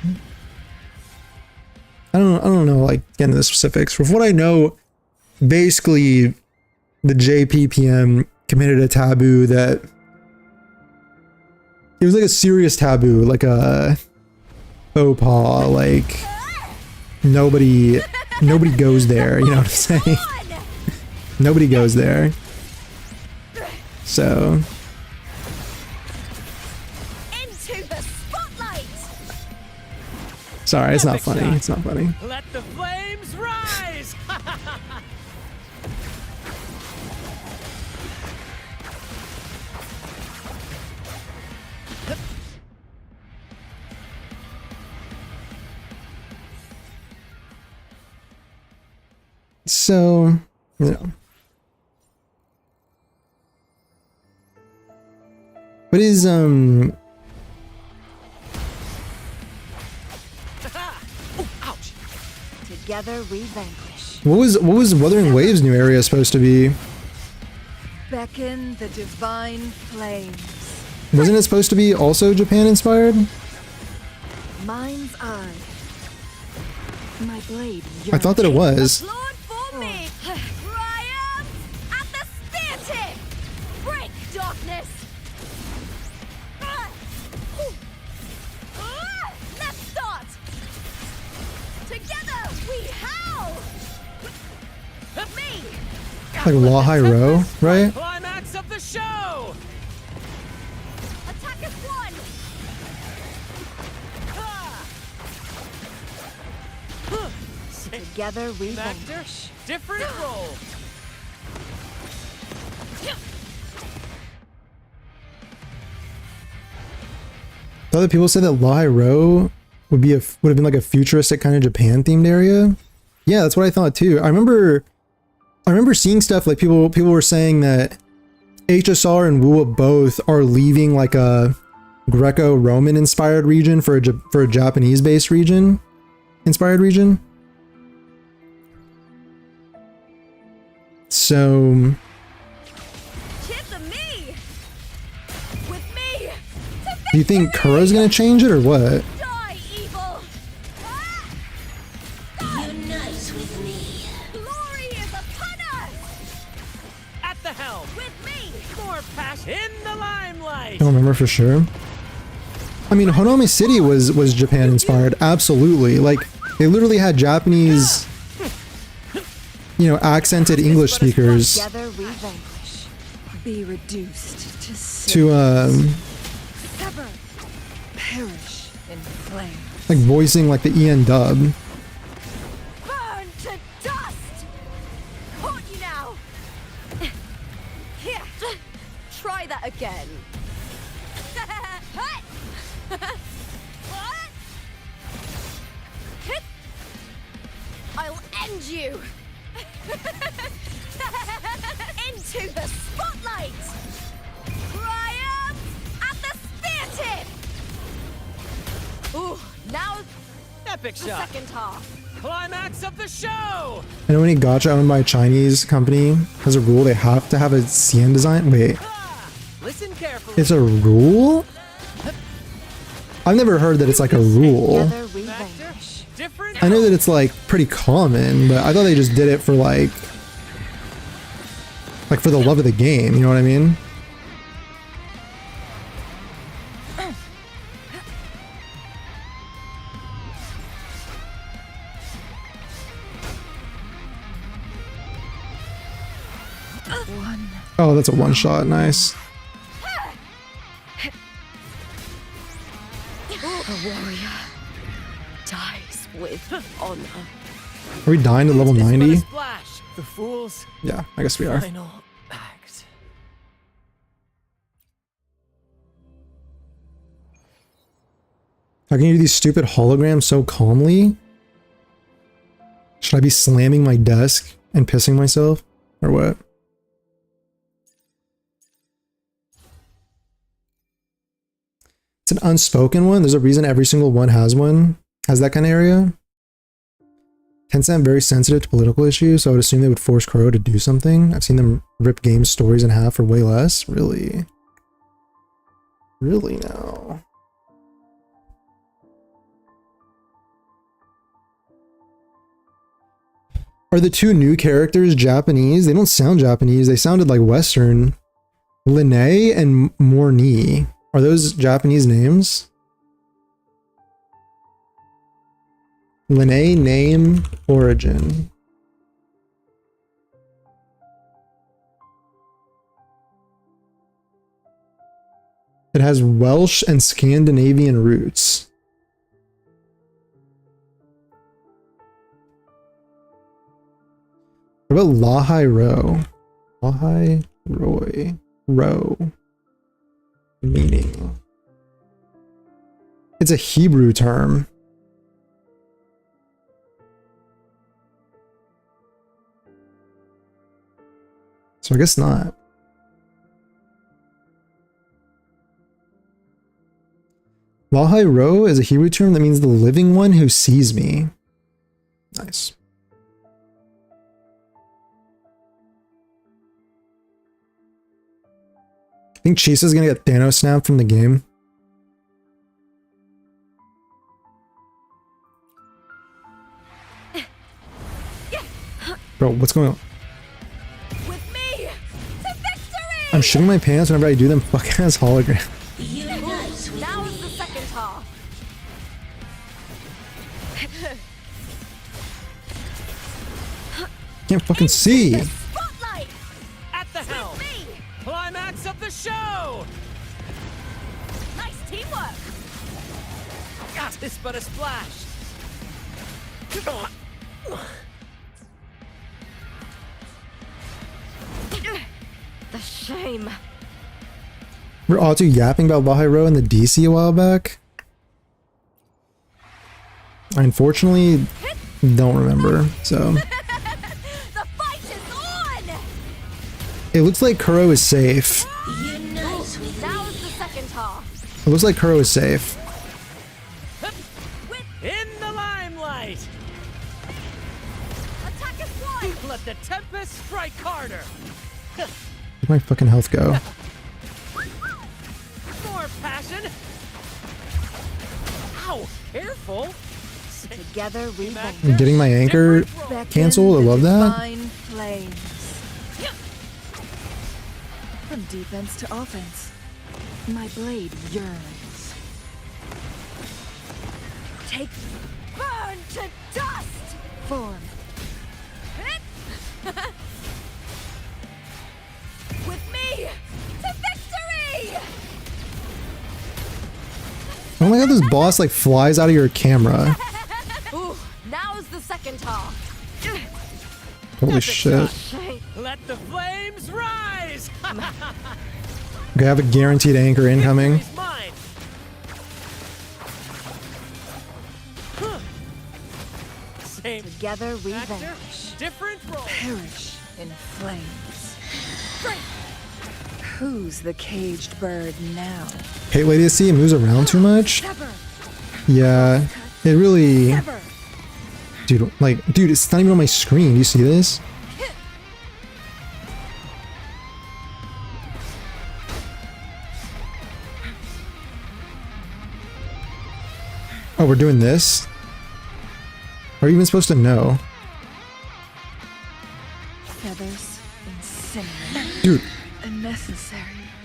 I don't know, like, get into the specifics. For what I know, basically, the JPPM committed a taboo that, it was like a serious taboo, like a faux pas, like, nobody goes there, you know what I'm saying? Nobody goes there. So... Sorry, it's not funny. It's not funny. Let the flames rise. So, you know. What is, Together we vanquish. what was Wuthering Waves' new area supposed to be? Beckon the divine flames. Wasn't it supposed to be also Japan inspired? Mind's eye. My blade. I thought that it was. Lord for me! Triumph at the spear tip! Break darkness! Let's start! Together we howl! Me! Like Law High Row, right? Climax of the show. Attack us one! Together we Vector, vanquish. different role. Other people said that Law High Row would have been like a futuristic kind of Japan themed area. Yeah, that's what I thought too. I remember seeing stuff like people were saying that HSR and WUA both are leaving like a Greco-Roman inspired region for a Japanese based region, inspired region. So Chip to me! With me! do you think Kuro's gonna change it or what? Die, evil! Unite with me! Glory is upon us! At the helm. With me! More passion in the limelight. I don't remember for sure. I mean, Honome City was Japan inspired, absolutely. Like they literally had Japanese, you know, accented English speakers Together we vanquish. Be reduced to sever, perish in flame. like voicing like the EN dub. find you! Into the spotlight! Triumph at the spear tip! Ooh, now Epic the shot. second half. Climax of the show. I know any gacha owned by a Chinese company has a rule they have to have a CN design. Wait, Listen carefully. it's a rule? I've never heard that it's like a rule. Together we Factor. vanish. Different. I know that it's like pretty common, but I thought they just did it for like for the love of the game, you know what I mean? One. Oh, that's a one shot, nice. A warrior dies with honor. Are we dying to level It's but a 90? splash. The fool's Yeah, I guess we are. final act. How can you do these stupid holograms so calmly? Should I be slamming my desk and pissing myself? Or what? It's an unspoken one. There's a reason every single one has one. Has that kind of area. Tencent very sensitive to political issues, so I would assume they would force Crow to do something. I've seen them rip game stories in half for way less. Really? Really now? Are the two new characters Japanese? They don't sound Japanese. They sounded like Western. Linnae and Morni. Are those Japanese names? Linnae name origin. It has Welsh and Scandinavian roots. What about Lahai Ro? Lahai Roy. Ro. Meaning. It's a Hebrew term. So I guess not. Lahai Ro is a Hebrew term that means the living one who sees me. Nice. I think Chisa's gonna get Thanos snapped from the game. Bro, what's going on? With me to victory! I'm shitting my pants whenever I do them fucking ass hologram. Now is the second half. Can't fucking see. Spotlight! At the helm. Me! Climax of the show. Nice teamwork! Got this but a splash. The shame. We're all too yapping about Lahai Ro in the DC a while back. I unfortunately don't remember, so. The fight is on! It looks like Kuro is safe. Now is the second half. It looks like Kuro is safe. In the limelight. Attack is one! Let the tempest strike harder. Where'd my fucking health go? More passion. Ow, careful. Together we vanish. I'm getting my anchor canceled. I love that. Divine flames. From defense to offense, my blade yearns. Take burn to dust! Form. With me to victory! Oh my god, this boss like flies out of your camera. Ooh, now is the second half. Holy shit. Shame. Let the flames rise. Okay, I have a guaranteed anchor incoming. Victory's mine. Same Together we actor, vanish. different role. Perish in flames. Who's the caged bird now? Hate Lady C moves around too much. Sever. Yeah, it really, Sever. dude, it's not even on my screen. You see this? Oh, we're doing this? Are you even supposed to know? Feathers incinerate. Dude, A necessary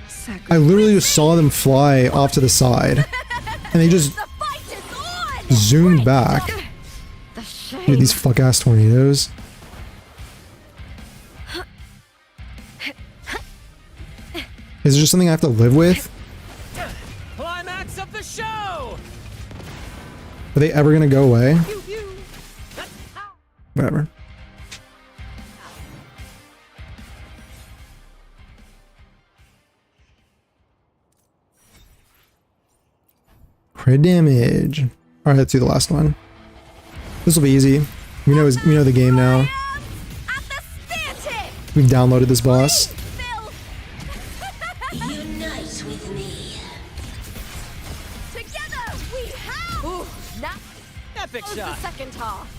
I sacrifice. literally just saw them fly off to the side. And they just The fight is on! zoomed back. The shame. Dude, these fuck ass tornadoes. Is it just something I have to live with? Climax of the show. Are they ever gonna go away? Whatever. Crit damage. Alright, let's do the last one. This will be easy. We know the game now. At the spear tip! We've downloaded this boss. Phil! Unite with me. Together we have! Ooh, now Epic close the shot. second half.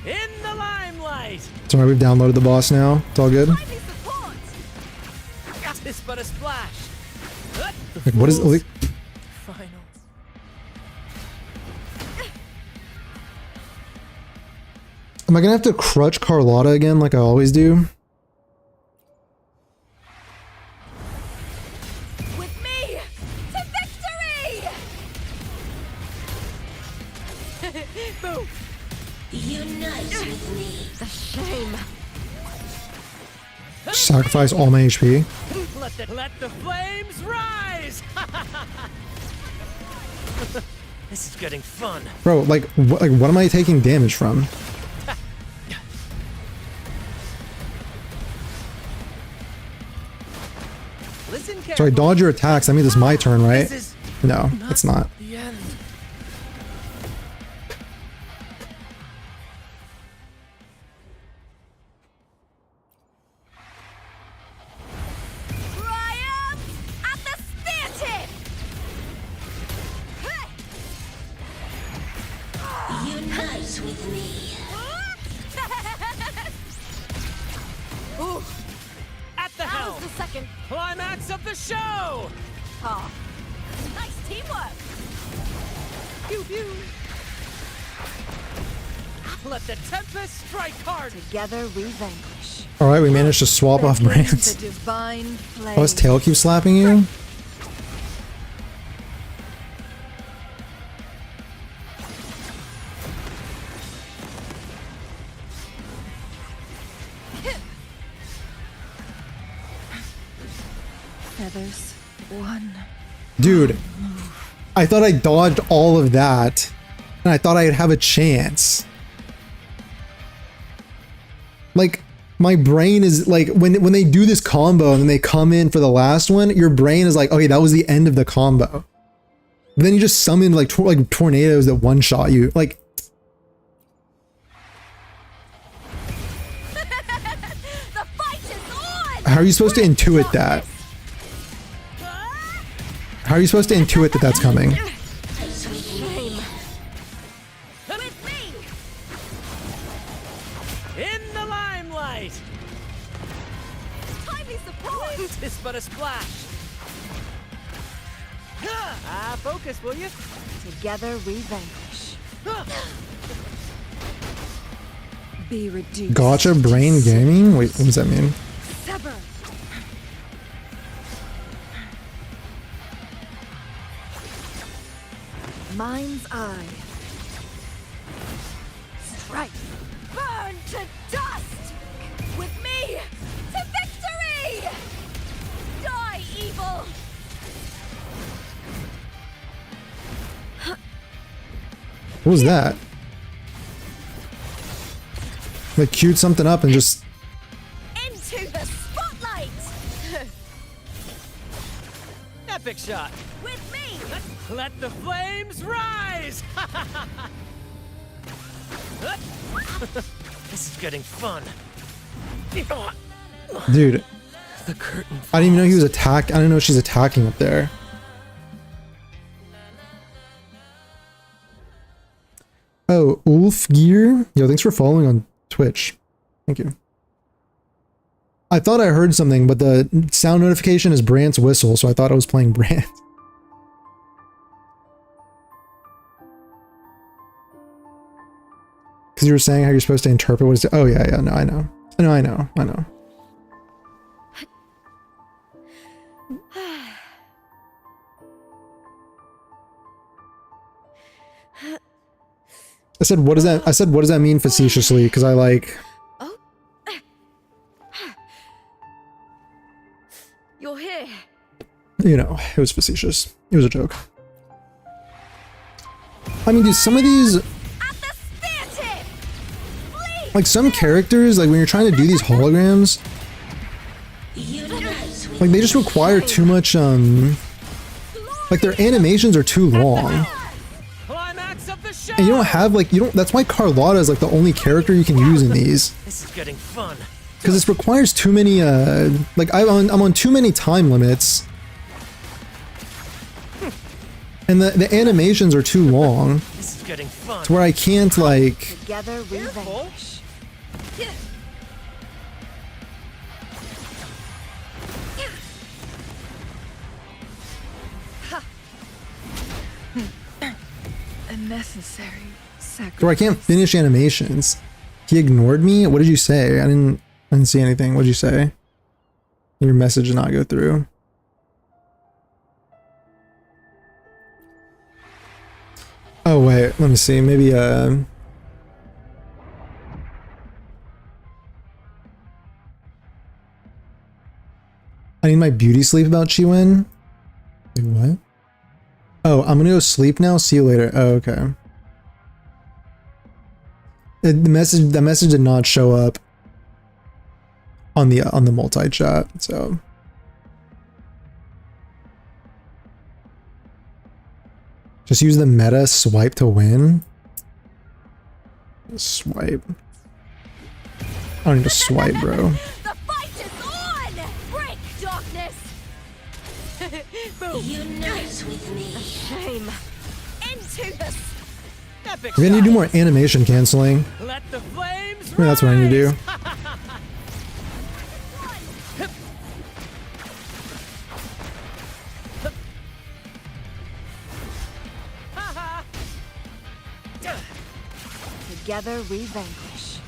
In the limelight. It's alright, we've downloaded the boss now. It's all good. Lively support! This but a splash. Like, what is like, Finals. am I gonna have to crutch Carlotta again like I always do? With me! To victory! Boom. Unite with me. The shame. Sacrifice all my HP. Let the flames rise. This is getting fun. Bro, like what am I taking damage from? Listen carefully. Sorry, dodge your attacks. That means it's my turn, right? This is No, it's not. the end. Triumph at the spear tip! Unite with me. Ooh, At the that helm. was the second Climax of the show. half. Nice teamwork! Pew pew. Let the tempest strike hard. Together we vanquish. Alright, we managed to swap off Beckons brands. The divine flame. Oh, his tail keeps slapping you? Feathers one. Dude, I thought I dodged all of that, and I thought I'd have a chance. Like, my brain is like, when they do this combo and then they come in for the last one, your brain is like, okay, that was the end of the combo. But then you just summon like tornadoes that one-shot you. Like, The fight is on! how are you supposed to intuit that? How are you supposed to intuit that that's coming? Shame. With me! In the limelight. Timely support! This but a splash. Focus, will you? Together we vanquish. Be reduced. Gacha brain gaming? Wait, what does that mean? Sever. Mind's eye. Strike! Burn to dust! With me! To victory! Die, evil! What was that? Like queued something up and just Into the spotlight! Epic shot. With me! Let the flames rise! This is getting fun. Dude, The curtain. I didn't even know he was I didn't know she's attacking up there. Oh, Ulf Gear? Yo, thanks for following on Twitch. Thank you. I thought I heard something, but the sound notification is Brant's whistle, so I thought I was playing Brant. Because you were saying how you're supposed to interpret what it's... Oh, yeah, no, I know. I know. I said, what does that mean facetiously? Because I like... You're here. You know, it was facetious. It was a joke. I mean, dude, some of these... At the spear tip! Please! Like, some characters, like, when you're trying to do these holograms... Like, they just require too much, like, their animations are too long. Climax of the show. And you don't have, like, that's why Carlotta is, like, the only character you can use in these. This is getting fun. Because this requires too many, like, I'm on too many time limits. And the animations are too long. This is getting fun. To where I can't, like... Together we vanquish. A necessary sacrifice. Or I can't finish animations. He ignored me? What did you say? I didn't see anything. What did you say? Your message did not go through. Oh wait, let me see. Maybe I need my beauty sleep about Chiwen. Wait, what? Oh, I'm gonna go sleep now. See you later. Oh, okay. The message did not show up on the multi-chat, so just use the meta swipe to win. Swipe. I don't need to swipe, bro. The fight is on! Break darkness! Boom! Unite with me. Shame! Into the... Epic We're gonna need to do more science. animation canceling. Let the flames Maybe that's what I need to do. Together we vanquish.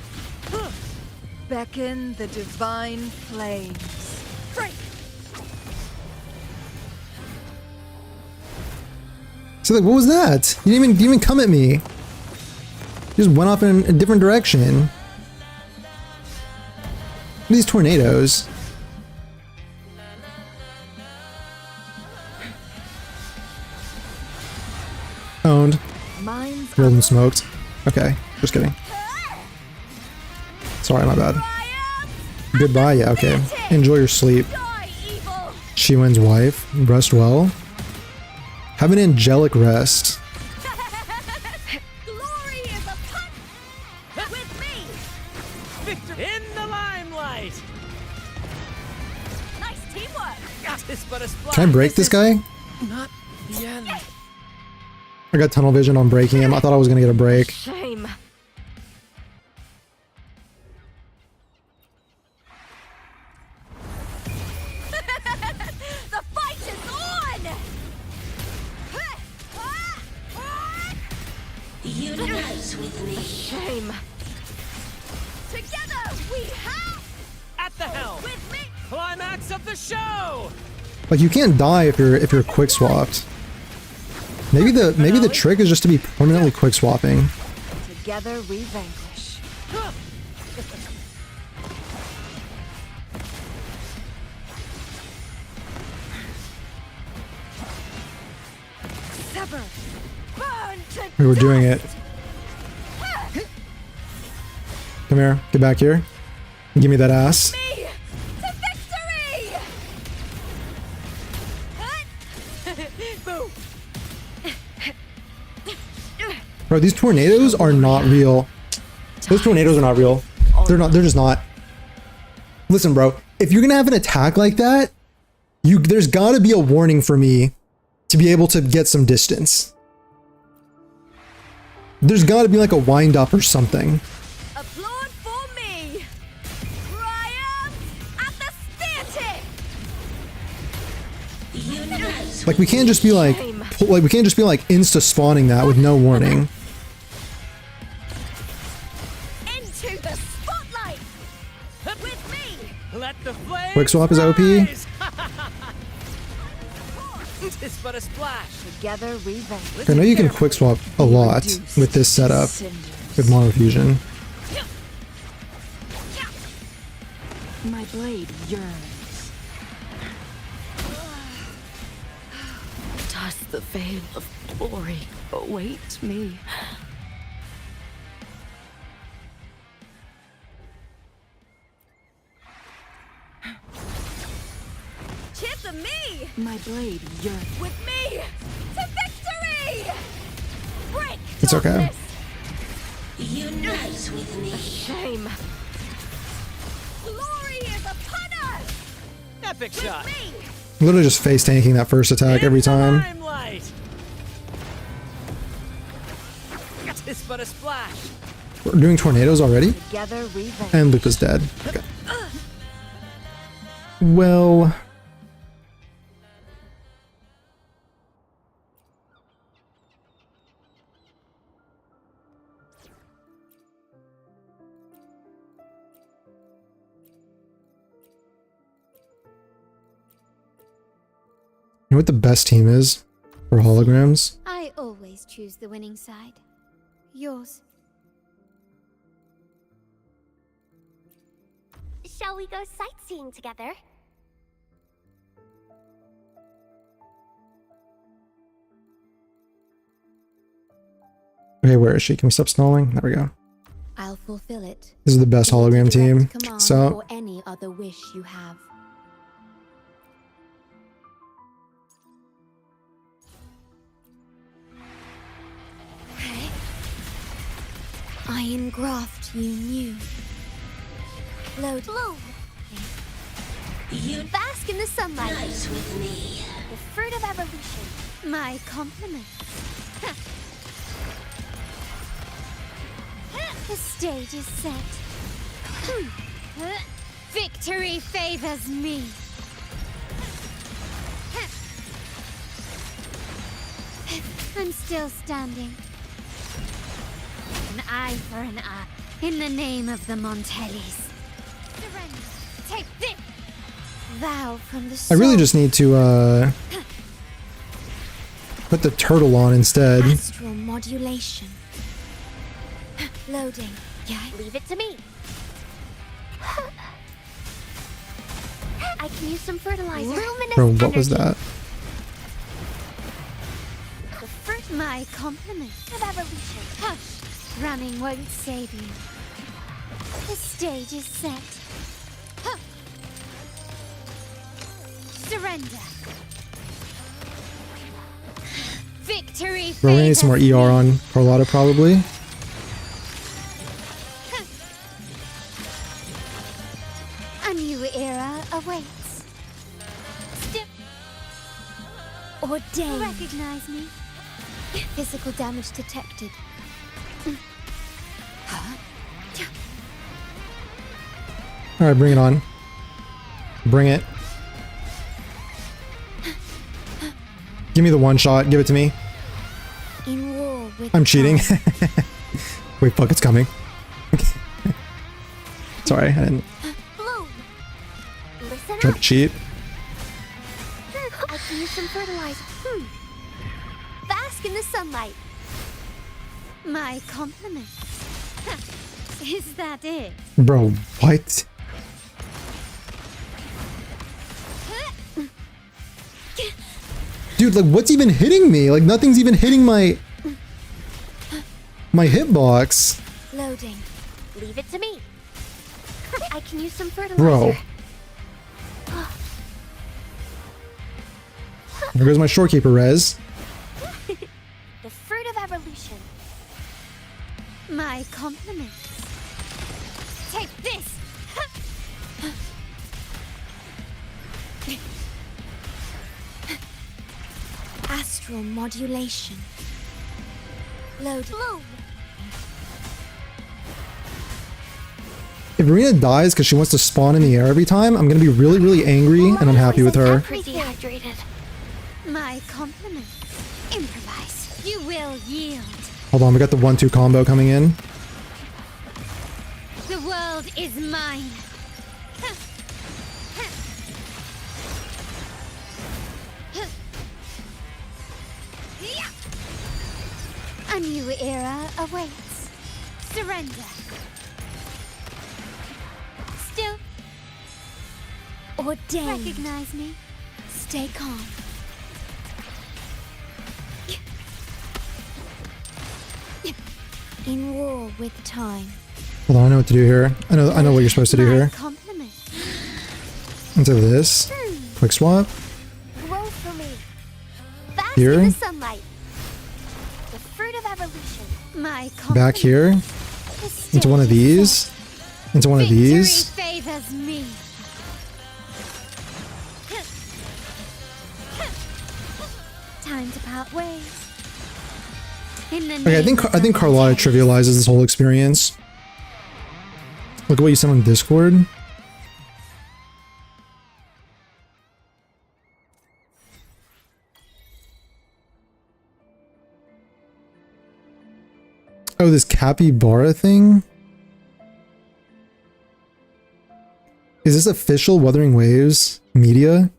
Beckon the divine flames. Break! So like, what was that? You didn't even come at me. You just went off in a different direction. These tornadoes. Owned. Minds Grilled and smoked. Okay, just kidding. Sorry, my bad. Goodbye, yeah, okay. Enjoy your sleep. Die, evil! Chiwen's wife. Rest well. Have an angelic rest. Glory is upon... with me! Victor in the limelight. Nice teamwork! This but a splash. Can I break this guy? Not the end. I got tunnel vision on breaking him. I thought I was gonna get a break. Shame! The fight is on! Unite with me. Shame! Together we have... At the helm. with me! Climax of the show. Like, you can't die if you're quick swapped. Maybe the trick is just to be permanently quick swapping. together we vanquish. Sever! Burn to We were doing it. Come here. Get back here. Give me that ass. me to victory! Boom! Bro, these tornadoes are not real. Those tornadoes are not real. They're not. They're just not. Listen, bro. If you're gonna have an attack like that, there's got to be a warning for me to be able to get some distance. There's got to be like a wind up or something. Applaud for me! Triumph at the spear tip! Unite. Like we can't just be like we can't just be like insta spawning that with no warning. Into the spotlight! With me! Let the flames Quick swap is OP. rise. It's but a splash. Together revenge. I know you can quick swap a lot with this setup with mono fusion. My blade yearns. Does the veil of glory await me? Cheers to me! My blade yearns. With me! To victory! Break It's okay. darkness! Unite with me. Shame! Glory is upon us! Epic shot. Me! Literally just face tanking that first attack every Into the time. limelight. It's but a splash. We're doing tornadoes already? Together revenge. And Luke is dead. Okay. Well, you know what the best team is for holograms? I always choose the winning side. Yours. Shall we go sightseeing together? Okay, where is she? Can we stop stalling? There we go. I'll fulfill it. This is the best hologram team. So or any other wish you have. Iron graft you knew. Load. Bloom. Bask in the sunlight. Unite with me. The fruit of evolution. My compliments. The stage is set. Victory favors me. I'm still standing. An eye for an eye. In the name of the Montellis. Surrender. Take this. Vow from the I soul. really just need to put the turtle on instead. Astral modulation. Loading. Yeah. Leave it to me. I can use some fertilizer. Luminous Bro, what was energy. that? The fruit My compliments. of evolution. Hush. Running won't save you. The stage is set. Huh. Surrender. Victory. Bro, we need some more favors ER me. on Carlotta probably. A new era awaits. Still ordained. Recognize me. Physical damage detected. All right, bring it on. Bring it. Give me the one shot. Give it to me. In war with I'm cheating. time. Wait, fuck, it's coming. Sorry, I didn't Bloom. Listen try up. to cheat. I can use some fertilizer. Bask in the sunlight. My compliments. Is that it? Bro, what? Dude, like, what's even hitting me? Like, nothing's even hitting my hitbox. Loading. Leave it to me. I can use some fertilizer. Bro. There goes my shorekeeper res. The fruit of evolution. My compliments. Take this! Astral modulation. Load. Bloom. If Marina dies because she wants to spawn in the air every time, I'm gonna be really, really angry and unhappy with her. Dehydrated. My compliments. Improvise. You will yield. Hold on, we got the 1-2 combo coming in. The world is mine. A new era awaits. Surrender. Still. Ordained. Recognize me. Stay calm. In war with time. Hold on, I know what to do here. I know what you're supposed to do here. Compliment. Into this. Quick swap. Grow for me. Bask Here. in the sunlight. The fruit of evolution. My Back here. Into one of these. Into one of these. Favors me. Time to part ways. Okay, I think Carlotta trivializes this whole experience. Look at what you sent on Discord. Oh, this capybara thing? Is this official Wuthering Waves media?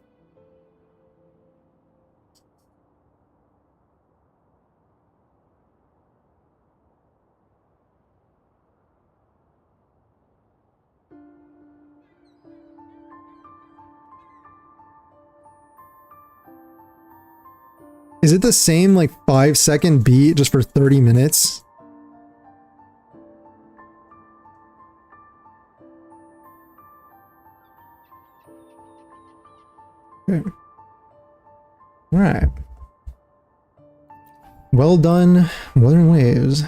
Is it the same like 5-second beat just for 30 minutes? Okay. All right. Well done, Wuthering Waves.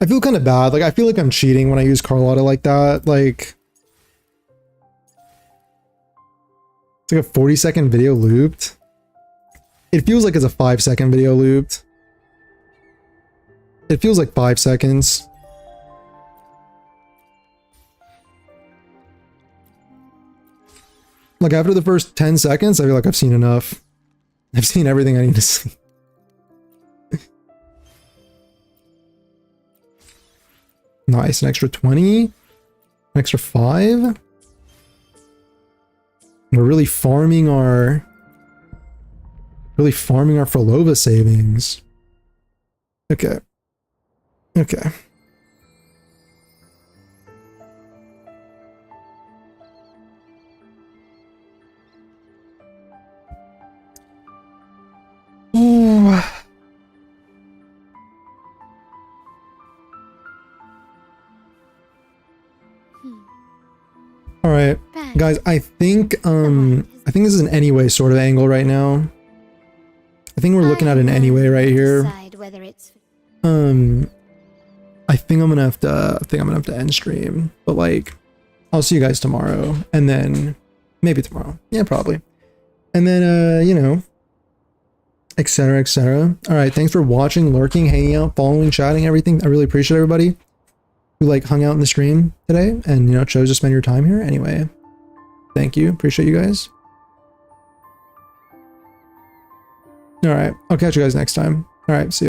I feel kind of bad. Like, I feel like I'm cheating when I use Carlotta like that. Like, it's like a 40-second video looped. It feels like it's a 5-second video looped. It feels like 5 seconds. Like, after the first 10 seconds, I feel like I've seen enough. I've seen everything I need to see. Nice, an extra 20. An extra 5. We're really farming our Falova savings. Okay. Okay. Ooh. All right, guys, I think this is an anyway sort of angle right now. I think we're looking at an anyway right here. I think I'm gonna have to end stream, but like, I'll see you guys tomorrow, and then maybe tomorrow, yeah, probably, and then you know, etc., etc. All right, thanks for watching, lurking, hanging out, following, chatting, everything. I really appreciate everybody who like hung out in the stream today and, you know, chose to spend your time here. Anyway, thank you, appreciate you guys. All right, I'll catch you guys next time. All right, see you.